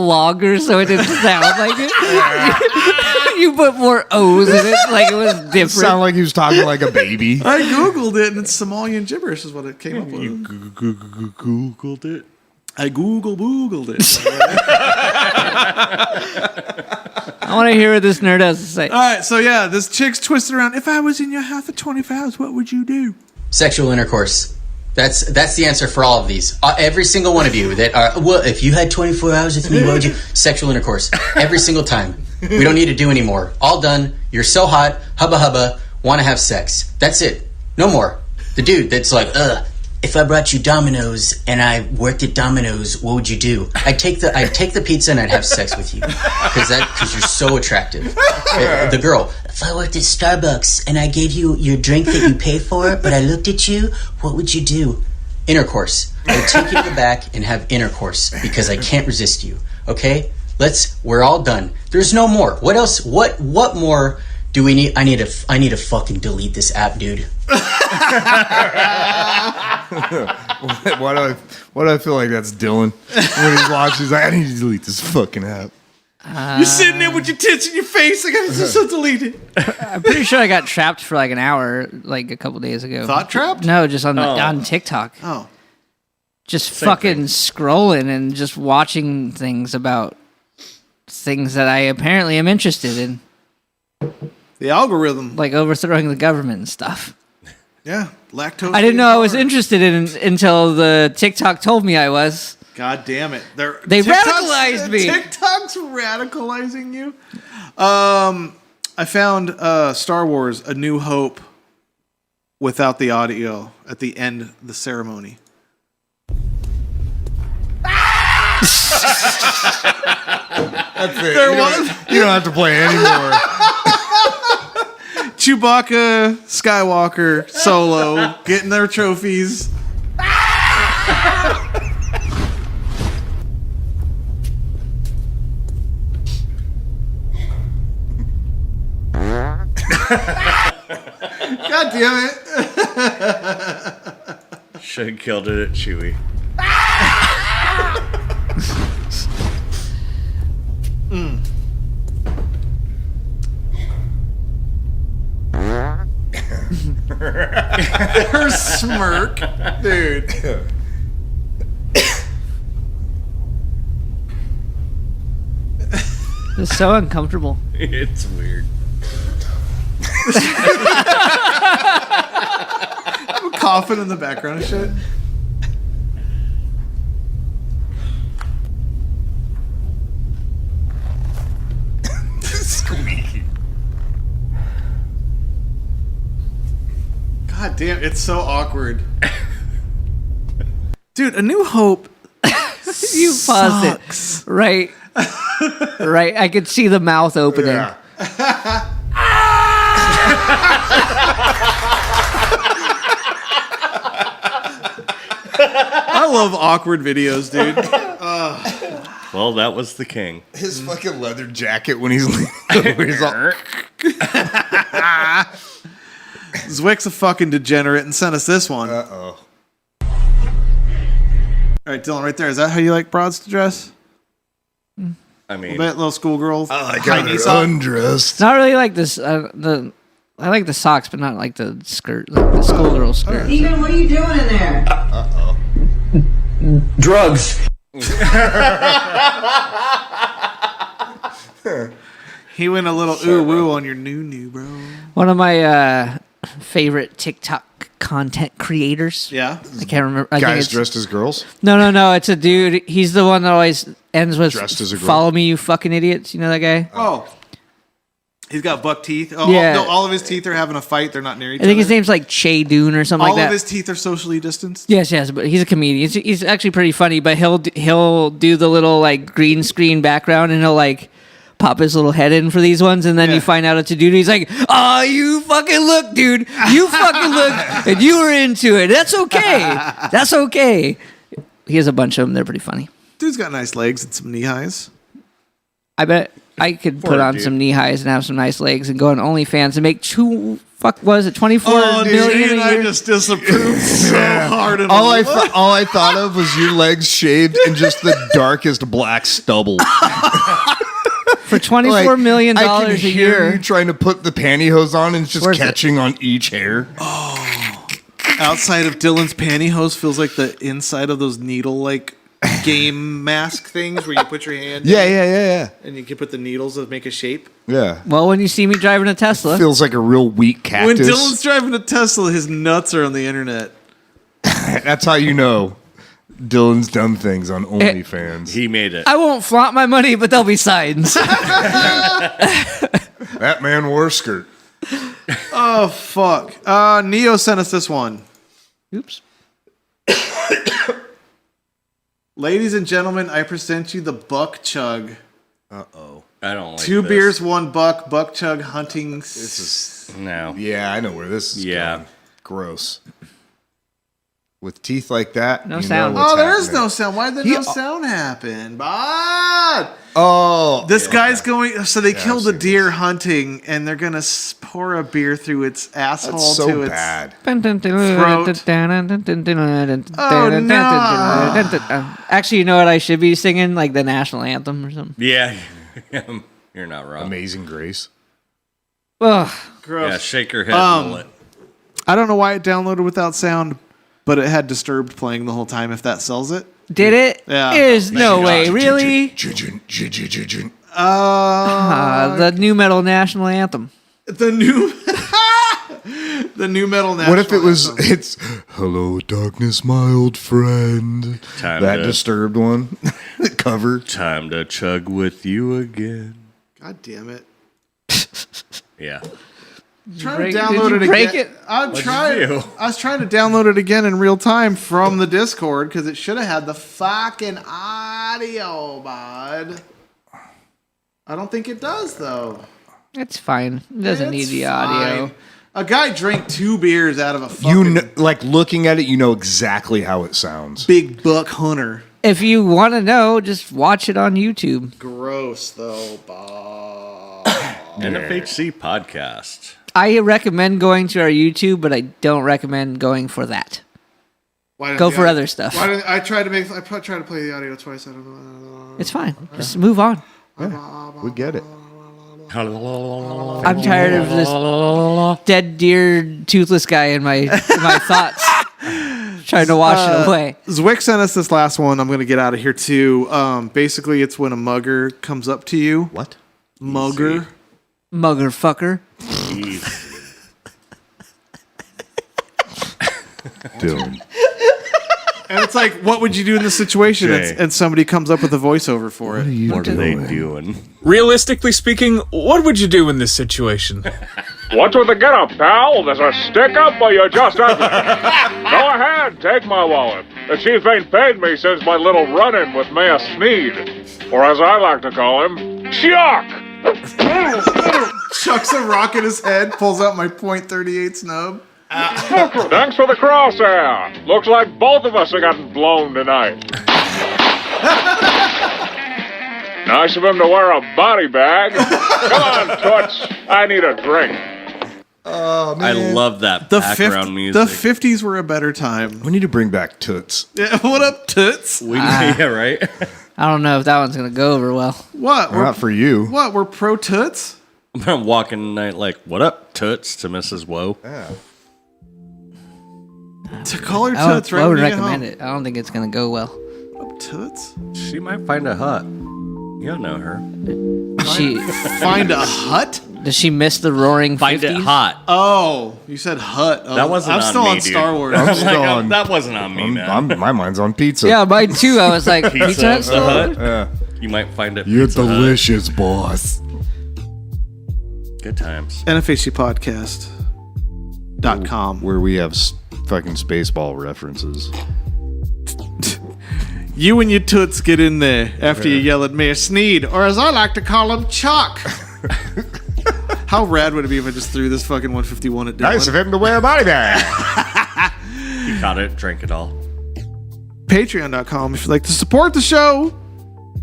longer, so it didn't sound like it. You put more O's in it, like it was It different. sounded like he was talking like a baby. I googled it and it's Somalian gibberish is what it came up with. You googled it? I googled it. I want to hear what this nerd has to say. All right, so yeah, this chick's twisted around. If I was in your house for 24 hours, what would you do? Sexual intercourse. That's the answer for all of these. Every single one of you that are, well, if you had 24 hours with me, what would you? Sexual intercourse. Every single time. We don't need to do anymore. All done. You're so hot. Hubba hubba. Want to have sex. That's it. No more. The dude that's like, if I brought you Domino's and I worked at Domino's, what would you do? I'd take the pizza and I'd have sex with you because you're so attractive. The girl, if I worked at Starbucks and I gave you your drink that you pay for, but I looked at you, what would you do? Intercourse. I'd take you to the back and have intercourse because I can't resist you. Okay? We're all done. There's no more. What else? What more do we need? I need to fucking delete this app, dude. Why do I feel like that's Dylan? When he's watching, he's like, I need to delete this fucking app. You're sitting there with your tits in your face. I gotta just delete it. I'm pretty sure I got trapped for like an hour, like a couple days ago. Thought trapped? No, just on TikTok. Oh. Just Same fucking thing. scrolling and just watching things about things that I apparently am interested in. The algorithm. Like overthrowing the government and stuff. Yeah, lactose. I didn't know I was interested in until the TikTok told me I was. God damn it. They radicalized me. TikTok's radicalizing you. I found Star Wars A New Hope without the audio at the end of the ceremony. That's it. There You don't have to play anymore. Chewbacca, Skywalker, Solo, getting their trophies. God damn it. Should have killed it at Chewie. Her smirk. Dude. It's so uncomfortable. It's weird. I'm coughing in the background and shit. Squeaky. God damn, it's so awkward. Dude, A New Hope. You paused it. Right. Right. I could see the mouth opening. Yeah. I love awkward videos, dude. Well, that was the king. His fucking leather jacket when he's leaning over, he's all, Zwick's a fucking degenerate and sent us this one. uh-oh. All right, Dylan, right there. Is that how you like broads to dress? I mean, Little schoolgirl. I like high how knee they're sock. undressed. Not really like this. I like the socks, but not like the skirt, like the schoolgirl skirt. Ethan, what are you doing in there? Uh-oh. Drugs. He went a little ooh woo on your new bro. One of my favorite TikTok content creators. Yeah. I can't remember. I think Guys it's, dressed as girls? No. It's a dude. He's the one that always ends with Dressed as a girl. "Follow me, you fucking idiots." You know that guy? Oh. He's got buck teeth. Oh, Yeah. no, all of his teeth are having a fight. They're not near each I think his other. name's like Che Dune or something All like that. of his teeth are socially distanced. Yes, but he's a comedian. He's actually pretty funny, but he'll do the little like green screen background and he'll like pop his little head in for these ones, and then you find out it's a dude. He's like, "Oh, you fucking look, dude. You fucking look, and you were into it. That's okay. That's okay." He has a bunch of them. They're pretty funny. Dude's got nice legs and some knee highs. I bet I could put on some knee highs and have some nice legs and go on OnlyFans and make 24 million a I year. just disapproved so hard. All I thought of was your legs shaved and just the darkest black stubble. For $24 million I can a hear year. you trying to put the pantyhose on and it's just Worth it. catching on each hair. Outside of Dylan's pantyhose feels like the inside of those needle like game mask things where you put your hand Yeah. and you can put the needles that make a shape. Yeah. Well, when you see me driving a Tesla, Feels like a real weak cactus. When Dylan's driving a Tesla, his nuts are on the internet. That's how you know Dylan's done things on OnlyFans. he made it. I won't flaunt my money, but there'll be signs. That man wore a skirt. Oh fuck! Neo sent us this one. Oops. Ladies and gentlemen, I present you the Buck Chug. Uh-oh. I don't like 2 this. beers, 1 buck. Buck Chug hunting. This is... No. Yeah, I know where this is Yeah. going. Gross. With teeth like that, No you sound. know what's There is happening. no sound. Why did no sound happen? Bud! Oh. This guy's going. So they killed a I've seen deer hunting, and they're gonna pour a beer through its asshole That's so to its bad. Actually, you know what I should be singing? Like the national anthem or something. Yeah. You're not wrong. Amazing Grace. Ugh. Gross. Yeah, shake your head, bullet. I don't know why it downloaded without sound, but it had Disturbed playing the whole time. If that sells it, Did it? Yeah. There's no way. Really? the The new metal national anthem. The new the new metal Nashville. What if it was? It's "Hello, Darkness, my old friend." That Disturbed one cover. Time to chug with you again. God damn it! Yeah. Trying to download it again. I was trying to download it again in real time from the Discord because it should have had the fucking audio, bud. I don't think it does though. It's fine. It doesn't need the audio. Fine. A guy drank 2 beers out of a fucking like looking at it, you know exactly how it sounds. big buck hunter. If you want to know, just watch it on YouTube. Gross though, Bob. NFHC podcast. I recommend going to our YouTube, but I don't recommend going for that. Go for other stuff. I tried to play the audio twice. I don't know. It's fine. Just move on. Yeah, we get it. I'm tired of this dead deer, toothless guy in my thoughts. Trying to wash it away. Zwick sent us this last one. I'm going to get out of here too. Basically, it's when a mugger comes up to you. What? Mugger. Muggerfucker. Dylan. And it's like, what would you do in this situation? And somebody comes up with a voiceover for it. What are they doing? Realistically speaking, what would you do in this situation? What's with the get-up, pal? There's a stick-up or you're just ugly? Go ahead, take my wallet. The chief ain't paid me since my little run-in with Mayor Sneed. Or as I like to call him, Chuck! Chucks a rock in his head, pulls out my .38 snub. Thanks for the crosshair. Looks like both of us are getting blown tonight. Nice of him to wear a body bag. Come on, Toots. I need a drink. Oh, I love that background music. The 50s were a better time. We need to bring back Toots. Yeah, what up, Toots? Yeah, right? I don't know if that one's going to go over well. What? Not for you. What? We're pro Toots? I'm walking tonight like, what up, Toots, to Mrs. Woe. Yeah. To call her Toots, right? I would recommend it. I don't think it's going to go well. What up, Toots? She might find a hut. You don't know her. She find a hut? Does she miss the roaring Find 50s? it hot. Oh, you said hut. Oh, That wasn't I'm on still me, on dude. Star Wars. I'm still on. That wasn't on me, man. My mind's on pizza. Yeah, mine too. I was like, Pizza Hut the still hut. open? Yeah. You might find it. You're Pizza Hut. delicious, boss. Good times. NFHCpodcast.com. Where we have fucking Spaceball references. You and your Toots get in there after you yell at Mayor Sneed, or as I like to call him, Chuck. How rad would it be if I just threw this fucking 151 at Dylan? Nice of him to wear a body bag. You caught it, drank it all. Patreon.com if you'd like to support the show.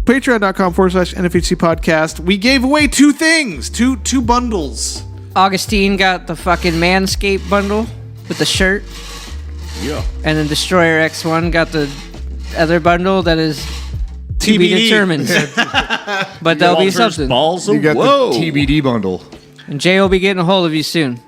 Patreon.com/NFHC podcast. We gave away 2 things, two bundles. Augustine got the fucking Manscaped bundle with the shirt. Yeah. And then Destroyer X1 got the other bundle that is to be TBD. determined. But there'll be Walter's something. Balls You got whoa. the TBD bundle. And Jay will be getting a hold of you soon.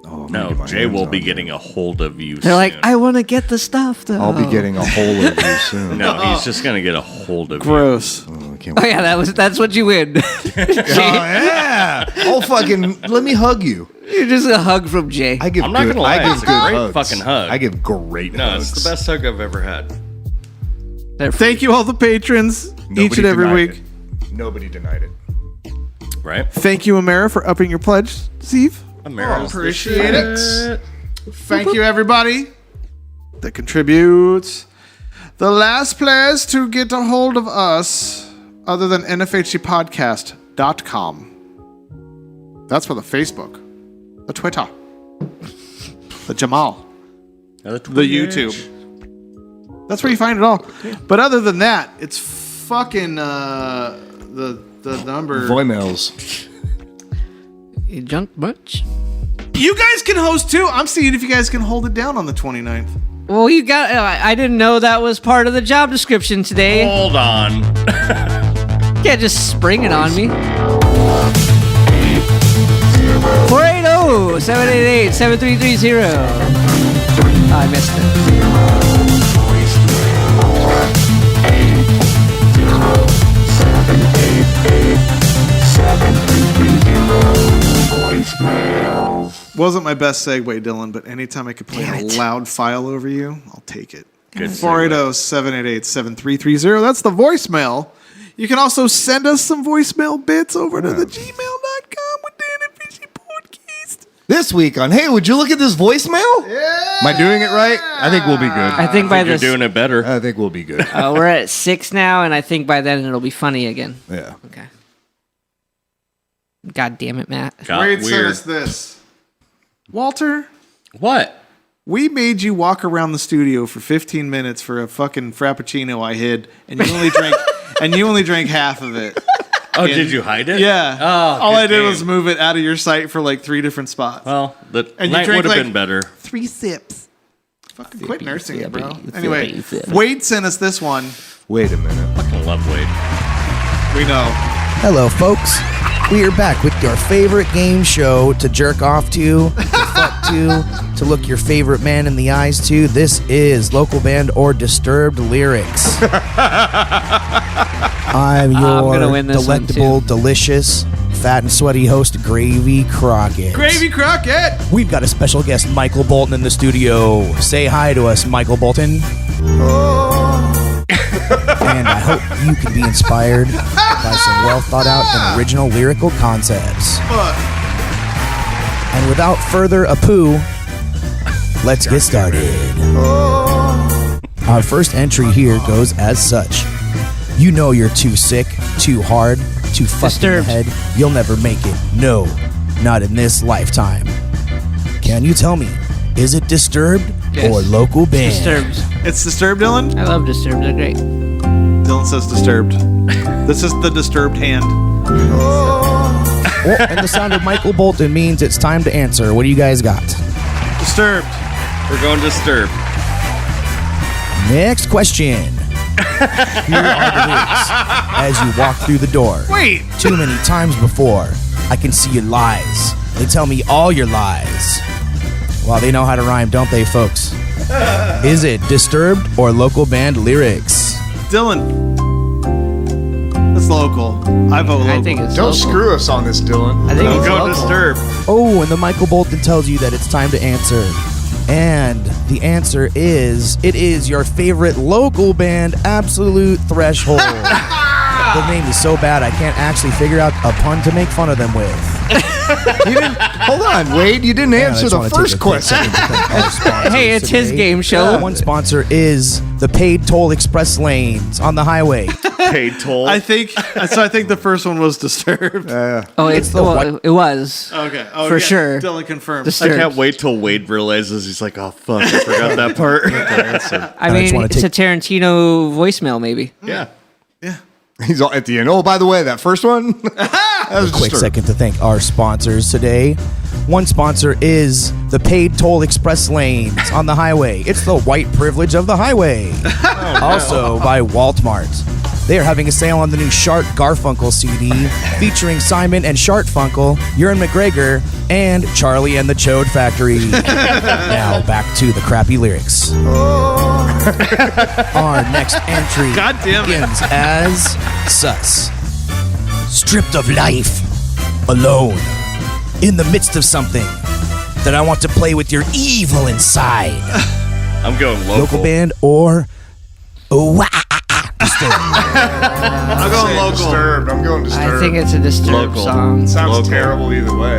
Oh, No, Jay will be getting a hold of you They're soon. like, I want to get the stuff though. I'll be getting a hold of you soon. No, he's just going to get a hold of Gross. Oh, I can't Oh yeah, that's what you win. yeah. Oh, fucking, let me hug you. You're just a hug from Jay. I give I'm not good, gonna lie, I give it's a good great hugs. fucking hug. I give great No, hugs. it's the best hug I've ever had. Thank you all the patrons each and every denied week. it. Nobody denied it. Right? Thank you, Amara, for upping your pledge, Steve. Amara's the Appreciate it. shit. Thank you, everybody that contributes. The last place to get a hold of us, other than NFHCpodcast.com. That's for the Facebook, the Twitter, the Jamal, the YouTube. That's where you find it all. But other than that, it's fucking the number. Voicemails. You junk much? You guys can host too. I'm seeing if you guys can hold it down on the 29th. Well, you got. I didn't know that was part of the job description today. Hold on. You can't just spring it on me. 480-788-7330. I missed it. Wasn't my best segue, Dylan, but anytime I could play a loud file over you, I'll take it. 480-788-7330. That's the voicemail. You can also send us some voicemail bits over to the gmail.com with the NFHC podcast. This week on Hey, would you look at this voicemail? Yeah. Am I doing it right? I think we'll be good. I think by this, you're doing it better. I think we'll be good. We're at 6 now, and I think by then it'll be funny again. Yeah. Okay. God damn it, Matt. Wade sent us this. Walter. What? We made you walk around the studio for 15 minutes for a fucking frappuccino I hid, and you only drank half of it. Oh, did you hide it? Yeah. Oh, all I did was move it out of your sight for like 3 different spots. Well, the and night would have been better. 3 sips. Fucking quit nursing it, bro. Anyway, Wade sent us this one. Wait a minute. Fucking love Wade. We know. Hello, folks. We are back with your favorite game show to jerk off to fuck to look your favorite man in the eyes to. This is Local Band or Disturbed Lyrics. I'm your delectable, delicious, fat and sweaty host, Gravy Crockett. Gravy Crockett! We've got a special guest, Michael Bolton, in the studio. Say hi to us, Michael Bolton. And I hope you can be inspired by some well thought out and original lyrical concepts. And without further ado, let's get started. Our first entry here goes as such. You know you're too sick, too hard, too fucked in the head. You'll never make it. No, not in this lifetime. Can you tell me, is it Disturbed or Local Band? Disturbed. It's Disturbed, Dylan? I love Disturbed. They're great. Dylan says Disturbed. This is the Disturbed hand. Oh, and the sound of Michael Bolton means it's time to answer. What do you guys got? Disturbed. We're going Disturbed. Next question. Here are the lyrics as you walk through the door. Wait. Too many times before, I can see your lies. They tell me all your lies. Well, they know how to rhyme, don't they, folks? Is it Disturbed or Local Band lyrics? Dylan. It's local. I vote local. I think it's Don't local. screw us on this, Dylan. I think I'm it's going local. Disturbed. Oh, and the Michael Bolton tells you that it's time to answer. And the answer is, it is your favorite local band, Absolute Threshold. The name is so bad I can't actually figure out a pun to make fun of them with. Hold on, Wade. You didn't answer the first question. Hey, it's his game show. One sponsor is the paid toll express lanes on the highway. Paid toll. I think the first one was Disturbed. Oh, it was. Okay. For sure. Dylan confirmed. I can't wait till Wade realizes he's like, oh, fuck, I forgot that part. I mean, it's a Tarantino voicemail, maybe. Yeah. He's all at the end. Oh, by the way, that first one. That was A quick Disturbed. second to thank our sponsors today. One sponsor is the paid toll express lanes on the highway. It's the white privilege of the highway. Also by Walmart. They are having a sale on the new Shart Garfunkel CD featuring Simon and Shartfunkel, Ewan McGregor, and Charlie and the Chode Factory. Now back to the crappy lyrics. Our next entry begins as sus. Stripped of life, alone, in the midst of something that I want to play with your evil inside. I'm going local. Local band or Disturbed. I'm going local. Disturbed. I'm going Disturbed. I think it's a Disturbed Local. song. Sounds terrible either way.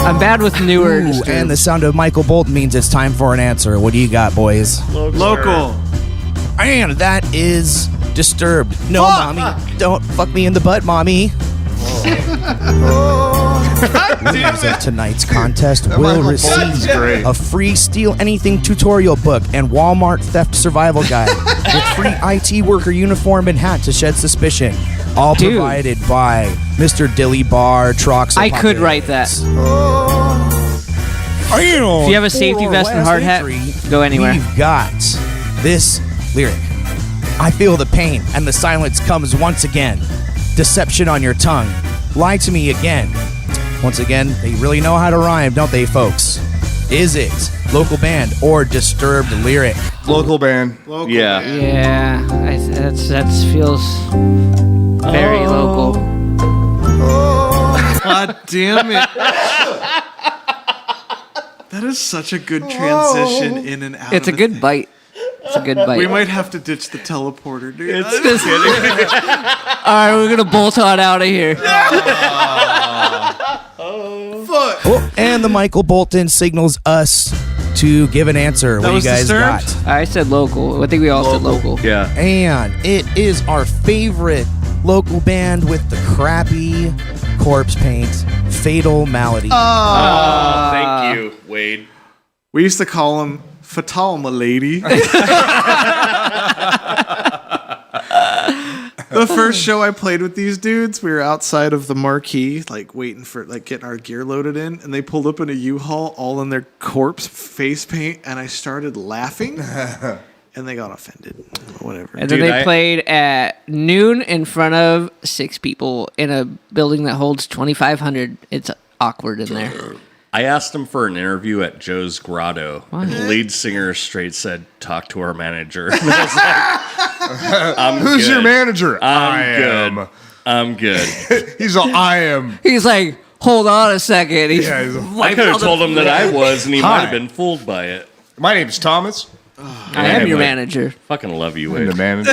I'm bad with newer Ooh, Disturbed. and the sound of Michael Bolton means it's time for an answer. What do you got, boys? Local. And that is Disturbed. No, mommy, don't fuck me in the butt, mommy. Winners of tonight's contest will receive a free Steal Anything tutorial book and Walmart theft survival guide with free IT worker uniform and hat to shed suspicion. All provided by Mr. Dilly Bar Trox. I could write that. If you have a safety vest and hard hat, go anywhere. We've got this lyric. I feel the pain and the silence comes once again. Deception on your tongue. Lie to me again. Once again, they really know how to rhyme, don't they, folks? Is it Local Band or Disturbed lyric? Local Band. Yeah. Yeah, that feels very local. God damn it. That is such a good transition in and out. It's a good bite. It's a good bite. We might have to ditch the teleporter, dude. It's just all right, we're gonna bolt on out of here. Fuck. Oh, and the Michael Bolton signals us to give an answer. What do you guys got? I said local. I think we all said local. Yeah. And it is our favorite local band with the crappy corpse paint, Fatal Malady. Thank you, Wade. We used to call him Fatal Malady. The first show I played with these dudes, we were outside of the marquee, like waiting for, like getting our gear loaded in, and they pulled up in a U-Haul all in their corpse face paint, and I started laughing, and they got offended. Whatever. And then they played at noon in front of 6 people in a building that holds 2,500. It's awkward in there. I asked him for an interview at Joe's Grotto. And the lead singer straight said, "Talk to our manager." And I was like, Who's your manager? I'm good. He's all, I am. He's like, hold on a second. He's I could have told him that I was, and he might have been fooled by it. My name's Thomas. I am your manager. Fucking love you, Wade. I'm the manager.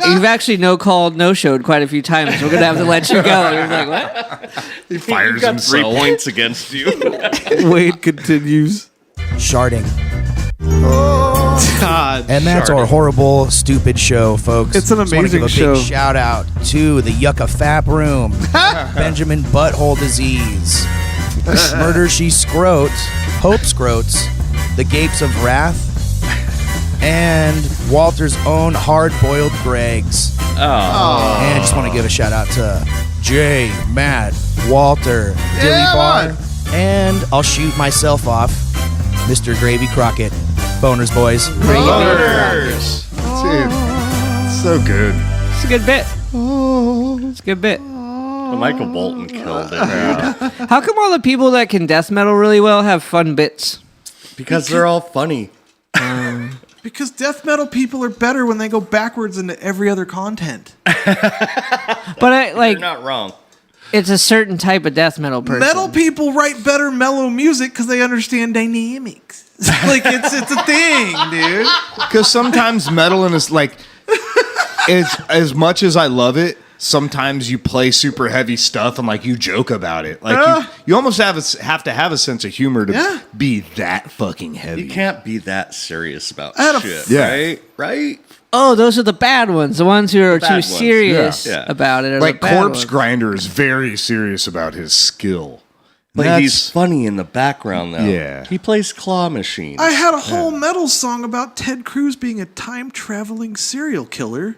You've actually no-showed quite a few times. We're going to have to let you go. You're like, what? He fires got himself. 3 points against you. Wade continues. Sharding. God. And that's our horrible, stupid show, folks. It's an Just wanna amazing give a show. Big shout out to the Yucca Fap Room, Benjamin Butthole Disease, Murder She Scrote, Hope Scrotes, The Gapes of Wrath, and Walter's own Hard-Boiled Gregs. Oh. And I just want to give a shout out to Jay, Matt, Walter, Dilly Bar, and I'll shoot myself off, Mr. Gravy Crockett. Boners, boys. Boners. Dude, so good. It's a good bit. It's a good bit. Well, Michael Bolton killed it. How come all the people that can death metal really well have fun bits? Because they're all funny. Because death metal people are better when they go backwards into every other content. But You're not wrong. it's a certain type of death metal person. Metal people write better mellow music because they understand dynamics. Like it's a thing, dude. Because sometimes metal and it's like, it's as much as I love it. Sometimes you play super heavy stuff and like you joke about it. Like you almost have to have a sense of humor to be that fucking heavy. You can't be that serious about I had a shit, Yeah. right? Oh, those are the bad ones. The ones who are bad too ones. serious Yeah. about it. Are Like the bad Corpse ones. Grinder is very serious about his skill. But That's- he's funny in the background, though. Yeah. He plays claw machines. I had a whole metal song about Ted Cruz being a time-traveling serial killer.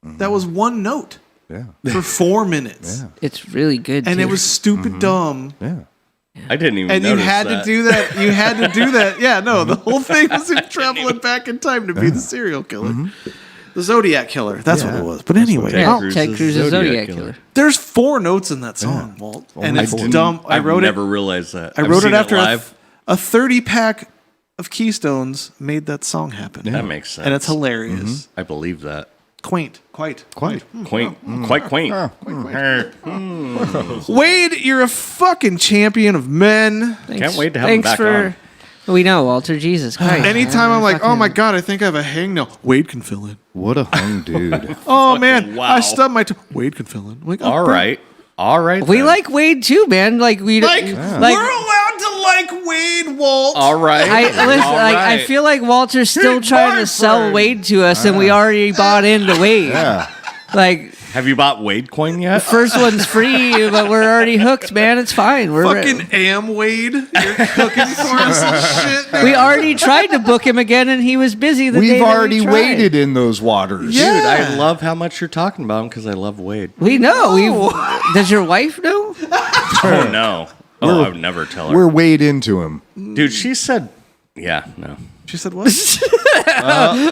That was one note. Yeah. For 4 minutes. Yeah. It's really good. And too. it was stupid dumb. Yeah. I didn't even And you notice had that. to do that. You had to do that. Yeah, no, the whole thing was him traveling back in time to be the serial killer. The Zodiac Killer. That's what it was. But anyway, Ted Cruz's Zodiac Killer. there's 4 notes in that song, Walt. And it's didn't- dumb. I I've wrote it. never realized that. I I've wrote it seen after live. a 30-pack of Keystones made that song happen. That makes sense. And it's hilarious. I believe that. Quaint. Quite. Quaint. Quite quaint. Wade, you're a fucking champion of men. Can't wait to have him back on. We know, Walter. Jesus Christ. Anytime I'm like, oh my God, I think I have a hangnail. Wade can fill in. What a hung dude. Oh man, wow. I stubbed my toe. Wade can fill in. I'm like, oh, All bro. right. All right. We then. like Wade too, man. Like we Like, like. we're allowed to like Wade, Walt. All right. I listen. All Like, I right. feel like Walter's still He's trying my to sell friend. Wade to us, and we already bought into Wade. Yeah. Like Have you bought Wade coin yet? first one's free, but we're already hooked, man. It's fine. We're Fucking Am Wade. You're cooking for us and shit. dude. we already tried to book him again, and he was busy. The day We've that we already tried. waded in those waters. Yeah. Dude, I love how much you're talking about him because I love Wade. We know. Does your wife know? Oh, no. Oh, I would never tell her. We're wade into him. Dude, she said, yeah, no. She said what? No.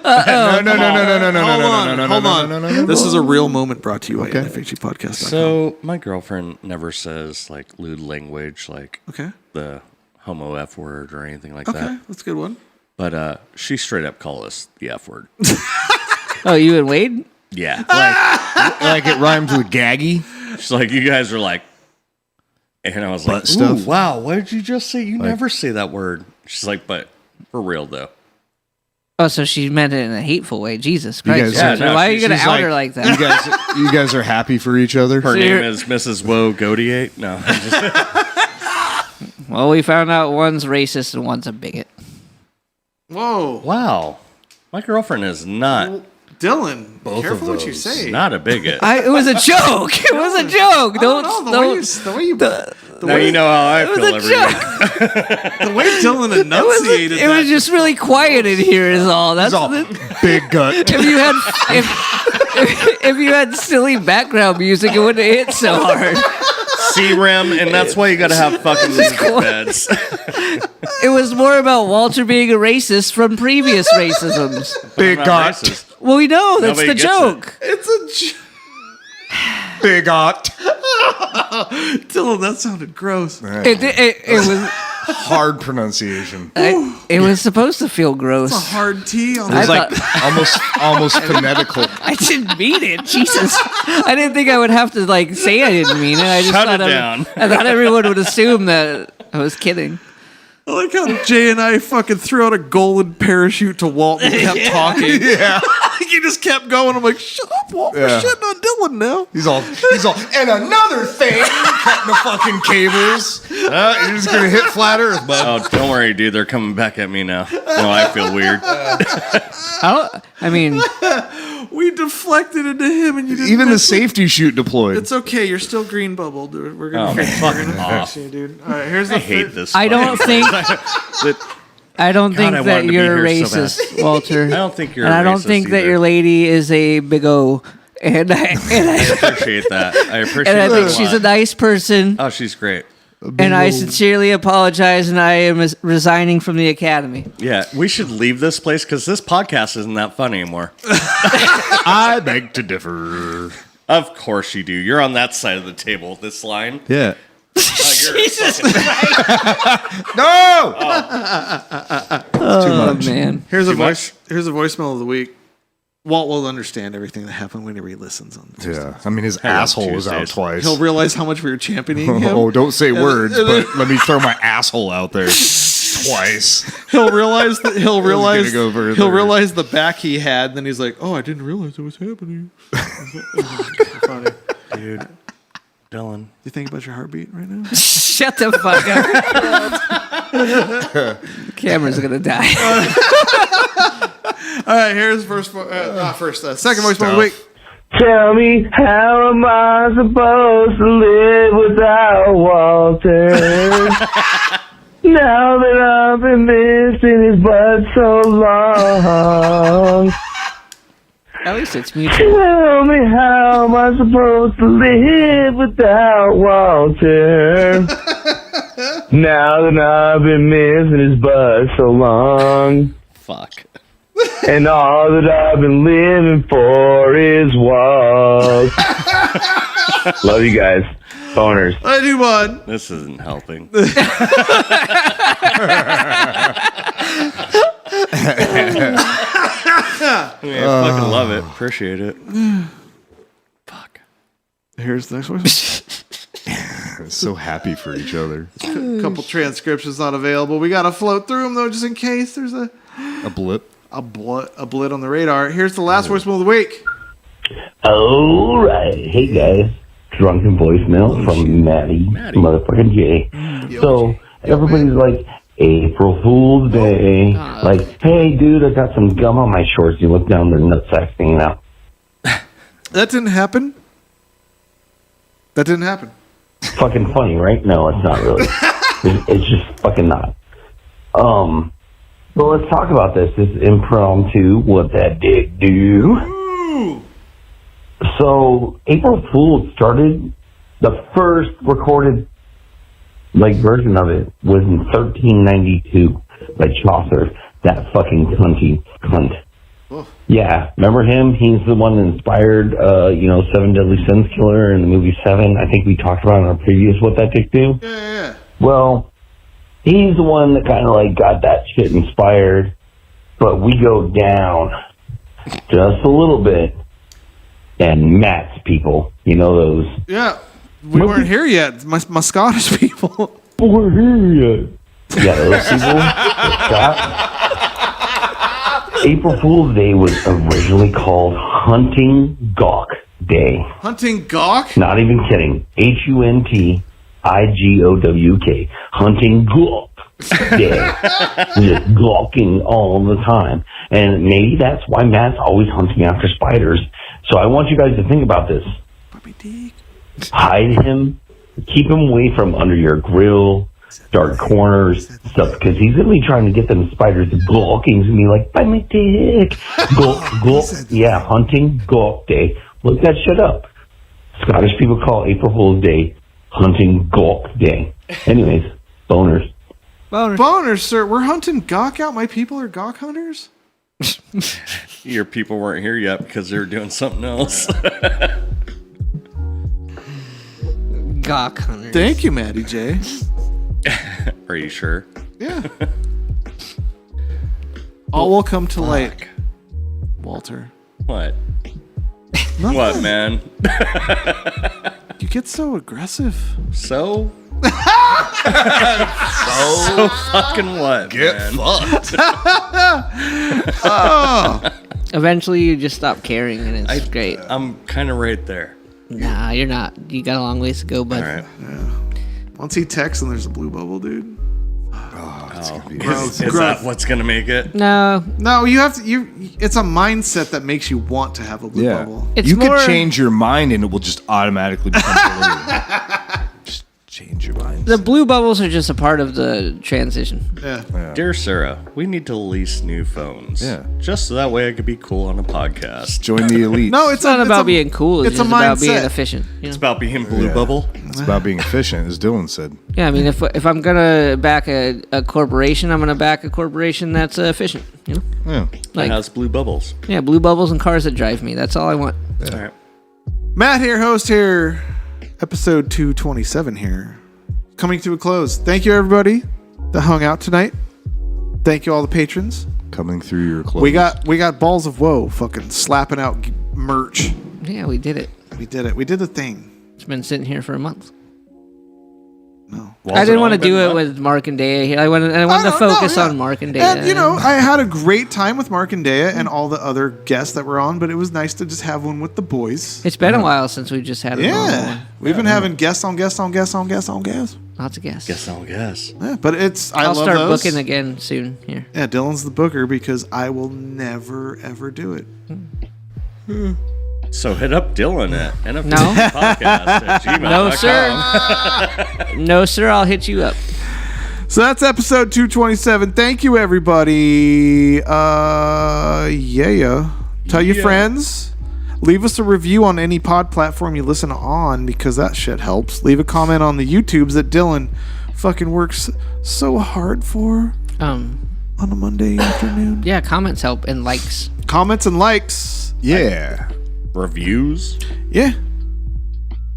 Hold on. This is a real moment brought to you by NFHC Podcast. So, my girlfriend never says, like, lewd language, like Okay. the homo F word or anything like Okay, that. that's a good one. But she straight up called us the F word. Oh, you and Wade? Yeah. Like it rhymes with gaggy. She's like, you guys are like And I was Butt like, stuff? "Ooh, wow, what did you just say? You never say that word." She's like, "But for real though." Oh, so she meant it in a hateful way. Jesus Christ! guys- Yeah, no, Why are you gonna she's out like, her like that? You guys are happy for each other? Her name is Mrs. Woe Godiate. No, I'm just Well, we found out one's racist and one's a bigot. Whoa. wow. My girlfriend is not Dylan, Both careful of what you those. say. not a bigot. It was a joke. It was a joke. Don't. The way you Now you know how I It was feel a every joke. week. the way Dylan enunciated It was just really quiet in here. Is all. That's all big gut. if you had if you had silly background music, it wouldn't hit so hard. C-REM, and that's why you got to have fucking music beds. It was more about Walter being a racist from previous racisms. Big I'm not gut. racist. Well, we know that's Nobody the gets joke. It's a Big gut. Dylan, that sounded gross. It was. Hard pronunciation. It was supposed to feel gross. It's a hard T on It was I like almost phonetical. I didn't mean it. Jesus. I didn't think I would have to like say I didn't mean it. I just Shut thought it down. I thought everyone would assume that I was kidding. I like how Jay and I fucking threw out a golden parachute to Walt and kept talking. Yeah. He just kept going. I'm like, shut up, Walt. We're Yeah. shitting on Dylan now. He's all, and another thing, cutting the fucking cables. You're just gonna hit flat Earth, bud. Oh, don't worry, dude. They're coming back at me now. No, I feel weird. I mean, We deflected into him, and you didn't. Even the miss it. safety chute deployed. It's okay. You're still green bubble, dude. We're Oh, gonna fuck off. fix you, dude. All right, here's the I hate this. I don't think I don't God, think I that wanted to be you're here so racist, Walter. I don't think you're and I don't racist think that either. your lady is a big O. And I appreciate that. I appreciate and I that think a she's lot. a nice person. Oh, she's great. And I sincerely apologize, and I am resigning from the academy. Yeah, we should leave this place because this podcast isn't that fun anymore. I beg to differ. Of course you do. You're on that side of the table. This line. Yeah. Jesus No. Too much. Man. Here's a Too much? Here's a voicemail of the week. Walt will understand everything that happened when he re-listens on this. Yeah. I mean, his Hello, asshole was out Tuesdays. twice. He'll realize how much we were championing him. Oh, don't say words, and but let me throw my asshole out there twice. He'll realize that he'll realize go further. he'll realize the back he had, and then he's like, "Oh, I didn't realize it was happening." Funny. Dude, Dylan. You think about your heartbeat right now? Shut the fuck up. The camera's gonna die. All right, here's second voicemail of the week. Tell me, how am I supposed to live without Walter? Now that I've been missing his butt so long. At least it's mutual. Tell me, how am I supposed to live without Walter? Now that I've been missing his butt so long. Fuck. And all that I've been living for is Walt. Love you guys. Boners. I do one. This isn't helping. I fucking love it. Appreciate it. Fuck. Here's the next one. So happy for each other. A couple transcriptions not available. We gotta float through them though, just in case there's a blip. A blit on the radar. Here's the last voicemail of the week. All right. Hey, guys. Drunken voicemail from Maddie. Motherfucking J. So, everybody's like, April Fool's Day. Like, hey, dude, I got some gum on my shorts. You look down, their nutsack's hanging out. That didn't happen. That didn't happen. Fucking funny, right? No, it's not really. It's just fucking not. Well, let's talk about this. This is impromptu. What that dick do? Ooh. So, April Fool's started, the first recorded, version of it was in 1392 by Chaucer. That fucking cunt. Oh. Yeah, remember him? He's the one that inspired, Seven Deadly Sins killer in the movie Seven. I think we talked about in our previous What That Dick Do. Yeah. Well, he's the one that kind of got that shit inspired, but we go down just a little bit, and Matt's people, you know those. Yeah. We weren't here yet. My Scottish people. We're here yet. Yeah, those people. April Fool's Day was originally called Hunting Gawk Day. Hunting Gawk? Not even kidding. HUNTIGOWK. Hunting Gawk Day. Just gawking all the time. And maybe that's why Matt's always hunting after spiders. So I want you guys to think about this. Hide him. Keep him away from under your grill, dark corners, stuff, because he's going to be trying to get them spiders gawking to me like, bite my dick. Gawk. Yeah, Hunting Gawk Day. Look that shit up. Scottish people call April Fool's Day Hunting Gawk Day. Anyways, boners. Boners, sir. We're hunting gawk out. My people are gawk hunters? Your people weren't here yet because they were doing something else. Gawk hunters. Thank you, Maddie J. Are you sure? Yeah. All will come to light, Walter. What? Nothing. What, man? You get so aggressive. So fucking what? Get man? fucked. Oh. Eventually, you just stop caring, and it's great. I'm kind of right there. Nah, you're not. You got a long ways to go, bud. All right. Yeah. Once he texts and there's a blue bubble, dude. Is that what's gonna make it? No, you have to. It's a mindset that makes you want to have a blue bubble. It's you more- could change your mind and it will just automatically become blue. Just change your mind. The blue bubbles are just a part of the transition. Yeah. Dear Sarah, we need to lease new phones. Yeah. Just so that way I could be cool on a podcast. Join the elite. No, It's not about being cool. It's just about being mindset. efficient. You know? It's about being blue Yeah. bubble. It's about being efficient, as Dylan said. Yeah, I mean, if I'm gonna back a corporation, I'm gonna back a corporation that's efficient. You know, Yeah. It has blue bubbles. yeah, blue bubbles and cars that drive me. That's all I want. All right. Matt here, host here. Episode 227 here. Coming to a close. Thank you, everybody that hung out tonight. Thank you, all the patrons. Coming through your clothes. We got balls of woe fucking slapping out merch. Yeah, we did it. We did it. We did the thing. It's been sitting here for a month. No. I didn't want to do it with Mark and Dea here. I wanted to focus on Mark and Dea. And, you know, I had a great time with Mark and Dea and all the other guests that were on, but it was nice to just have one with the boys. It's been a while since we just had a normal Yeah. one. We've been having guests on guests on guests on guests on guests. Lots of guests. Guess I'll guess. Yeah, but it's I I'll love start those. booking again soon here. Yeah, Dylan's the booker because I will never ever do it. So hit up Dylan at No. NFHC No, sir. No, sir. I'll hit you up. So that's episode 227. Thank you, everybody. Tell your friends. Leave us a review on any pod platform you listen on because that shit helps. Leave a comment on the YouTubes that Dylan fucking works so hard for on a Monday afternoon. Yeah, comments help and likes. Comments and likes. Yeah. Reviews. Yeah.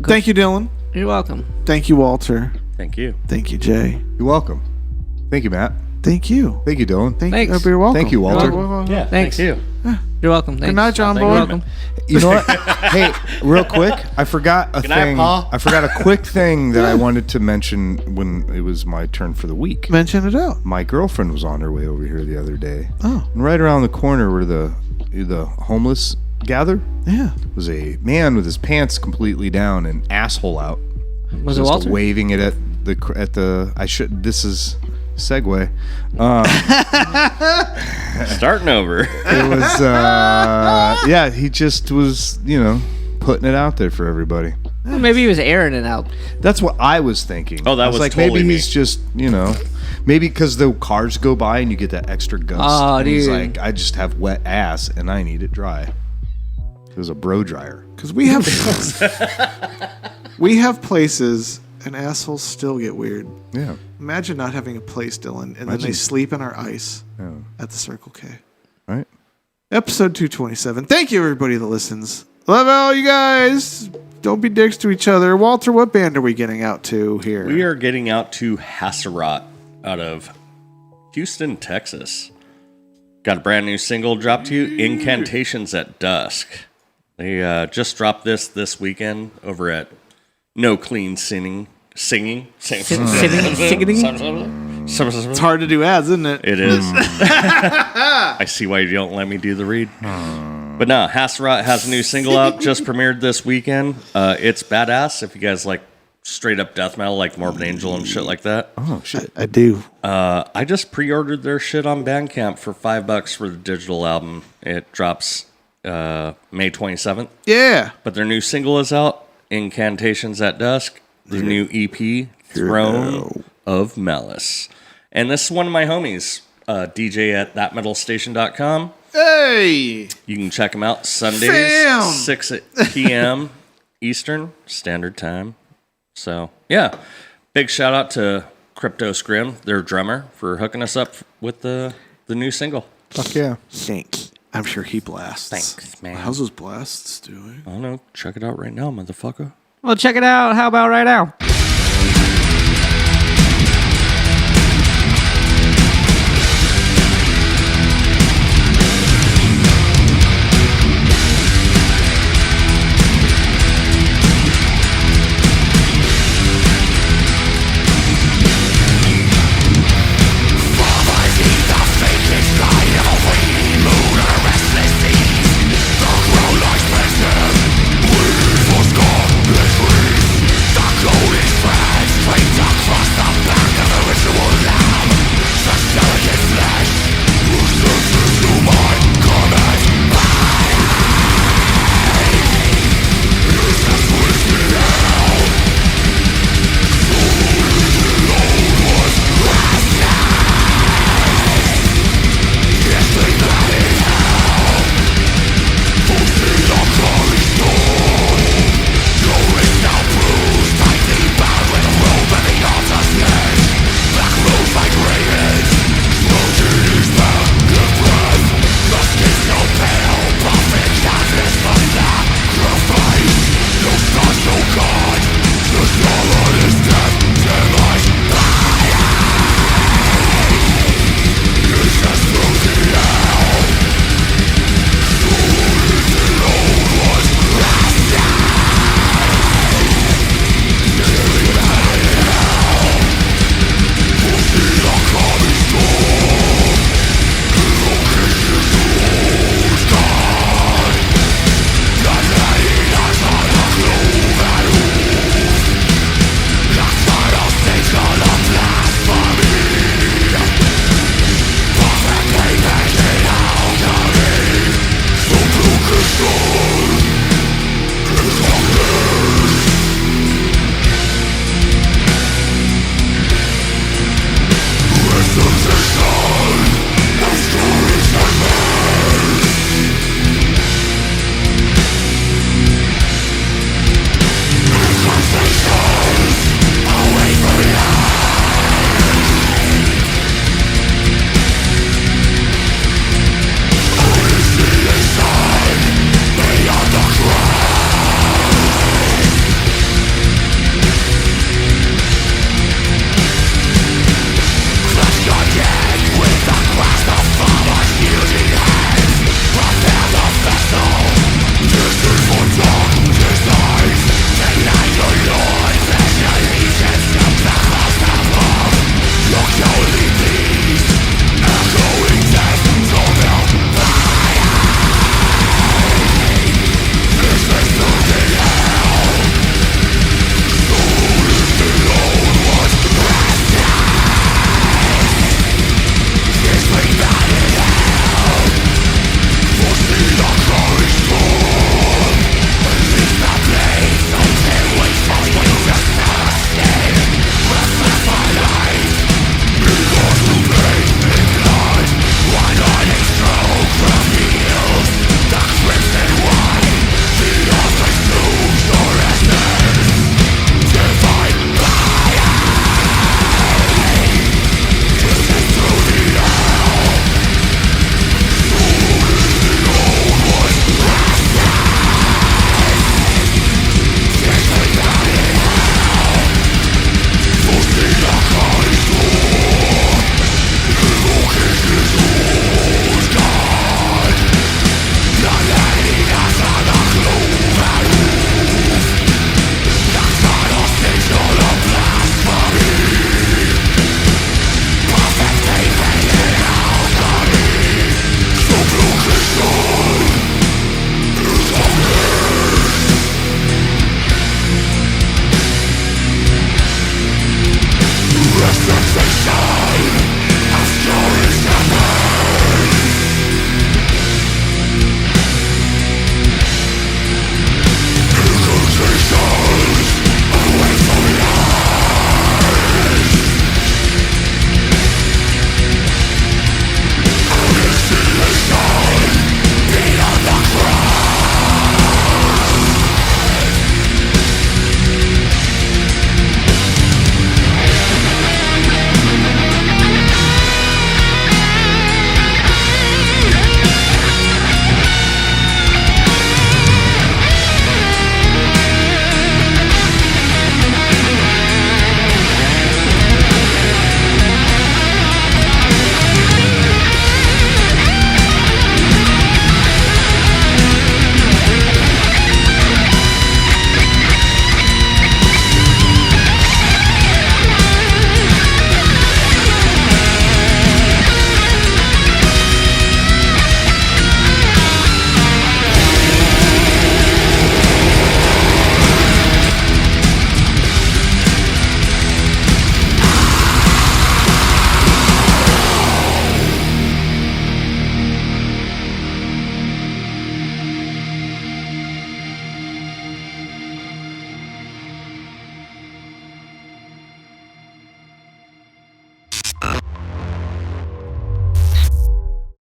Thank you, Dylan. You're welcome. Thank you, Walter. Thank you. Thank you, Jay. You're welcome. Thank you, Matt. Thank you. Thank you, Dylan. Thanks. You're welcome. Thank you, Walter. Yeah, Thanks. thank you. You're welcome. Thanks. Good night, John Thank Boy. you. You're welcome. You know what? Hey, real quick, I forgot a Good night, thing. Pa. I forgot a quick thing that I wanted to mention when it was my turn for the week. Mention it out. My girlfriend was on her way over here the other day. Oh. And right around the corner where the homeless gather Yeah. was a man with his pants completely down and asshole out. Was it Just Walter? waving it at the I should this is segue. Starting over. It was yeah, he just was, putting it out there for everybody. Well, maybe he was airing it out. That's what I was thinking. Oh, that I was was like, totally maybe me. he's just, maybe because the cars go by and you get that extra gust. Oh, and he's dude. like, I just have wet ass and I need it dry. It was a bro dryer. Because we have we have places and assholes still get weird. Yeah. Imagine not having a place, Dylan, and then Imagine- they sleep in our ice Yeah. at the Circle K. Right? Episode 227. Thank you, everybody that listens. Love all you guys. Don't be dicks to each other. Walter, what band are we getting out to here? We are getting out to Hasserot out of Houston, Texas. Got a brand new single dropped to you, Incantations at Dusk. They just dropped this weekend over at No clean singing. It's hard to do ads, isn't it? It is. I see why you don't let me do the read. But no, Hasselrod has a new single out, just premiered this weekend. It's badass if you guys like straight up death metal, like Morbid Angel and shit like that. Oh, shit. I do. I just pre-ordered their shit on Bandcamp for $5 for the digital album. It drops May 27th. Yeah. But their new single is out, Incantations at Dusk. The new EP, Throne of Malice. And this is one of my homies, DJ at thatmetalstation.com. Hey! You can check him out Sundays, Fam! 6 p.m. Eastern Standard Time. So, yeah. Big shout out to Crypto Scrim, their drummer, for hooking us up with the new single. Fuck yeah. Thanks. I'm sure he blasts. Thanks, man. How's those blasts doing? I don't know. Check it out right now, motherfucker. Well, check it out. How about right now?